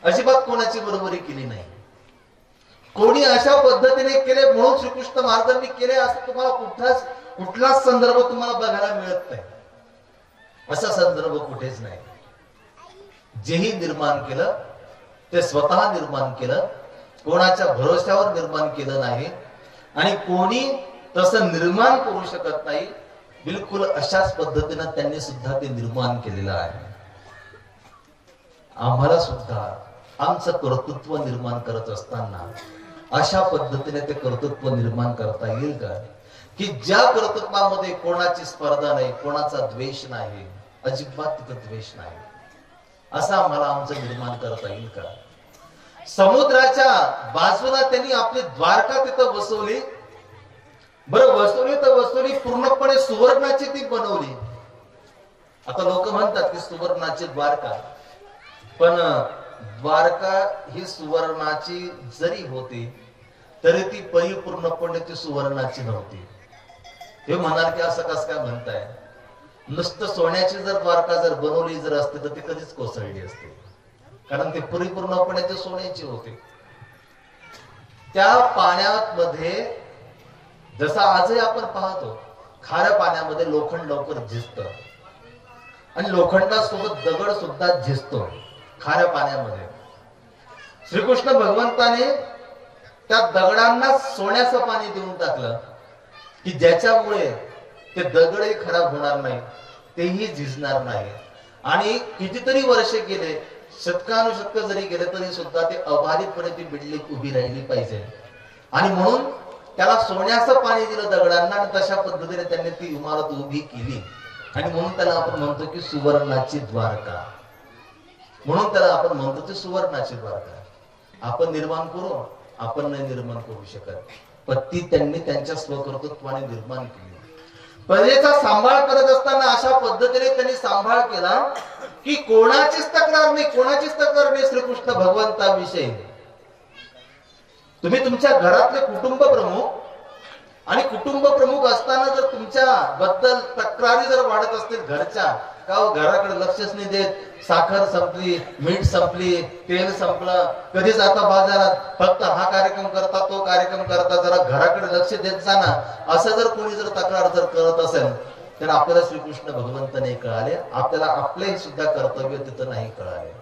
अजिबात कोणाची बरोबरी केली नाही. कोणी अशा पद्धतीने केले म्हणून श्रीकृष्ण महाराजांनी केले असं तुम्हाला कुठलाच संदर्भ तुम्हाला बघायला मिळत नाही. असा संदर्भ कुठेच नाही. जेही निर्माण केलं ते स्वतः निर्माण केलं, कोणाच्या भरोश्यावर निर्माण केलं नाही, आणि कोणी तसं निर्माण करू शकत नाही. बिलकुल अशाच पद्धतीनं त्यांनी सुद्धा ते निर्माण केलेलं आहे. आम्हाला सुद्धा आमचं कर्तृत्व निर्माण करत असताना अशा पद्धतीने ते कर्तृत्व निर्माण करता येईल का, की ज्या कर्तृत्वामध्ये कोणाची स्पर्धा नाही, कोणाचा द्वेष नाही, अजिबात तिथं द्वेष नाही, असं आम्हाला आमचं निर्माण करता येईल का? समुद्राच्या बाजूला त्यांनी आपली द्वारका तिथं बसवली. बरं, वसवली तर वसवली, पूर्णपणे सुवर्णाची ती बनवली. आता लोक म्हणतात की सुवर्णाची द्वारका, पण द्वारका ही सुवर्णाची जरी होती तरी ती परिपूर्णपणे ती सुवर्णाची नव्हती. हे म्हणाल की असं कसं काय म्हणताय? नुसतं सोन्याची जर द्वारका जर बनवली जर असते तर ती कधीच कोसळली असते, कारण ती परिपूर्णपणे ती सोन्याची होती. त्या पाण्यामध्ये जसं आजही आपण पाहतो, खाऱ्या पाण्यामध्ये लोखंड लवकर झिजतं, आणि लोखंडासोबत दगड सुद्धा झिजतो खाऱ्या पाण्यामध्ये. श्रीकृष्ण भगवंताने त्या दगडांना सोन्याचं पाणी देऊन टाकलं की ज्याच्यामुळे ते दगडही खराब होणार नाही, तेही झिजणार नाही. आणि कितीतरी वर्षे गेले, शतकानुशतक जरी गेले तरी सुद्धा ते अबाधितपणे ती बिल्डिंग उभी राहिली पाहिजे. आणि म्हणून त्याला सोन्याचं पाणी दिलं दगडांना, आणि तशा पद्धतीने त्यांनी ती इमारत उभी केली. आणि म्हणून त्याला आपण म्हणतो की सुवर्णाची द्वारका, म्हणून त्याला आपण म्हणतो ती सुवर्णाची द्वारका. आपण निर्माण करू, आपण नाही निर्माण करू शकत, पण ती त्यांनी त्यांच्या स्वकर्तृत्वाने निर्माण केली. प्रजेचा सांभाळ करत असताना अशा पद्धतीने त्यांनी सांभाळ केला की कोणाचीच तक्रार नाही श्रीकृष्ण भगवंताविषयी. तुम्ही तुमच्या घरातले कुटुंब प्रमुख, आणि कुटुंब प्रमुख असताना जर तुमच्या बद्दल तक्रारी जर वाढत असतील घरच्या, का घराकडे लक्षच नाही देत, साखर संपली, मीठ संपली, तेल संपलं, कधी जाता बाजारात, फक्त हा कार्यक्रम करता तो कार्यक्रम करता, जरा घराकडे लक्ष देत जाना, असं जर कोणी जर तक्रार जर करत असेल तर आपल्याला श्रीकृष्ण भगवंत नाही कळाले, आपल्याला आपले सुद्धा कर्तव्य तिथं नाही कळाले.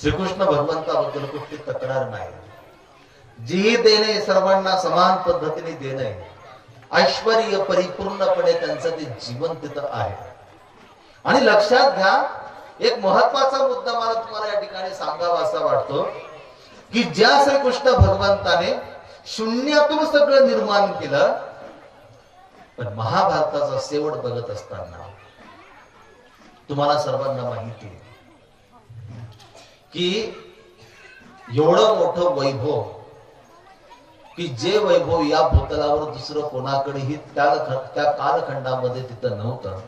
श्रीकृष्ण भगवंताबद्दल कुठली तक्रार नाही. जी देणे सर्वांना समान पद्धतीने देणे, ऐश्वर्य परिपूर्णपणे त्यांचं ते जीवन तिथं आहे. आणि लक्षात घ्या, एक महत्वाचा मुद्दा मला तुम्हाला या ठिकाणी सांगावा असा वाटतो की ज्या श्रीकृष्ण भगवंताने शून्यातून सगळं निर्माण केलं, पण महाभारताचा शेवट बघत असताना तुम्हाला सर्वांना माहिती आहे की एवढं मोठं वैभव, की जे वैभव या भूतलावर दुसरं कोणाकडेही त्या कालखंडामध्ये तिथं नव्हतं.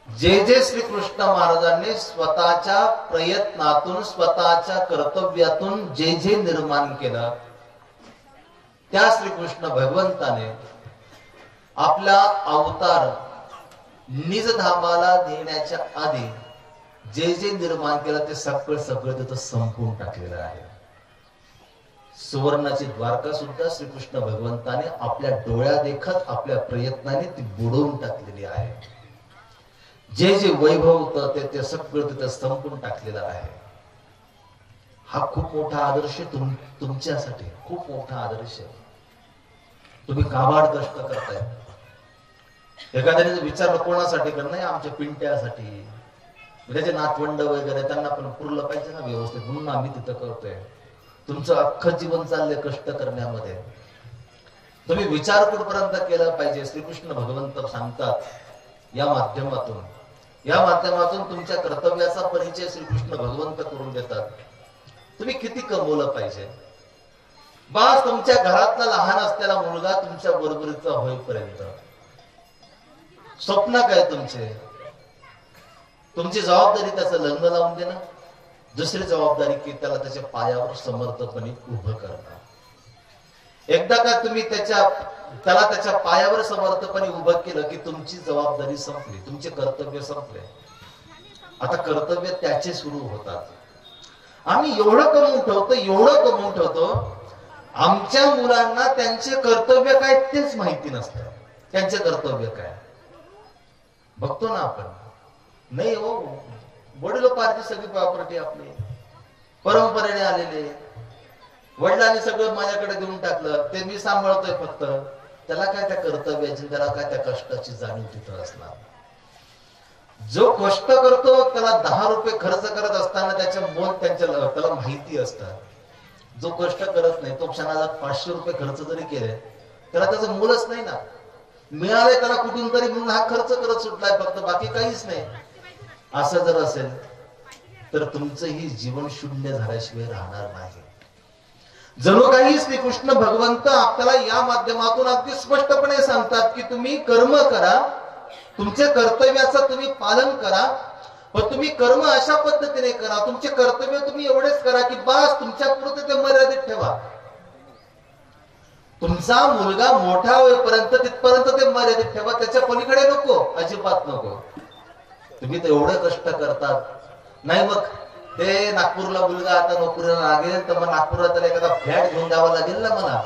जे श्रीकृष्ण महाराजांनी स्वतःच्या प्रयत्नातून, स्वतःच्या कर्तव्यातून जे निर्माण केलं, त्या श्रीकृष्ण भगवंताने आपला अवतार निजधामाला नेण्याच्या आधी जे निर्माण केलं ते सगळं तिथं संपून टाकलेलं आहे. सुवर्णाची द्वारका सुद्धा श्रीकृष्ण भगवंताने आपल्या डोळ्या देखत आपल्या प्रयत्नाने ती बुडवून टाकलेली आहे. जे वैभव होतं ते सगळं तिथं संपून टाकलेलं आहे. हा खूप मोठा आदर्श तुमच्यासाठी, खूप मोठा आदर्श. तुम्ही काबाड कष्ट करताय. एखाद्याने विचारलं कोणासाठी कर, नाही आमच्या पिंट्यासाठी, त्याचे नातवंड वगैरे त्यांना पण पुरलं पाहिजे ना व्यवस्थित, म्हणून आम्ही तिथं करतोय. तुमचं अख्खं जीवन चाललंय कष्ट करण्यामध्ये. तुम्ही विचार कुठपर्यंत केला पाहिजे. श्रीकृष्ण भगवंत सांगतात या माध्यमातून तुमच्या कर्तव्याचा परिचय श्रीकृष्ण भगवंत करून देतात. तुम्ही किती कमवलं पाहिजे. बस तुमच्या घरातला लहान असलेला मुलगा तुमच्या बरोबरीचा होईपर्यंत स्वप्न काय तुमचे, तुमची जबाबदारी त्याचं लग्न लावून देणं, दुसरी जबाबदारी की त्याला त्याच्या पायावर समर्थपणे उभं करणं. एकदा का तुम्ही त्याला त्याच्या पायावर समर्थपणे उभं केलं की तुमची जबाबदारी संपली, तुमचे कर्तव्य संपले. आता कर्तव्य त्याचे सुरू होतात. आम्ही एवढं कमवून ठेवतो आमच्या मुलांना त्यांचे कर्तव्य काय तेच माहिती नसतं. त्यांचे कर्तव्य काय बघतो ना आपण. नाही हो, वडिलोपार्जित सगळी प्रॉपर्टी आपली परंपरेने आलेले, वडिलांनी सगळं माझ्याकडे देऊन टाकलं, ते मी सांभाळतोय फक्त. त्याला काय त्या कर्तव्याची, त्याला काय त्या कष्टाची जाणीव तिथं असणार. जो कष्ट करतो त्याला 10 रुपये खर्च करत असताना त्याच्या मोल त्याला माहिती असतं. जो कष्ट करत नाही तो क्षणाला 500 रुपये खर्च जरी केले त्याला त्याचं मोलच नाही ना. मिळाले त्याला कुठून तरी म्हणून हा खर्च करत सुटलाय फक्त, बाकी काहीच नाही. असं जर असेल तर तुमचंही जीवन शून्य झाल्याशिवाय राहणार नाही. जणू काही श्रीकृष्ण भगवंत आपल्याला या माध्यमातून अगदी स्पष्टपणे सांगतात की तुम्ही कर्म करा, तुमच्या कर्तव्याचं तुम्ही पालन करा, पण तुम्ही कर्म अशा पद्धतीने करा, तुमचे कर्तव्य तुम्ही एवढेच करा की बस तुमच्या पुरते ते मर्यादित ठेवा. तुमचा मुलगा मोठा होईपर्यंत तिथपर्यंत ते मर्यादित ठेवा, त्याच्या पलीकडे नको, अजिबात नको. तुम्ही तर एवढे कष्ट करतात. नाही मग ते नागपूरला मुलगा आता नोकरीला लागेल तर मग नागपूरला त्याला एखादा फ्लॅट घेऊन द्यावा लागेल ना मला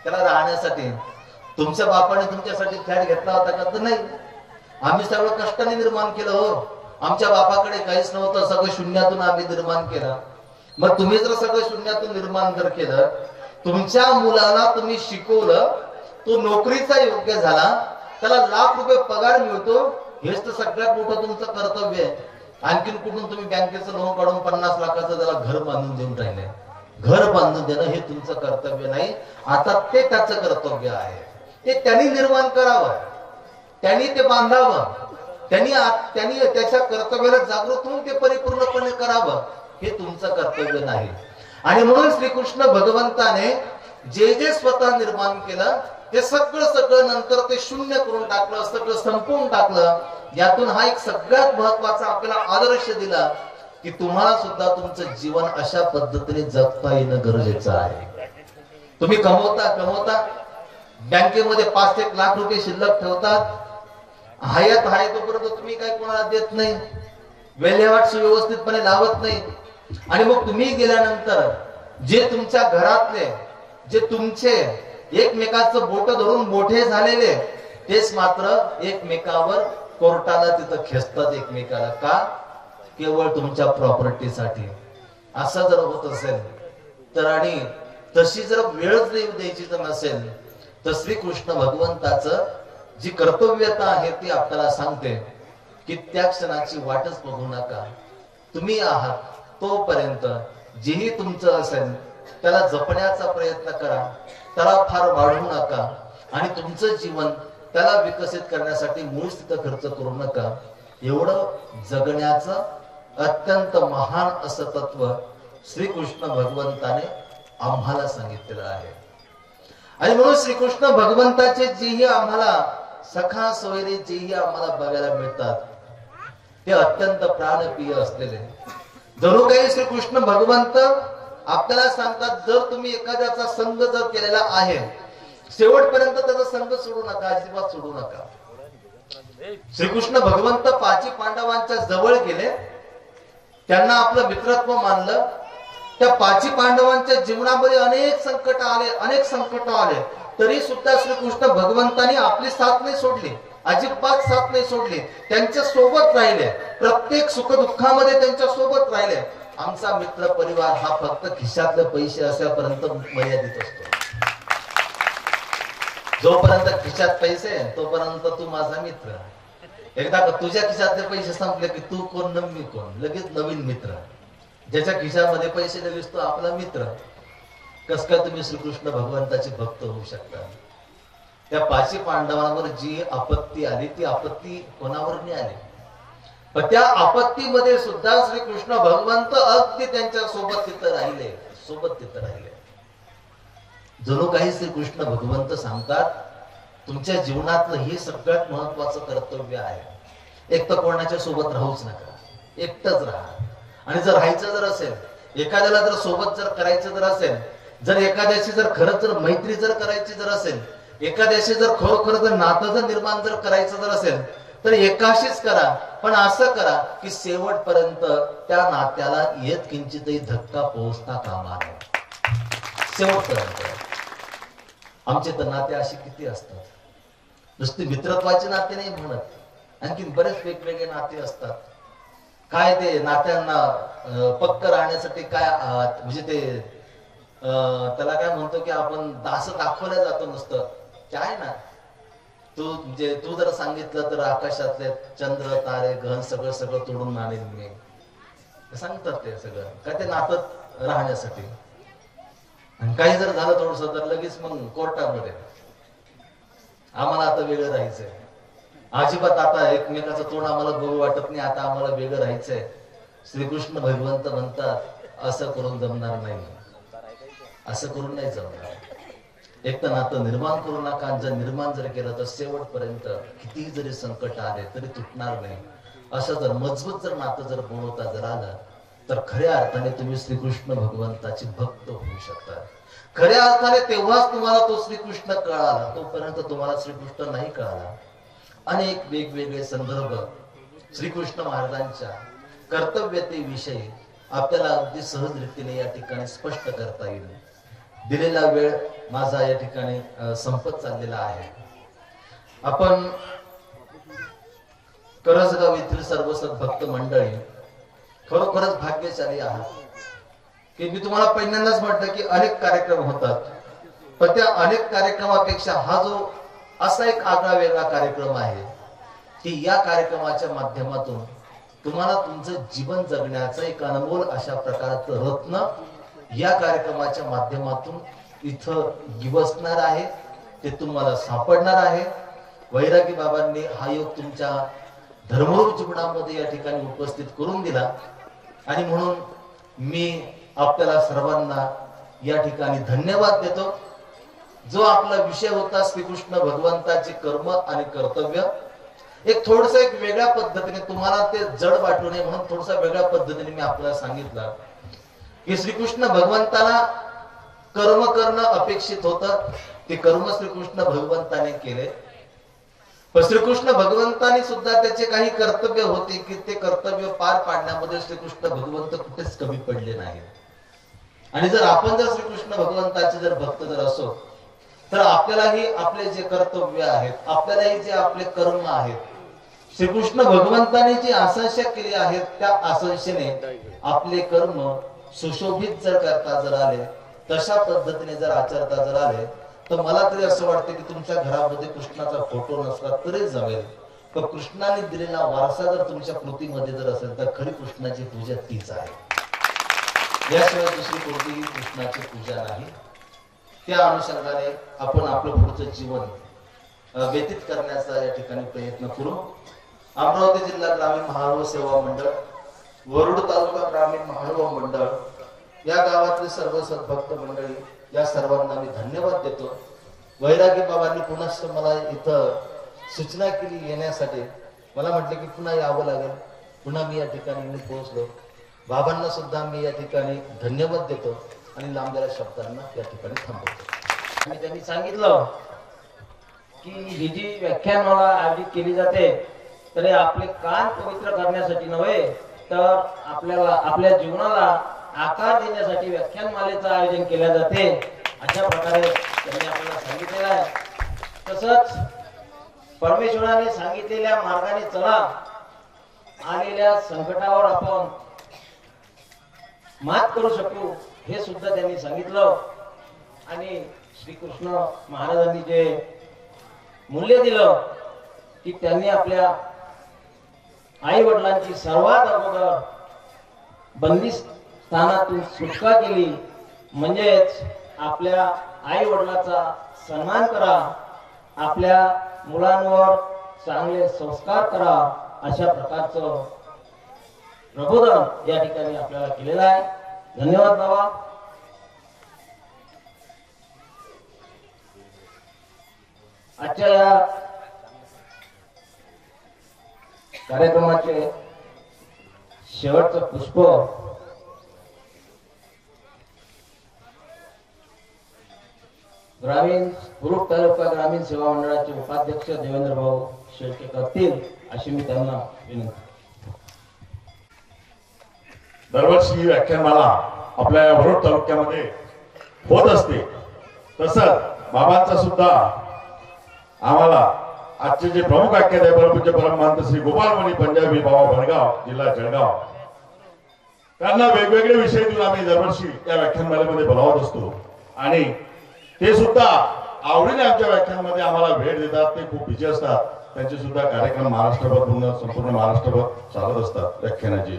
त्याला राहण्यासाठी. तुमच्या बापाने तुमच्यासाठी फ्लॅट घेतला होता का? तर नाही. आम्ही सगळं कष्टाने निर्माण केलं हो. आमच्या बापाकडे काहीच नव्हतं, सगळं शून्यातून आम्ही निर्माण केलं. मग तुम्ही जर सगळं शून्यातून निर्माण जर केलं, तुमच्या मुलाला तुम्ही शिकवलं, तो नोकरीचा योग्य झाला, त्याला लाख रुपये पगार मिळतो, हेच तर सगळ्यात मोठं तुमचं कर्तव्य आहे. आणखीन कुठून तुम्ही बँकेचं लोन काढून 50 लाखाचं त्याला घर बांधून देऊन राहिले. घर बांधून देणं हे तुमचं कर्तव्य नाही. आता ते त्याचं कर्तव्य आहे. ते त्यांनी निर्माण करावं, त्यांनी ते बांधावं, त्यांनी त्याच्या कर्तव्याला जागृत होऊन ते परिपूर्णपणे करावं. हे तुमचं कर्तव्य नाही. आणि म्हणून श्रीकृष्ण भगवंताने जे जे स्वतः निर्माण केलं ते सगळं नंतर ते शून्य करून टाकलं, सगळं संपवून टाकलं. यातून हा एक सगळ्यात महत्वाचा आपल्याला आदर्श दिला की तुम्हाला सुद्धा तुमचं जीवन अशा पद्धतीने जगता येणं गरजेचं आहे. तुम्ही कमवता बँकेमध्ये 5-1 लाख रुपये शिल्लक ठेवतात, हयात आहे तोपर्यंत तुम्ही काय कोणाला देत नाही, विल्हेवाट व्यवस्थितपणे लावत नाही. आणि मग तुम्ही गेल्यानंतर जे तुमच्या घरातले, जे तुमचे एकमेकाचं बोट धरून मोठे झालेले, तेच मात्र एकमेकावर कोर्टाला तिथं खेचतात एकमेकाला. का? केवळ तुमच्या प्रॉपर्टीसाठी. असं जर होत असेल तर, आणि तशी जर वेळच द्यायची तर नसेल तर श्रीकृष्ण भगवंताचं जी कर्तव्यता आहे ती आपल्याला सांगते की त्या क्षणाची वाटच बघू नका. तुम्ही आहात तोपर्यंत जेही तुमचं असेल त्याला जपण्याचा प्रयत्न करा, त्याला फार वाढवू नका. आणि तुमचं जीवन त्याला विकसित करण्यासाठी मूळच तिथं खर्च करू नका. एवढं जगण्याचं अत्यंत महान असं तत्व श्रीकृष्ण भगवंताने आम्हाला सांगितलेलं आहे. आणि म्हणून श्रीकृष्ण भगवंताचे जेही आम्हाला सखा सोयरे जेही आम्हाला बघायला मिळतात ते अत्यंत प्राणप्रिय असलेले. जणू काही श्रीकृष्ण भगवंत आपल्याला सांगतात, जर तुम्ही एखाद्याचा संग जर केलेला आहे शेवटपर्यंत त्याचा संग सोडू नका, अजिबात सोडू नका. श्रीकृष्ण भगवंत 5 पांडवांच्या जवळ गेले, त्यांना आपलं मित्रत्व मानलं. त्या 5 पांडवांच्या जीवनामध्ये अनेक संकट आले तरी सुद्धा श्रीकृष्ण भगवंतांनी आपली साथ नाही सोडली, अजिबात साथ नाही सोडली. त्यांच्या सोबत राहिले, प्रत्येक सुखदुःखामध्ये त्यांच्या सोबत राहिले. आमचा मित्र परिवार हा फक्त खिशातले पैसे असेपर्यंत मर्यादित असतो. जोपर्यंत खिशात पैसे तोपर्यंत तू माझा मित्र. एकदा का तुझ्या खिशातले पैसे संपले की तू कोण न मी कोण, लगेच नवीन मित्र. ज्याच्या खिशामध्ये पैसे लगेच तो आपला मित्र. कस काय तुम्ही श्रीकृष्ण भगवंताचे भक्त होऊ शकता? त्या 5 पांडवांवर जी आपत्ती आली ती आपत्ती कोणावर नाही आली, पण त्या आपत्तीमध्ये सुद्धा श्रीकृष्ण भगवंत अगदी त्यांच्या सोबत तिथं राहिले. जणू काही श्रीकृष्ण भगवंत सांगतात तुमच्या जीवनातलं हे सगळ्यात महत्वाचं कर्तव्य आहे. एक तर कोणाच्या सोबत राहूच नका. एकटंच राहा. आणि जर राहायचं जर असेल, एखाद्याला जर सोबत जर करायचं जर असेल, जर एखाद्याशी जर खरंच जर मैत्री जर करायची जर असेल, एखाद्याशी जर खरोखर जर नातं जर निर्माण जर करायचं जर असेल, तर एकाशीच करा. पण असं करा की शेवटपर्यंत त्या नात्याला येत किंचितही धक्का पोहोचता कामा नये. शेवटपर्यंत. आमचे तर नाते असे किती असतात, नुसते मित्रत्वाचे नाते नाही म्हणत, आणखी बरेच वेगवेगळे नाते असतात. काय ते नात्यांना पक्क राहण्यासाठी काय म्हणजे ते त्याला काय म्हणतो की आपण असं दाखवल्या जातो नुसतं. काय ना तू म्हणजे तू जर सांगितलं तर आकाशातले चंद्र तारे ग्रहण सगळं सगळं तोडून आणेल मी, सांगतात ते सगळं काय ते नातं राहण्यासाठी. आणि काही जर झालं थोडस तर लगेच मग कोर्टामध्ये आम्हाला आता वेगळं राहायचंय, अजिबात आता एकमेकाचं तोंड आम्हाला बघू वाटत नाही, आता आम्हाला वेगळं राहायचंय. श्रीकृष्ण भगवंत म्हणतात असं करून जमणार नाही, असं करून नाही जमणार. एक तर नातं निर्माण करू नका, जर निर्माण जर केलं तर शेवटपर्यंत कितीही जरी संकट आले तरी तुटणार नाही. असं जर मजबूत जर नातं जर बनवता जर आलं तर खऱ्या अर्थाने तुम्ही श्रीकृष्ण भगवंताचे भक्त होऊ शकता. खऱ्या अर्थाने तेव्हाच तुम्हाला तो श्रीकृष्ण कळाला, तोपर्यंत तुम्हाला श्रीकृष्ण नाही कळाला. अनेक वेगवेगळे संदर्भ श्रीकृष्ण महाराजांच्या कर्तव्यतेविषयी आपल्याला अगदी सहज रीतीने या ठिकाणी स्पष्ट करता येईल. दिलेला वेळ माझा या ठिकाणी संपत चाललेला आहे. आपण करंजगाव येथील सर्व सद्भक्त मंडळी खरोखरच भाग्यशाली आहात की मी तुम्हाला पहिल्यांदाच म्हटलं की अनेक कार्यक्रम होतात, पण त्या अनेक कार्यक्रमापेक्षा हा जो असा एक आगळा वेगळा कार्यक्रम आहे की या कार्यक्रमाच्या माध्यमातून तुम्हाला तुमचं जीवन जगण्याचं एक अनमोल अशा प्रकारचं रत्न या कार्यक्रमाच्या माध्यमातून इथं दिवसणार आहे, ते तुम्हाला सापडणार आहे. वैरागी बाबांनी हा योग तुमच्या धर्मरूप जीवनामध्ये या ठिकाणी उपस्थित करून दिला आणि म्हणून मी आपल्याला सर्वांना या ठिकाणी धन्यवाद देतो. जो आपला विषय होता श्रीकृष्ण भगवंताचे कर्म आणि कर्तव्य, एक थोडस एक वेगळ्या पद्धतीने तुम्हाला ते जड वाटू नये म्हणून थोडसा वेगळ्या पद्धतीने मी आपल्याला सांगितलं की श्रीकृष्ण भगवंताला कर्म करणं अपेक्षित होतं, ते कर्म श्रीकृष्ण भगवंताने केले. पण श्रीकृष्ण भगवंताने सुद्धा त्याचे काही कर्तव्य होते की ते कर्तव्य पार पाडण्यामध्ये श्रीकृष्ण भगवंत कुठेच कमी पडले नाही. आणि जर आपण जर श्रीकृष्ण भगवंताचे जर भक्त जर असो तर आपल्यालाही आपले जे कर्तव्य आहेत, आपल्यालाही जे आपले कर्म आहेत, श्रीकृष्ण भगवंताने जी आशंसा केली आहेत त्या आशंसेने आपले कर्म सुशोभित जर करता जर आले, तशा पद्धतीने जर आचरता जर आले, तर मला तरी असं वाटतं की तुमच्या घरामध्ये कृष्णाचा फोटो नसला तरी जमेल, पण कृष्णाने दिलेला वारसा जर तुमच्या कृतीमध्ये जर असेल तर खरी कृष्णाची पूजा तीच आहे. याशिवाय दुसरी कोणतीही कृष्णाची पूजा नाही. त्या अनुषंगाने आपण आपलं पुढचं जीवन व्यतीत करण्याचा या ठिकाणी प्रयत्न करू. अमरावती जिल्हा ग्रामीण महाळव सेवा मंडळ, वरुड तालुका ग्रामीण महाळव मंडळ, या गावातले सर्व सद्भक्त मंडळी, या सर्वांना मी धन्यवाद देतो. वैरागी बाबांनी पुन्हा मला इथं सूचना केली येण्यासाठी. मला म्हटलं की पुन्हा यावं लागेल. पुन्हा मी या ठिकाणी येऊन पोहोचलो. बाबांना सुद्धा मी या ठिकाणी धन्यवाद देतो आणि लांबलेल्या शब्दांना या ठिकाणी थांबवतो. आणि त्यांनी सांगितलं की ही जी व्याख्यानमाला आयोजित केली जाते तर आपले कान पवित्र करण्यासाठी नव्हे तर आपल्याला आपल्या जीवनाला आकार देण्यासाठी व्याख्यानमालेचं आयोजन केले जाते, अशा प्रकारे त्यांनी आपल्याला सांगितलेलं आहे. तसंच परमेश्वराने सांगितलेल्या मार्गाने चला, आलेल्या संकटावर आपण मात करू शकू हे सुद्धा त्यांनी सांगितलं. आणि श्रीकृष्ण महाराजांनी जे मूल्य दिलं की त्यांनी आपल्या आई वडिलांची सर्वात अगोदर बंदिस्थानातून सुटका केली, म्हणजेच आपल्या आई वडिलांचा सन्मान करा, आपल्या मुलांवर चांगले संस्कार करा, अशा प्रकारचं प्रबोधन या ठिकाणी आपल्याला केलेलं आहे. धन्यवाद बाबा. आजच्या या कार्यक्रमाचे शेवटचं पुष्प ग्रामीण कुरुप तालुका ग्रामीण सेवा मंडळाचे उपाध्यक्ष देवेंद्र भाऊ शेळके करतील अशी मी त्यांना विनंती. दरवर्षी ही व्याख्यानमाला आपल्या या वरोड तालुक्यामध्ये होत असते. तसंच बाबांचा सुद्धा आम्हाला आजचे जे प्रमुख आख्यात आहे परमपूज्य परमहंत श्री गोपालमणी पंजाबी बाबा भडगाव जिल्हा जळगाव, त्यांना वेगवेगळे विषय देऊन आम्ही दरवर्षी या व्याख्यानमालेमध्ये बोलावत असतो आणि ते सुद्धा आवडीने आमच्या व्याख्यानामध्ये आम्हाला भेट देतात. ते खूप बिझी असतात. त्यांचे सुद्धा कार्यक्रम महाराष्ट्रभर संपूर्ण महाराष्ट्रभर चालत असतात व्याख्यानाचे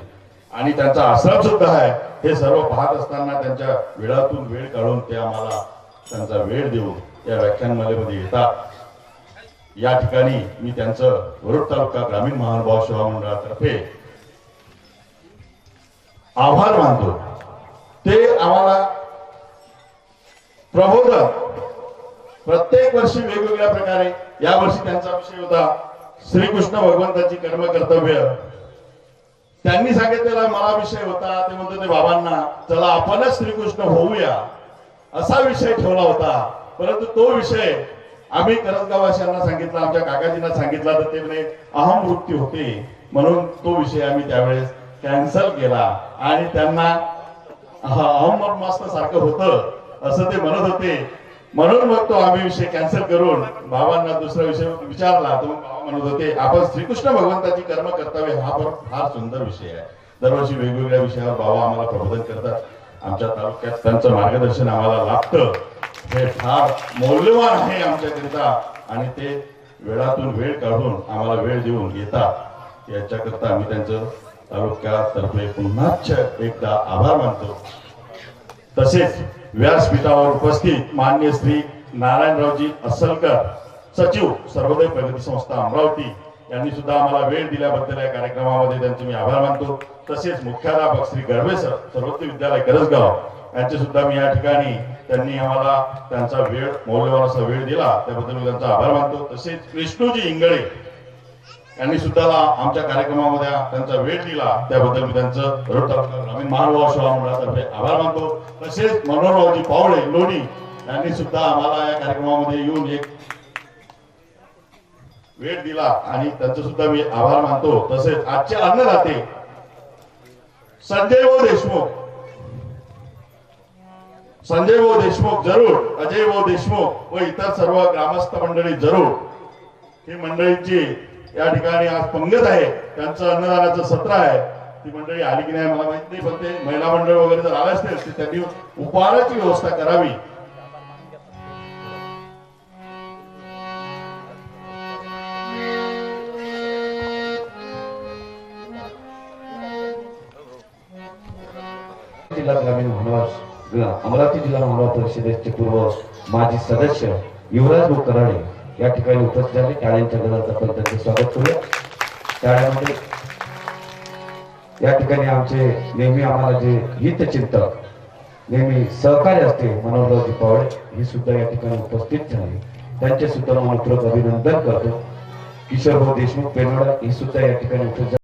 आणि त्यांचा आश्रम सुद्धा आहे. हे सर्व पाहत असताना त्यांच्या वेळातून वेळ काढून ते आम्हाला त्यांचा वेळ देऊन या व्याख्यानमालेमध्ये येतात. या ठिकाणी मी त्यांचं वरोड तालुका ग्रामीण महानुभाव सेवा मंडळातर्फे आभार मानतो. ते आम्हाला प्रबोधन प्रत्येक वर्षी वेगवेगळ्या प्रकारे, या वर्षी त्यांचा विषय होता श्रीकृष्ण भगवंताची कर्म कर्तव्य. त्यांनी सांगितलेला मला विषय होता, ते म्हणतो ते बाबांना चला आपणच श्रीकृष्ण होऊया असा विषय ठेवला होता. परंतु तो विषय आम्ही करंजगाववासियांना सांगितला, आमच्या काकाजींना सांगितला तर ते म्हणे अहम वृत्ती होते म्हणून तो विषय आम्ही त्यावेळेस कॅन्सल केला आणि त्यांना अहम मस्त सारखं होतं असं ते म्हणत होते. म्हणून मग तो आम्ही विषय कॅन्सल करून बाबांना दुसरा विषय विचारला. तर बाबा म्हणत होते आपण श्रीकृष्ण भगवंताची कर्म कर्तव्य हा फार सुंदर विषय आहे. दरवर्षी वेगवेगळ्या विषयावर बाबा आम्हाला प्रबोधन करतात. आमच्या तालुक्यात त्यांचं मार्गदर्शन आम्हाला लाभतं. हे फार मौल्यवान आहे आमच्याकरिता आणि ते वेळातून वेळ काढून आम्हाला वेळ देऊन येतात. याच्याकरता आम्ही त्यांचं तालुक्यातर्फे पुन्हा एकदा आभार मानतो. तसेच व्यासपीठावर उपस्थित मान्य श्री नारायणरावजी असलकर, सचिव सर्वोदय प्रगती संस्था अमरावती, यांनी सुद्धा आम्हाला वेळ दिल्याबद्दल या कार्यक्रमामध्ये त्यांचे मी आभार मानतो. तसेच मुख्याध्यापक श्री गरवे सर, सर्वोच्च विद्यालय करंजगाव, यांचे सुद्धा मी या ठिकाणी त्यांनी आम्हाला त्यांचा वेळ मौल्यवान असा वेळ दिला त्याबद्दल मी त्यांचा आभार मानतो. तसेच विष्णूजी इंगळे यांनी सुद्धा आमच्या कार्यक्रमामध्ये त्यांचा वेळ दिला त्याबद्दल मी त्यांचं वरोड तालुका ग्रामीण महानुभाव सेवा मंडळातर्फे आभार मानतो. तसेच मनोहररावजी पावळे लोणी यांनी सुद्धा आम्हाला या कार्यक्रमामध्ये येऊन एक वेळ दिला आणि त्यांचं सुद्धा मी आभार मानतो. तसेच आजचे अन्नदाते संजय भाऊ देशमुख जरूर, अजय भाऊ देशमुख व इतर सर्व ग्रामस्थ मंडळी जरूर, ही मंडळीची या ठिकाणी आज पंगत आहे. त्यांचं अन्नदानाचं सत्र आहे. ती मंडळी आली की नाही मला माहित नाही, पण ते महिला मंडळ वगैरे जर आले असतील तर त्यांनी उपहाराची व्यवस्था करावी. जिल्हा ग्रामीण महानुभाव अमरावती जिल्हा महानुभाव परिषदेचे पूर्व माजी सदस्य युवराज भाऊ कराडे या ठिकाणी उपस्थित झाले. टाळ्यांच्या गजरात आपण त्यांचे स्वागत करूया. टाळ्यामध्ये या ठिकाणी आमचे नेहमी आम्हाला जे हितचिंतक नेहमी सहकार्य असते मनोहररावजी पावळे, ही सुद्धा या ठिकाणी उपस्थित झाले. त्यांचे सुद्धा मनपूर्वक अभिनंदन करतो. किशोर भाऊ देशमुख पेनोडा ही सुद्धा या ठिकाणी उपस्थित